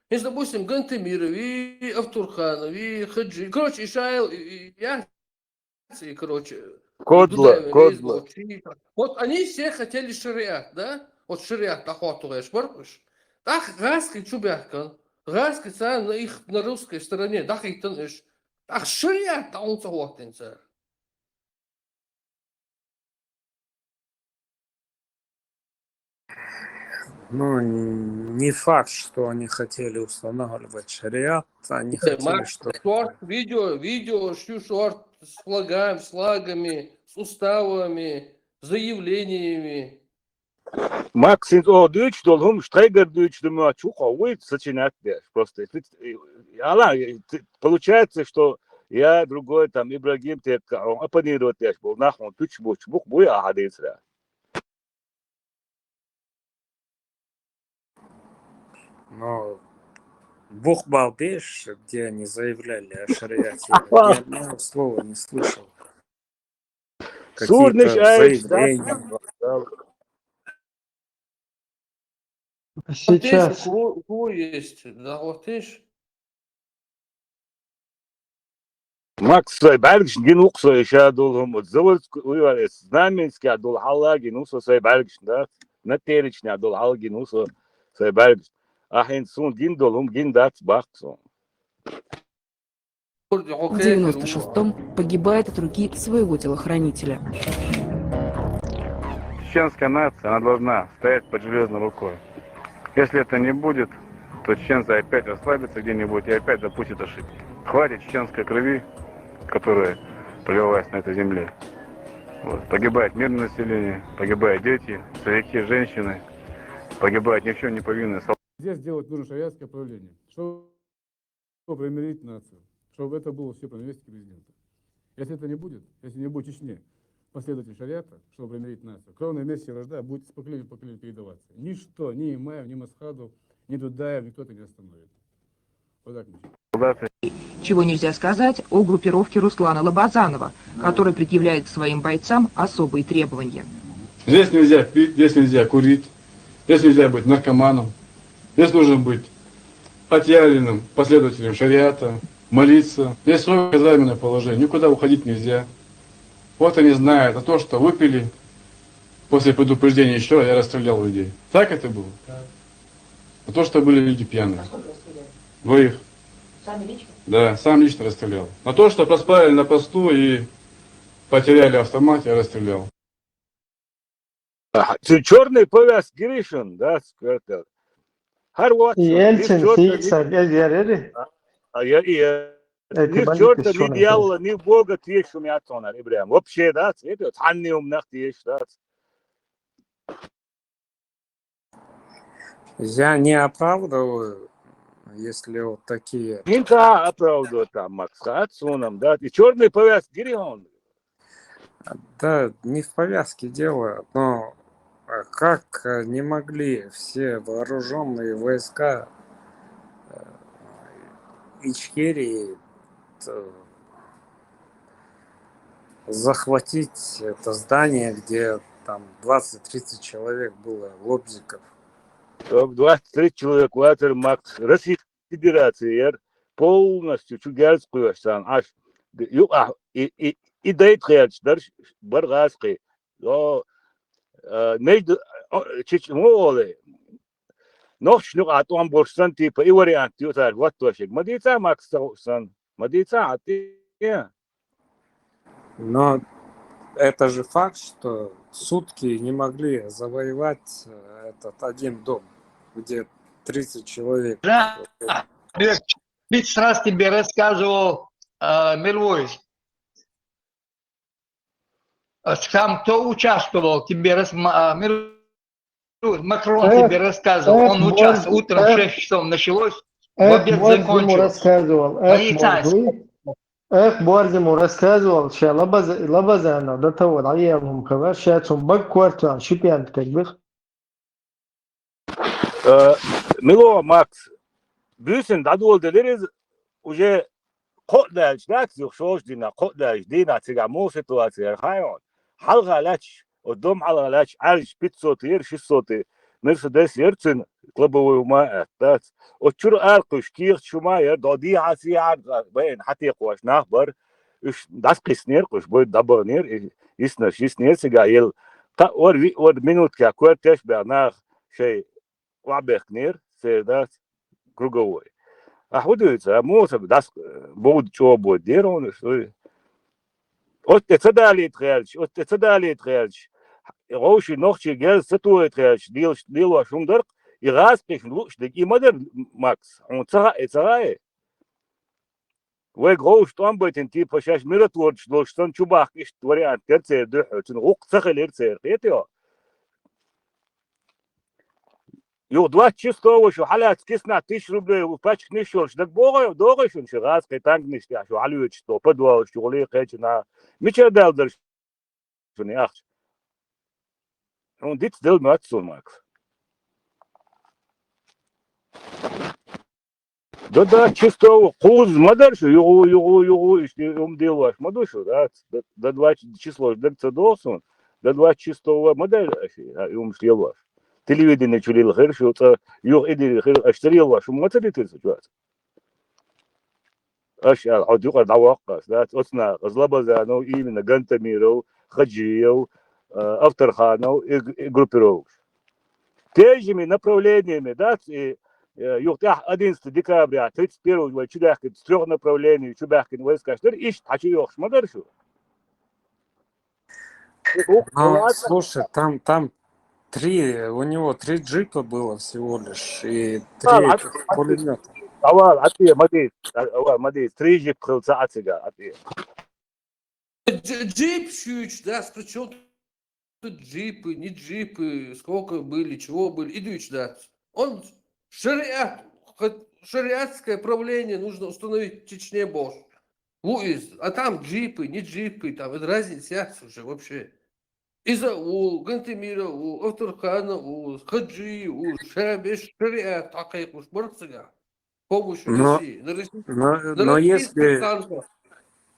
Если, допустим, Гантемиров, и Автурханов, и Хаджи, короче, Ишаил, и Яси, короче, Кодла. Вот они все хотели шариат, да? Вот шариат, охотуешь, барбуш. Так, гаски чубяка, гаски на их на русской стороне, да, их тонешь. Так, шариат, он согласен. Ну, не факт, что они хотели устанавливать шариат, они хотели, что... Видео, шорт с флагами, с уставами, заявлениями. Макс, дочь, долгом штрейгер дочь, думаю, чуха, ой, сочинять просто. Получается, что я другой, там, Ибрагим, он оппонировать был, нахуй, бух, буя, ахадейцра. Но Бог балдеж, где они заявляли о шариате, я ни одного слова не слышал. Какие-то заявления. Сейчас. У кого есть? Да, вот видишь? Макс, بالكش جنوق يشادولهم وتزوج ويوالس знаменский адул халаги нусо بالكش да натеричный адул халаги нусо بالكش ахин сун гиндолум гиндат бахсо. В В 96-м погибает от руки своего телохранителя. Чеченская нация, она должна стоять под железной рукой. Если это не будет, то чеченцы опять расслабятся где-нибудь и опять допустят ошибки. Хватит чеченской крови, которая проливалась на этой земле. Вот. Погибает мирное население, погибают дети, старики, женщины, погибают ни в чем не повинные солдаты. Здесь делать нужно шариатское правление, чтобы примирить нацию, чтобы это было все по навести президента. Если это не будет, если не будет в Чечне последователь шариата, чтобы примирить нацию, кровная месть рожда будет с поколения в поколение передаваться. Ничто, ни Имаев, ни Масхадов, ни Дудаев, никто это не остановит. Вот так. Чего нельзя сказать о группировке Руслана Лобазанова, который предъявляет своим бойцам особые требования. Здесь нельзя пить, здесь нельзя курить, здесь нельзя быть наркоманом, здесь нужно быть отъявленным последователем шариата, молиться. Здесь строго казарменное положение, никуда уходить нельзя. Вот они знают, а то, что выпили, после предупреждения еще я расстрелял людей. Так это было? А то, что были люди пьяные. Двоих. Сами лично? Да, сам лично расстрелял. На то, что проспали на посту и потеряли автомат, я расстрелял. Черный повяз Гришин, да, скажет. Ельцин, Фикса, Герри. Ни черта, ни дьявола, ни бога тиеш шумятонар, Ибрahim. Вообще, да, это ханниум нахтиеш, да. Я не оправдываю, если вот такие... Инта оправдывает там, Макс, отцуном, да. И черный повяз Гришин. Да, не в повязке дело, но как не могли все вооруженные войска Ичкерии захватить это здание, где там 20-30 человек было, лобзиков. 23 человек, Ватер Макс, Российской Федерации, полностью чугерс куешсан, аж и дает херч, баргаски, между чечмолы, ночью атом борсан типа и вариант тютар, вот точек. Мадица Макс сан, мадица, а ты? Но это же факт, что сутки не могли завоевать этот один дом, где 30 человек. Да, ведь раз тебе рассказывал Мировой. Сам кто участвовал, тебе Макрон тебе рассказывал, он участвовал, утром в 6 часов началось, в обед закончилось. Борзиму рассказывал, что Лобазанов до того, наверное, когда сейчас он бакквартал, чемпион как бы. Мило Макс, бюсен дадуолделерез уже قدرش ناتي وشوش دينا قدرش دينا تجمع سитуация خايون حلقة قدام على لاش عايش بيت صوتير شي صوتي مرسيدس يرتن قلبه ما أتات وتشر أرقش كير شو ما يردودي عسي عاد بين حتى يقواش نخبر إيش داس قسنير قش بود دبرنير يسنش يسنير سجايل تا ور منوت كأكوار تش بعناخ شيء وعبخنير سيدات كروجوي أحوديتها موسى داس بود شو بود ديرون شو أتتدالي تخيلش غوشي نوخشي جال ستوي تخيلش ديل وشوم درق يغاز قيش نلوش دك يمدر ماكس ونصغى وغوش طعم بيتن تي بشاش ميرت وردش لوشتن شباح إيش توريان ترتير دحو تنغوق سخل يرتير قيتيو يغدوات чисто وشو حالات كيسنا تشرب وباتش نشورش دك بوغي دوغي شو غاز قيتانك نشتي شو علوش تو بدوا شغلي قيتنا مش دالدر شنو أخش он dit deel met zo'n maakt. Dat чисто куз мадарш, його işte делаешь мадушу, да 2 число, да це досон, да 2 чистого мадар, шлелаш. телевидение чулил хэр, что юг иди хэр аштрил ва, шо моцади ты сучвас. Аш аудюка давакас, да, отсна разлабаза, ну именно Гантамиров, Хаджиев, Авторханов и группировок. Теми направлениями, да, и 11 декабря, 31 чудахин, с 3 направлений чудахин войска, что ищет, а чего шмадаршу? Ну, слушай, там у него 3 джипа было всего лишь, и 3 пулемета. Мадис, 3 джип крылца отсюда. Джип щуч, да, причем тут джипы, не джипы, сколько были, чего были, идуч, да. Он шариатское правление нужно установить в Чечне Бош. А там джипы, не джипы, там разница есть уже вообще. Изаул, Гантемиров, Авторханов, Хаджи, Шабеш, шариат, такая уж борцага. Помощь России.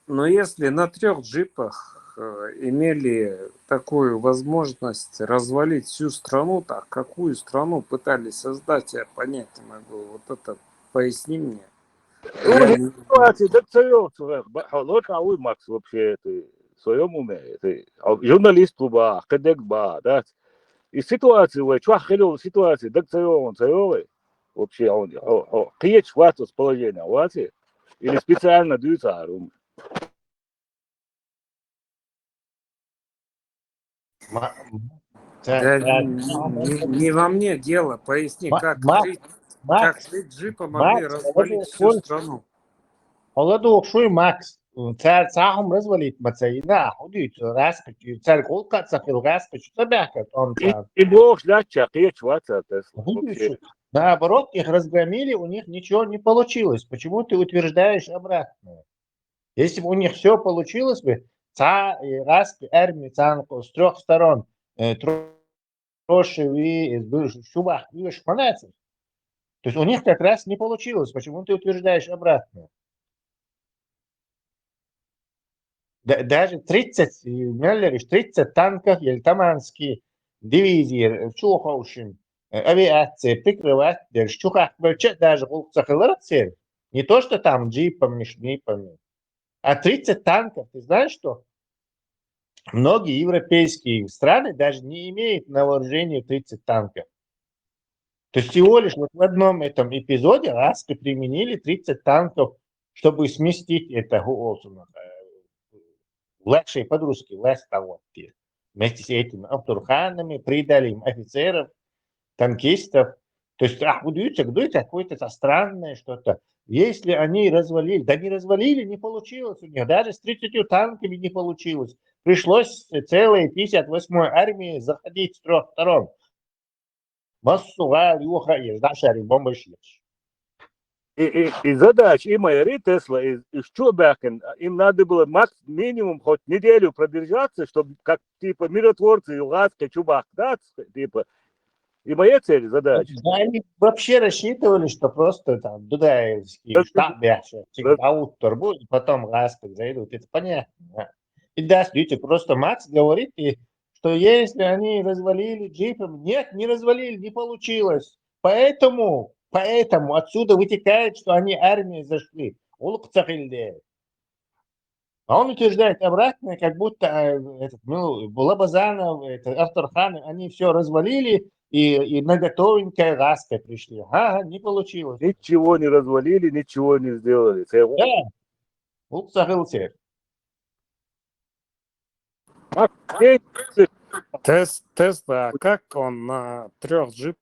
Но если на 3 джипах имели такую возможность развалить всю страну, так какую страну пытались создать, я понять не могу. Вот это поясни мне. Ситуация, да, лучше Макс вообще, ты в своем уме, ты журналист ба, кадек ба, да. И ситуация, что хотел ситуация, да, он вообще, он киеч хватит положения, вообще, или специально даются арум. Да, не во мне дело, поясни, как 3 джипа могли развалить всю страну. Оладу окшуй Макс. Цар сахум развалит мацаина, худит, распич, цар колка цахил распич, собака он цар. И бог дача, киеч хватит. Наоборот, их разгромили, у них ничего не получилось. Почему ты утверждаешь обратное? Если бы у них все получилось бы, армия с 3 сторон, Трошеви, Шубах, и Шманацев. То есть у них как раз не получилось. Почему ты утверждаешь обратное? Даже 30 танков, Ельтаманские дивизии, Чухаушин, авиация, прикрывать, даже не то, что там джипами, шмипами, а 30 танков. Ты знаешь, что многие европейские страны даже не имеют на вооружении 30 танков. То есть всего лишь вот в одном этом эпизоде Аски применили 30 танков, чтобы сместить это лучшие подружки, лестоводки. Вместе с этими Абдурханами придали им офицеров, танкистов. То есть, удивительно, какое-то странное что-то. Если они развалили, да не развалили, не получилось у них. Даже с 30 танками не получилось. Пришлось целой 58-й армии заходить с 3 сторон. Массуга, Юха, Еждашари, бомбашиш. И задач, и Майори, Тесла, и Шчурбакен, им надо было минимум хоть неделю продержаться, чтобы как типа миротворцы, Ласка, Чубак, да, типа. И моя цель, задача. Да, они вообще рассчитывали, что просто там дудаевские штабы, аутор будет, потом Ласка зайдут, это понятно. И да, видите, просто Макс говорит, что если они развалили джипом, нет, не развалили, не получилось. Поэтому отсюда вытекает, что они армией зашли. А он утверждает обратно, как будто Лабазанов, Авторхан, они все развалили и на готовенькое Ласка пришли. Не получилось. Ничего не развалили, ничего не сделали. Да. Тесла, как он на 3 джипах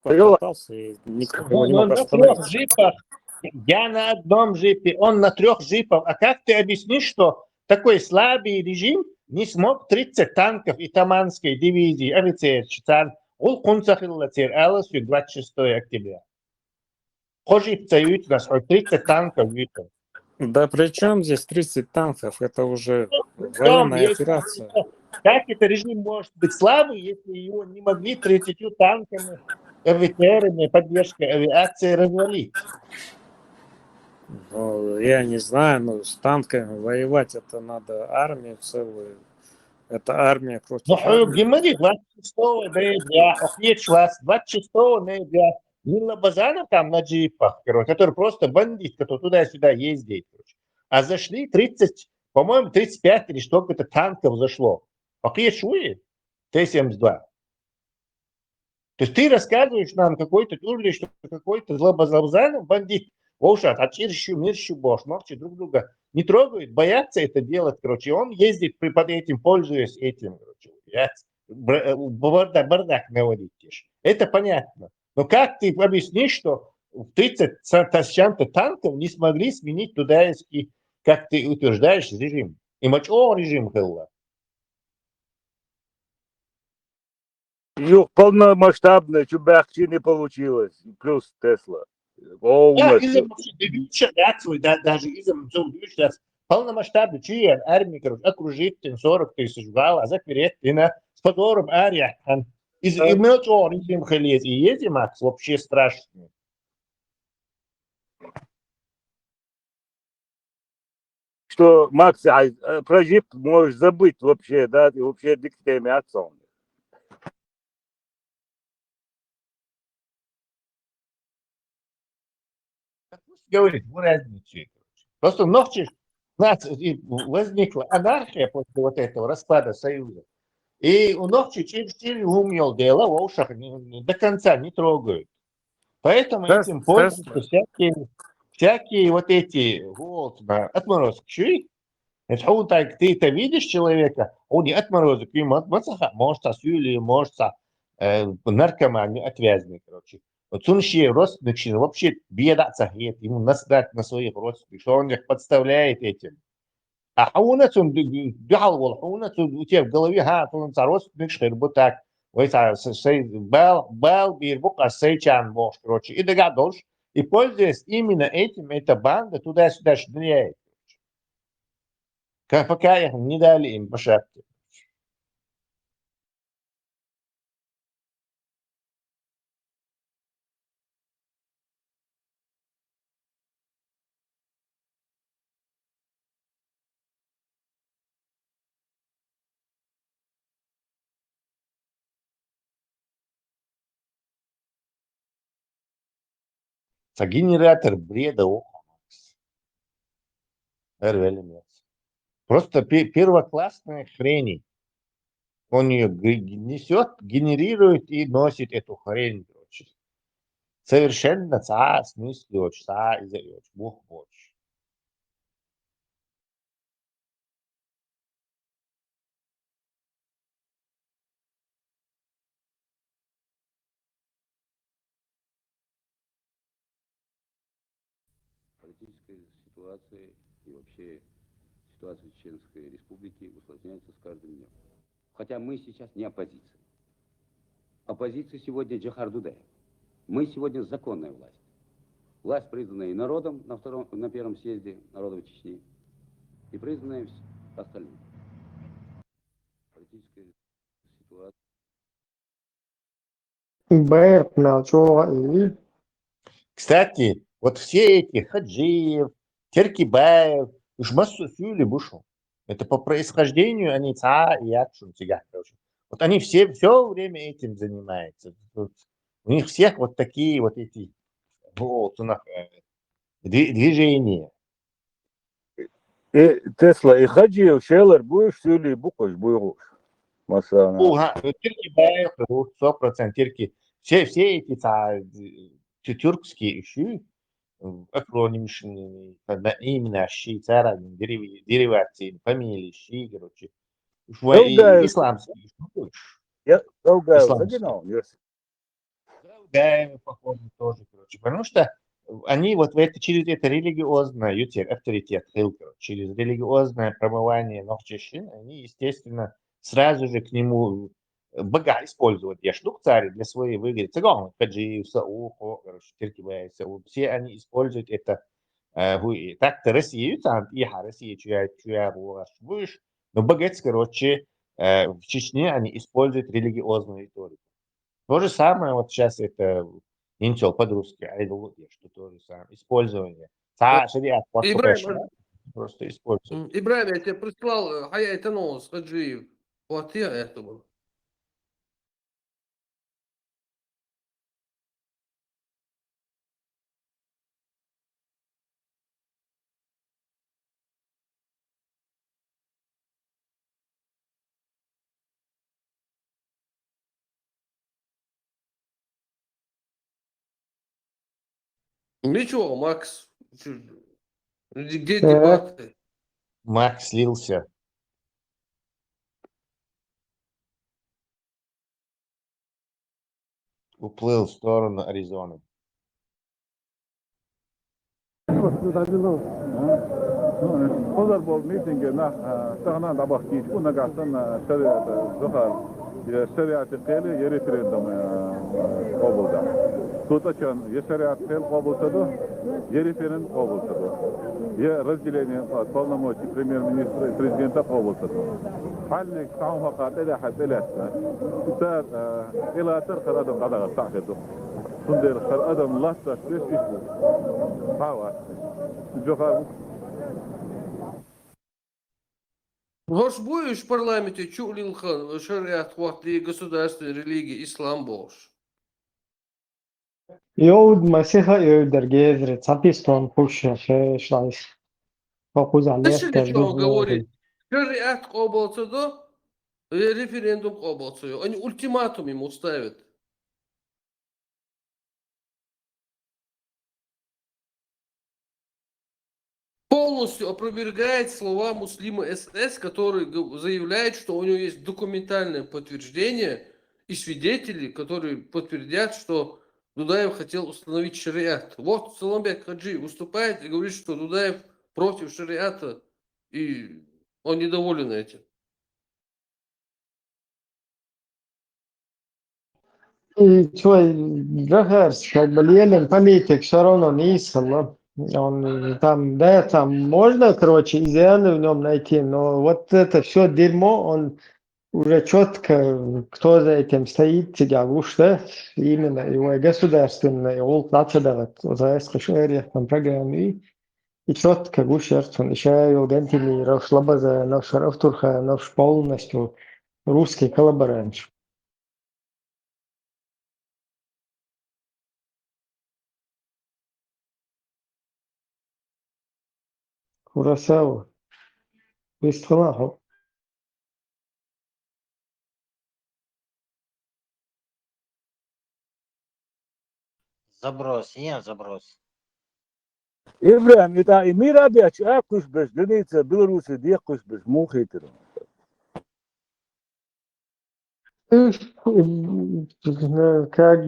катался и никого не мог остановить? Я на одном джипе, он на 3 джипах. А как ты объяснишь, что такой слабый режим не смог 30 танков и Таманской дивизии, офицер, читан, он концахиллатер, 26 октября. Хожи цают нас, 30 танков витал. Да при чем здесь 30 танков? Это уже военная операция. Как это режим может быть слабый, если его не могли 30 танками, офицерами, поддержкой авиации развалить? Ну, я не знаю, но с танками воевать это надо армию целую Это армия Ну, против армии. говори, 26 ноября, охвечилась, 26 ноября, Лила Базана там на джипах, короче, который просто бандит, который туда-сюда ездит, короче. А зашли 30, по-моему, 35 или что-то танков зашло. Охвечует Т-72. То есть ты рассказываешь нам какой-то турли, что какой-то Злобазанов бандит. Воушат, а мирщу бош, ногти друг друга не трогают, боятся это делать, короче. Он ездит под этим, пользуясь этим, короче. Бардак наводить. Это понятно. Но как ты объяснишь, что 30 с чем-то танков не смогли сменить тудайский, как ты утверждаешь, режим? И режим был. Полномасштабная чубахчи не получилось. Плюс Тесла. Да, даже из-за полномасштабный член армии, короче, окружить 40 тысяч гал, а запереть с подором ария. Из мелкого режим халез. И ездим, Макс, вообще страшно. Что, Макс, про ЖИП можешь забыть вообще, да, и вообще диктами отцом. Говорит, в разнице. Просто ночью у нас возникла анархия после вот этого распада Союза. И у ночи через умел дело, в ушах до конца не трогают. Поэтому этим пользуются всякие вот эти вот отморозки. Он так, ты это видишь человека, он не отморозок, может сосули, может наркоман, отвязный, короче. Вот сунщие родственники вообще беда сахет, ему насрать на своих родственников, что он их подставляет этим. А у нас он бегал, у нас у тебя в голове, он родственник, что это так. Ой, бал, бирбук, а сейчан бог, короче. И догадался, и пользуясь именно этим, эта банда туда-сюда шныряет. Пока их не дали им по шапке. Генератор бреда, просто первоклассная хрень. Он ее несет, генерирует и носит эту хрень. Короче. Совершенно смысле из-за Бог больше. Политическая ситуация и вообще ситуация в Чеченской Республике усложняется с каждым днем. Хотя мы сейчас не оппозиция. Оппозиция сегодня Джохар Дудаев. Мы сегодня законная власть. Власть, признанная и народом на первом съезде народов Чечни, и признанная остальными. Политическая ситуация. Кстати, вот все эти Хаджиев, Теркибаев, уж массу сюли бушу. Это по происхождению они и Акшун тяга, короче. Вот они все время этим занимаются. У них всех вот такие вот эти движения. Тесла и Хаджиев, Шеллер, будешь сюли, букаш, будешь. Теркибаев, 100% Терки. Все эти тюркские ищи, акронимшные, именно щи, цара, деривации, фамилии, щи, короче. Исламские. Долгаев, походу, тоже, короче. Потому что они вот через это религиозное авторитет, через религиозное промывание ногчищин, они, естественно, сразу же к нему бога использовать. Я штук царь для своей выгоды. Цыган, Хаджиев, Саухо, Теркибаев, все они используют это. Так-то Россию, Россия, чья будешь, но богатство, короче, в Чечне они используют религиозную риторику. То же самое вот сейчас это интел по-русски, айдология, что то же самое. Использование. Шариат Ибраим, просто используют. Ибраим, я тебе прислал Хаятанос Хаджиев. Вот я этому. Ничего, Макс, где Так. дебаты? Макс слился. Уплыл в сторону Аризоны. خضر بول ميتنج نح تغنى دبخ كيش كنا قاعدين شريعة زخر شريعة قيل يريفرندوم قبول ده توتا كان يشريعة قيل قبول تدو يريفرند قبول تدو يا разделение полномочий премьер-министра и президента قبول تدو حالك تعاون فقط إلى حد إلى تار إلى تر أدم قدر تعقده تندر خر أدم لا تشبه إيش هوا جوهر Гош будешь в парламенте чулилхан шариат хватли государственной религии ислам бош. يود مسيحة يقدر جذر تابيستون خوش شايس فوقوز عليه Слышали, что تجدوه он говорит? Шариат кобалца до референдум кобалца. Они ультиматум ему ставят. Полностью опровергает слова Муслима СС, который заявляет, что у него есть документальное подтверждение и свидетели, которые подтвердят, что Дудаев хотел установить шариат. Вот Саламбек Хаджи выступает и говорит, что Дудаев против шариата, и он недоволен этим. И твой Джахарс, как бы Ленин политик все равно не искал. Он там, да, там можно, короче, изъяны в нем найти, но вот это все дерьмо, он уже четко, кто за этим стоит, тебя да, именно его государственный улт нацидават, за это шерифом программе, и четко гушерт, он еще и гантили, равшлабаза, наш равтурха, наш полностью русский коллаборант. Курасава, Вестфалаху. Заброс, я заброс. Ибрahim, это и мир объяч, а куш без границы Беларуси, где куш без мухитеру. Как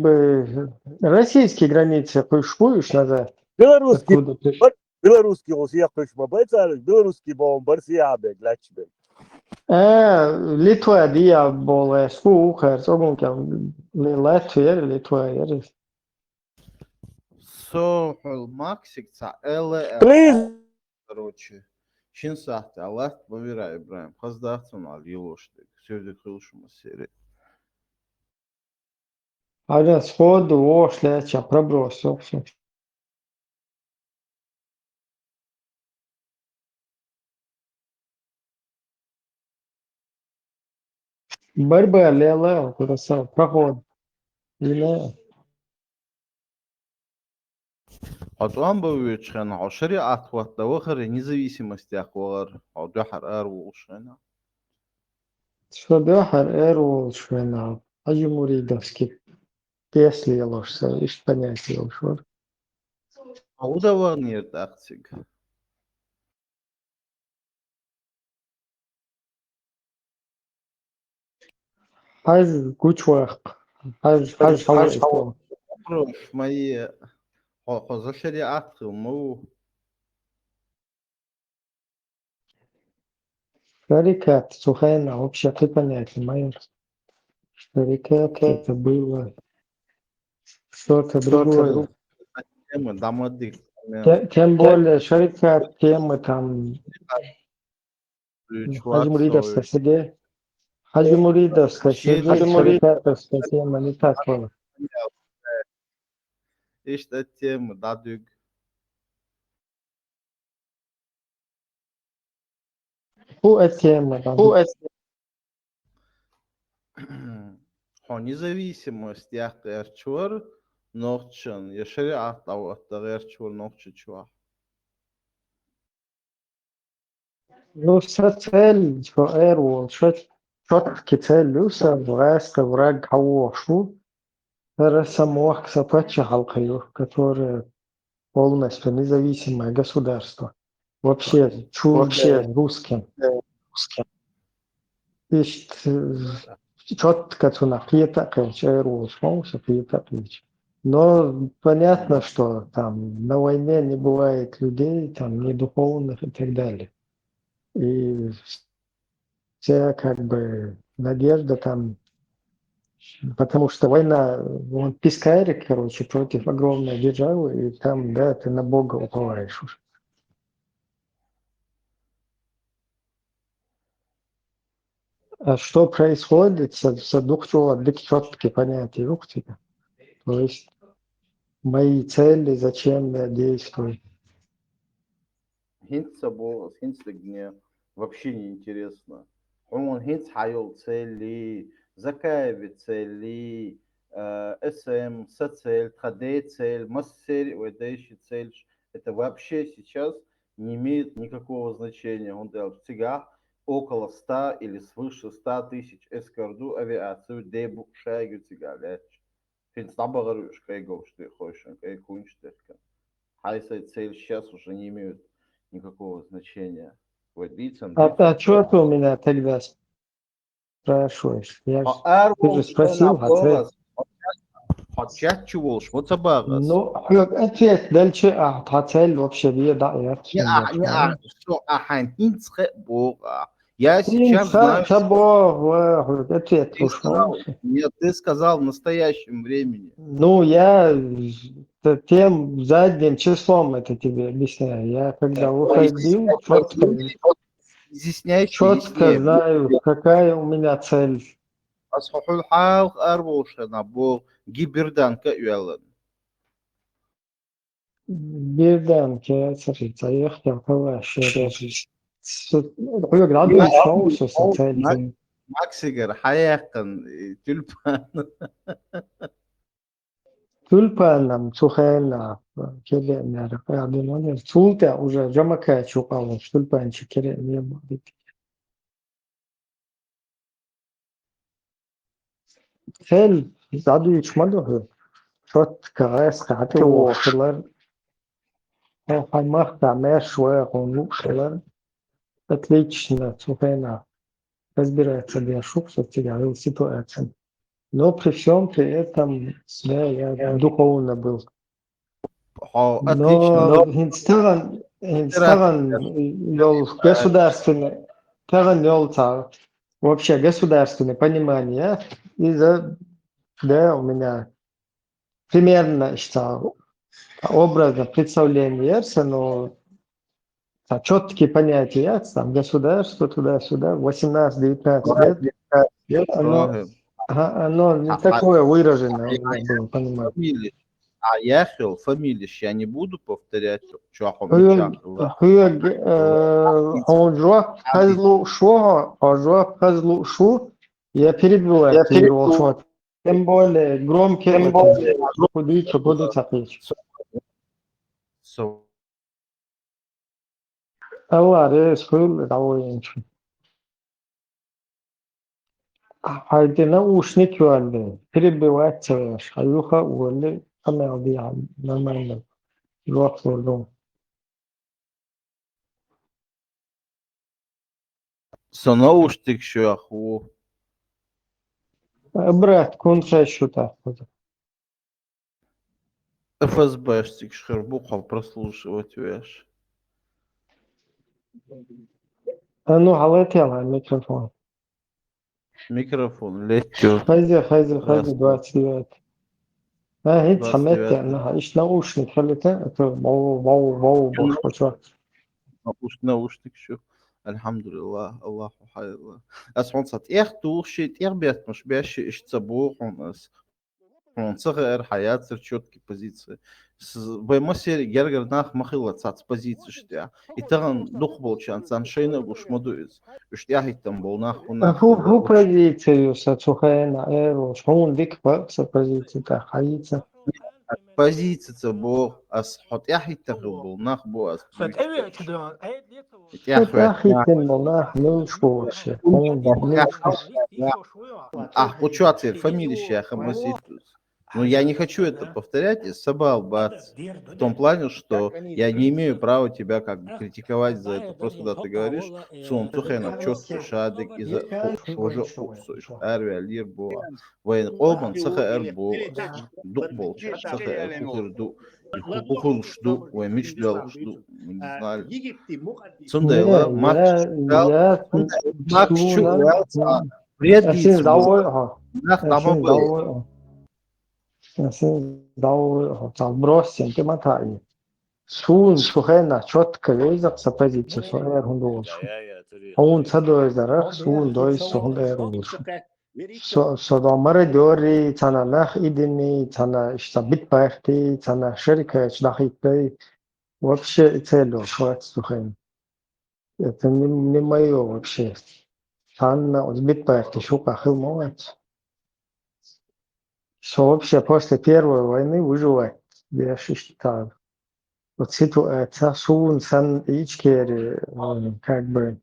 бы российские границы пушкуешь назад. Белорусский, Откуда ты? белорусский он съехал бабайца, белорусский бомбар съябек, лачбе. Литва диаболе, скука, согункам, Латвия, Литва, صوحل ماكسيك تاع إلا Please. короче شين ساعتي الله ببيرا إبراهيم خزداتهم على اليلوشتك سيدي خلوش مسيري а сходу ошли, я пробросил. Борьба лела, куда проход. أطوان بويتشخنا عشري أطوات دوخر независимости أخوار أو دحر أروشنا Что дахар эру швена, а ему ридовский песли лошса, ишь понятие ушвар. أودوار نيرت أختك Хаж кучвах, хаж хавай. روش ماي خزر شريعة مو Шарикат, сухая, вообще ты понятие, майор. Шарикат это было что-то другое. تم دامدك Тем более шарикат темы там Хаджимуридовская сидит. Хаджимуридовская сидит, шарикатовская тема не так было. إيش تتم دادوك Фу, тема там. независимость яхтарчур нохчан, я шариат ауаттагерчур нохчичуа. Ну, цель, что эру, четкий цель, люса, враска, враг, хаушу, самох сапача халкаю, которое полностью независимое государство. Вообще чуждое русским. Есть четко цена пьетакач, эру, смолся пьетакач. Но понятно, что там на войне не бывает людей, там, не духовных и так далее. И вся как бы надежда там, потому что война, он пискарик, короче, против огромной державы, и там, да, ты на Бога уповаешь уже. А что происходит с духовным, четкие понятия уктика? То есть мои цели, зачем я действую. Хинт собой, хинт гне вообще не интересно. Он хинт хайол цели, закаеви цели, СМ, соцель, ХД цель, массель, выдающий цель. Это вообще сейчас не имеет никакого значения. Он дал всегда около 100 или свыше 100 тысяч эскорду авиацию дебу шагу тигалет. Хинт набагаруешь, кай гош ты хочешь, кай кунштырка. Хайса цель сейчас уже не имеют никакого значения. А что ты у меня тогда спрашиваешь? Ты же спросил, ответ. Ну, ответ дальше, цель вообще вида. Я сейчас знаю... Ответ ушел. Нет, ты сказал в настоящем времени. Ну, я тем задним числом это тебе объясняю. Я когда выходил, четко знаю, какая у меня цель. أصحوا الحال أروش نبوغ جبردان كأيالن. Birden kjære, jeg kan prøve gradvis chance så цель. Максигер حياقن تلبان. Тюльпаном, сухена, кере, наверное, цулта уже жамака чукала, тюльпанчик кере не будет. Цель, заду içmadı. Çok kağıt katı oluştular. Хаймах там шве, он отлично, сухена, разбирается для шуб, собственно, ситуация. Но при всем при этом, да, я духовно был. Но инстаграм вел государственный, вообще государственное понимание, да, у меня примерно, что образно представление, но четкие понятия, там государство туда-сюда, 18-19 лет, оно не такое выраженное было, понимаете. А я фамилия, я не буду повторять, что я перебиваю, тем более громкие буду цапить. Allah скрыл довольно. Haydi наушник vardı. Перебивать шаюха уволили. Камел нормально. Рот вырвал. Сонаушник шаху. Брат, конца счета. ФСБшник шербухал прослушивать веш. Ну, галетела микрофон. Микрофон летел. Хайди, 29. Гид хамет я, иш наушник халета, это вау, бошко. Наушник шо. Алхамдулилlah, Аллаху хайла. Асонсат тухшит, бет мش бяши иш цабух он цгэр хаят четкие позиции. Баймасе гергернах махила цац позиции штя. И таган дух болчан цан шейна гушмадуиз. Штя хиттам бол нахунах. هو позицию сацухена эро шон дик бакса позиция та хаица. Позиция бо ас хот я хиттам бол нах бо ас. فتاخيتن والله مش بورش هون Ах, учаться фамилия Шаха Маситус. Но я не хочу это повторять, и собал бац. В том плане, что я не имею права тебя как бы критиковать за это. Просто когда ты говоришь, сон тухена четко шадик и за шоже уксуш. Арвя лир боа. Вайн олбан цаха эр боа. Дук болча. Цаха эр кухирду. И кухул шду. Вайн мишлел шду. Мы не знали. Сундайла. Макс чу. Assim, забросим, ты мотай. Сун сухена четко везет с позиции своей рундолшу. Он цадой зарах сун дой сухонда рундолшу. Содо мародёри, цана нах идини, цана ишта битпахти, цана шерика члахитай. Вообще целью шват сухен. Это не мое вообще. Цана от битпахти шука хилмовать. Что вообще после Первой войны выживать, я считаю. Вот ситуация Сун, Сан Ичкери, как бы,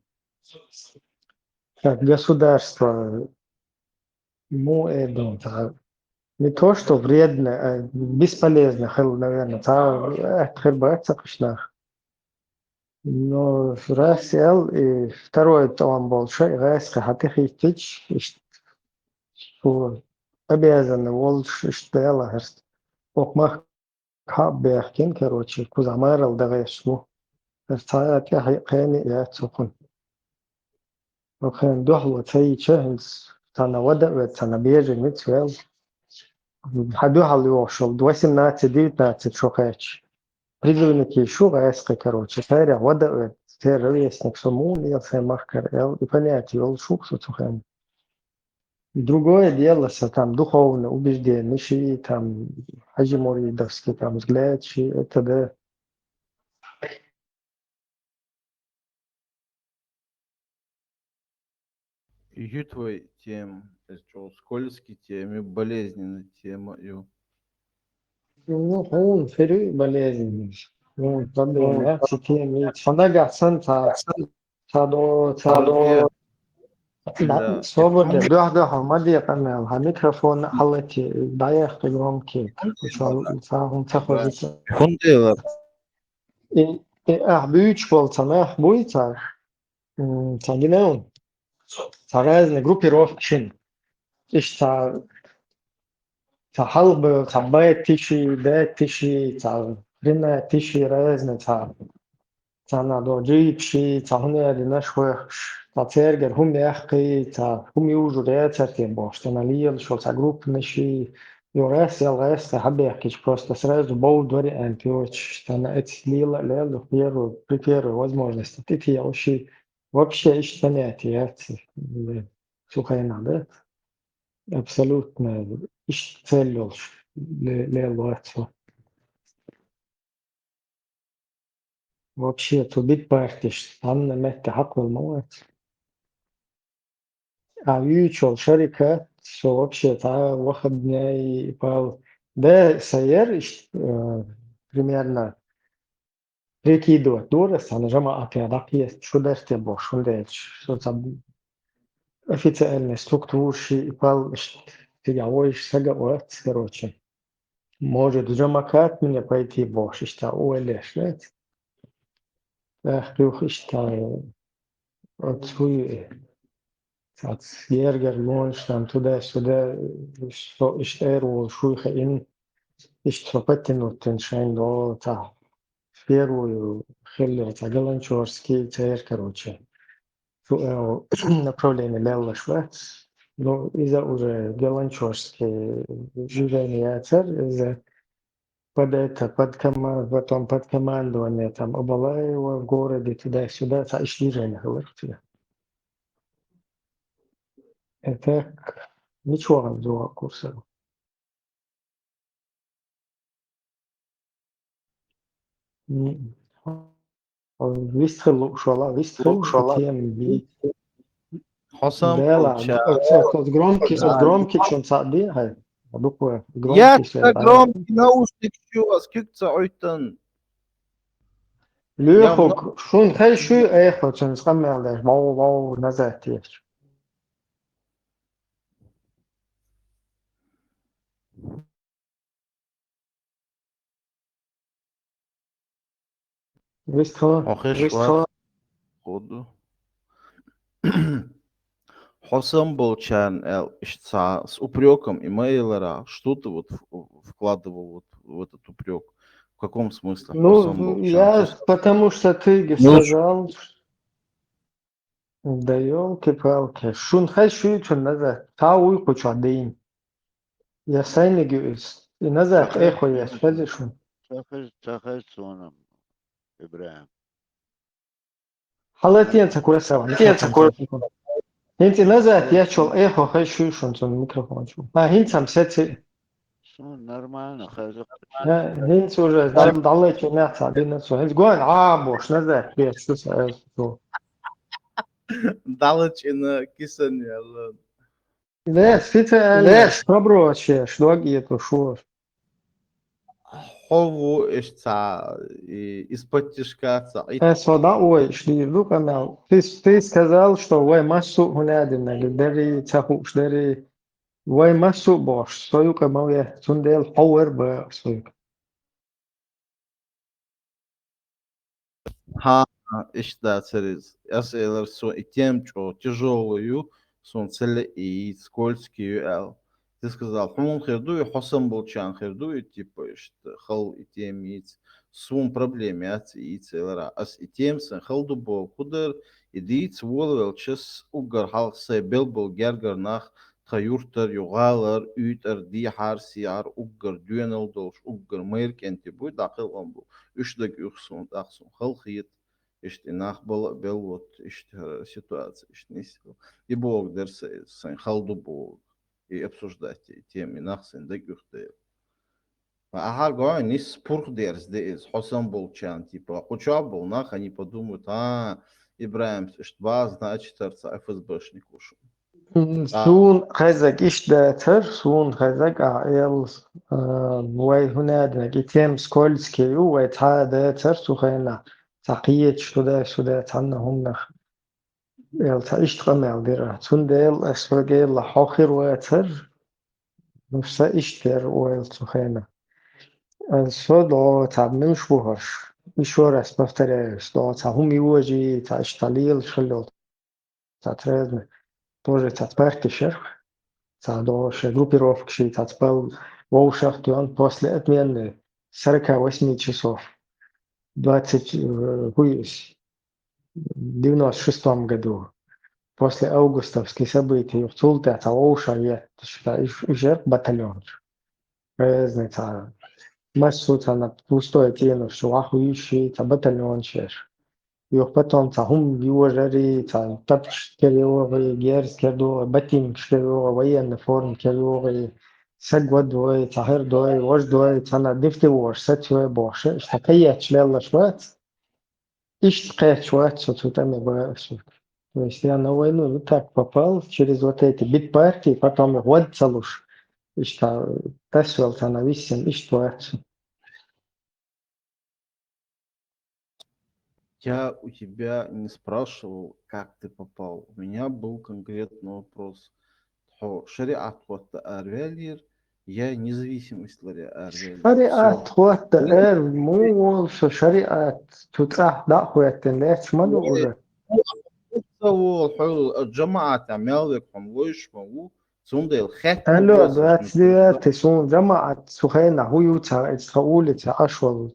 как государство, ну, это не то, что вредно, а бесполезно, наверное, но раз и второй там большой, раз хатых тич, что обязаны волш штела, окмах бяхкин, короче, кузамарал дагешму. الساعات قيني يا سكون وكان دحوة سي شهنس تانا ودا تانا بيجي متسويل حدوها اللي وصل دوسم ناتي ديت ناتي شوكاتش призывники шуга эска, короче, таря вода террористник сумун и махкар и понятие ол шук сухен. Другое дело, что там духовное убеждение, ши там хаджимуридовский там взгляд, ши это да. Ее твой тем, скользкий тем и болезненная тема. Ну, он фери болезненный. Ну, проблема, я теме. Фандага санта, садо. لا صوبر ده حمادي قنال الميكروفون حلتي ضايق يوم كيك وشال ساهم تخرج Фондела. büyük bolsa buysa tangineun разные группировки işte halb sabay tişi de tişi rina tişi разные цана до джипши цахне динашвах تاتيرجر هم يحكي تا هم يوجو رياتر تيم باش تناليل شو تا جروب نشي يورس يلغس حب يحكي просто сразу болдори антиоч тана эцлила лело первую возможность ты я вообще ищ понятия сухая надо абсолютно ищ цель лело вообще тубит партиш там намет حق الموت mutual شركة что вообще واخد пал да سير примерно прикидывать дурас она جماعة ракет что дерте бош что что там официальная структура пал тяжелоешь сагават короче может جماعات мне пойти бош что олеш нет эх что от свой От Гергер, Монш, там туда-сюда, что ishtaru шуйха ин, иштропатину теншайн до та первую хелли, та галанчорский царь, короче, направление Лелла Швец, но из-за уже галанчорские движения царь, из-за потом под командование там Абалаева в городе, туда-сюда, та движение говорится. Это ничего другого курса. Вистхел шола, вистхел, тем би. حسام Дела, Болчан. от громкий чон сади, хай. Буква Я громкий как след. громкий наушник чувак, сколько ойтан. Лехок, шун хай шу эхо чон скамел, вау назад есть. Вистхел, Охеш ват ходу. Хосам Болчан с упреком имейлера что-то вот вкладывал вот в этот упрек. В каком смысле Хосам Ну, Болчан? я, потому что ты сказал, да елки-палки, шун хай шу чон назад, та уй кучу адейн. Я сайни гюис, и назад эхо я, что шун. تخش صونم إبراهيم حالتين تكون سوا ميكروفون تكون انت نزعت يا شو ايخو خي شو شو تون ميكروفون شو ما هين سام ست صون نورمально خارج هين سو ضليت ناس عادين سو هين جوان عابوش نزعت يا شو شو Далеч на кисан яла. لا فيتا пробро вообще что это шо Хову ишца из-под тишка сода ой шли лука мел ты сказал что ой массу هنادنا قدري تاخوش دري ой массу бош союка مويه تندل باور بسويك ها ишта царис. Я сейлер со и тем, что тяжелую, сон цели и скользкий эл. Ты сказал, хун херду и хосам Болчан херду и типа что хал и тем иц сум проблеме ат и целера ас и тем сан халду бол кудер и диц волвел час угар хал се белбол гергер нах таюртер югалер ütер ди харсиар угар дюнел долш угар меркенти бу дакыл амбу үшлек юхсун даксун хал хит ишт инах бол бел вот ишт ситуация ишт нис и бог дерсе сан халду бог и обсуждать темы нахсен да гюхте. А ага, не спорх дерс дез, Хосам Болчан, типа, хоча был нах, они подумают, Ибраим, что значит ФСБшник ушел. سون خزق إيش داتر سون خزق عائل وي هنا دنقي تيم سكولسكي وي تا داتر سوخينا تقيت شدا تانا هم نخ يل تا إيش تغمل ديرا تون ديل أسفرقيل لحوخير واتر نفسا إيش تير ويل سوخينا الصدو تا مش بوهش إيشور أسبفتريش دو تا هم يوجي تا إشتاليل شلو تا تريزمي тоже цацперкишер, цадоше группировки, цацпел воушахт, и он после отмены 48 часов, 96 году, после августовских событий, в Цулте, Цалоуша, я считаю, жертв батальон. Разница. Массу на пустое тело, что ахующий, батальон чеш. Yok potom ta hum biwajari ta tapch keriogi gers kerdo batim kerdo wayan form kerdo sagwad doy tahir doy waj doy tana difti wash satwe bosh اشتكيت شلال شوات اشتكيت шват что там я боюсь. То есть я на войну вот так попал через вот эти битпартии, потом вот целуш. И что тасвел тана висен и что. Я у тебя не спрашивал, как ты попал. У меня был конкретный вопрос. Шариат вот арвелир, я независимость лари арвелир. شريعة خوات غير مو شريعة تطرح دا خوات الناس ما نقول الجماعة تعمل لك حموش مو صندل الخاتم ألو دلوقتي تسون جماعة سخينة هو يوتا تقول تعشول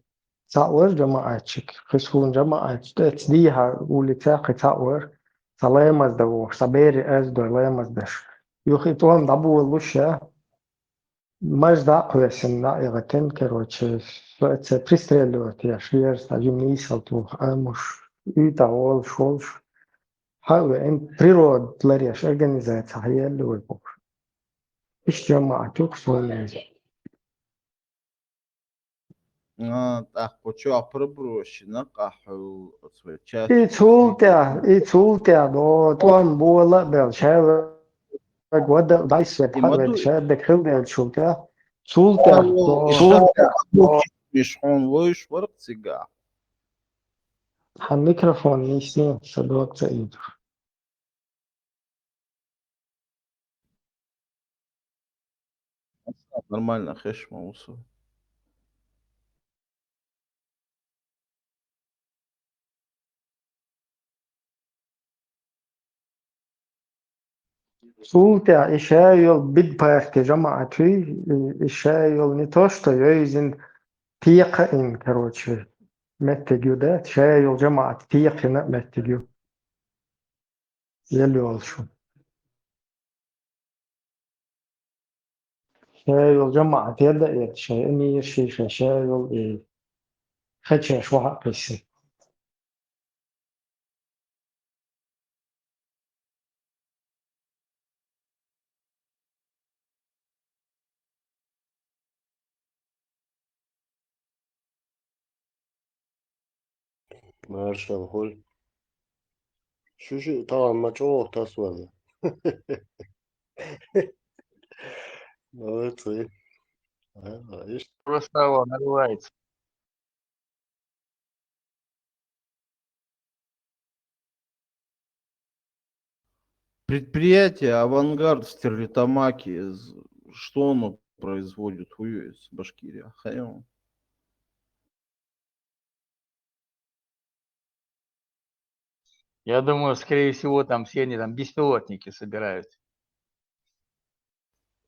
تعور جماعة شك خسون جماعة تديها قول تاقي تعور تلامز دو صبيري أزدو لامز دش يخي طوام دبو اللوشة Mas da question da era tem короче, это пристреливать я швер стадиум мисал tu амуш ута ол шолш хаве им природ лареш организация هي اللي ويبوك ايش جماعة توك سوالز Тахпочу апроброшина каху отсвечать. إيتولتا دو توان بولا بالشاب ودا دايس بحر Имаду بالشاب بكل بالشولتا سولتا دو مشحون ويش ورق سيجا. الميكروفون يسمع صدوق سعيد Нормально хэш маусу. سولتا إشايل بدبارك جماعتي إشايل نتوشتا يوزن تيقا إن كروتشي متجو ده شايل جماعة تيقا متجو يلي والشو شايل جماعة يلا إيه شايل أمير شيخة شايل إيه خدشة واحد بس Marshall Hall. Şu tamam maç o ortası var. Молодцы. Видишь? Просто нарывается. Предприятие «Авангард» в Стерлитамаке. Что оно производит? Хуй из Башкирии. Хаем. Я думаю, скорее всего, там все они там беспилотники собирают.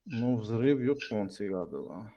Ну, взрыв, ёпта, он всегда дала.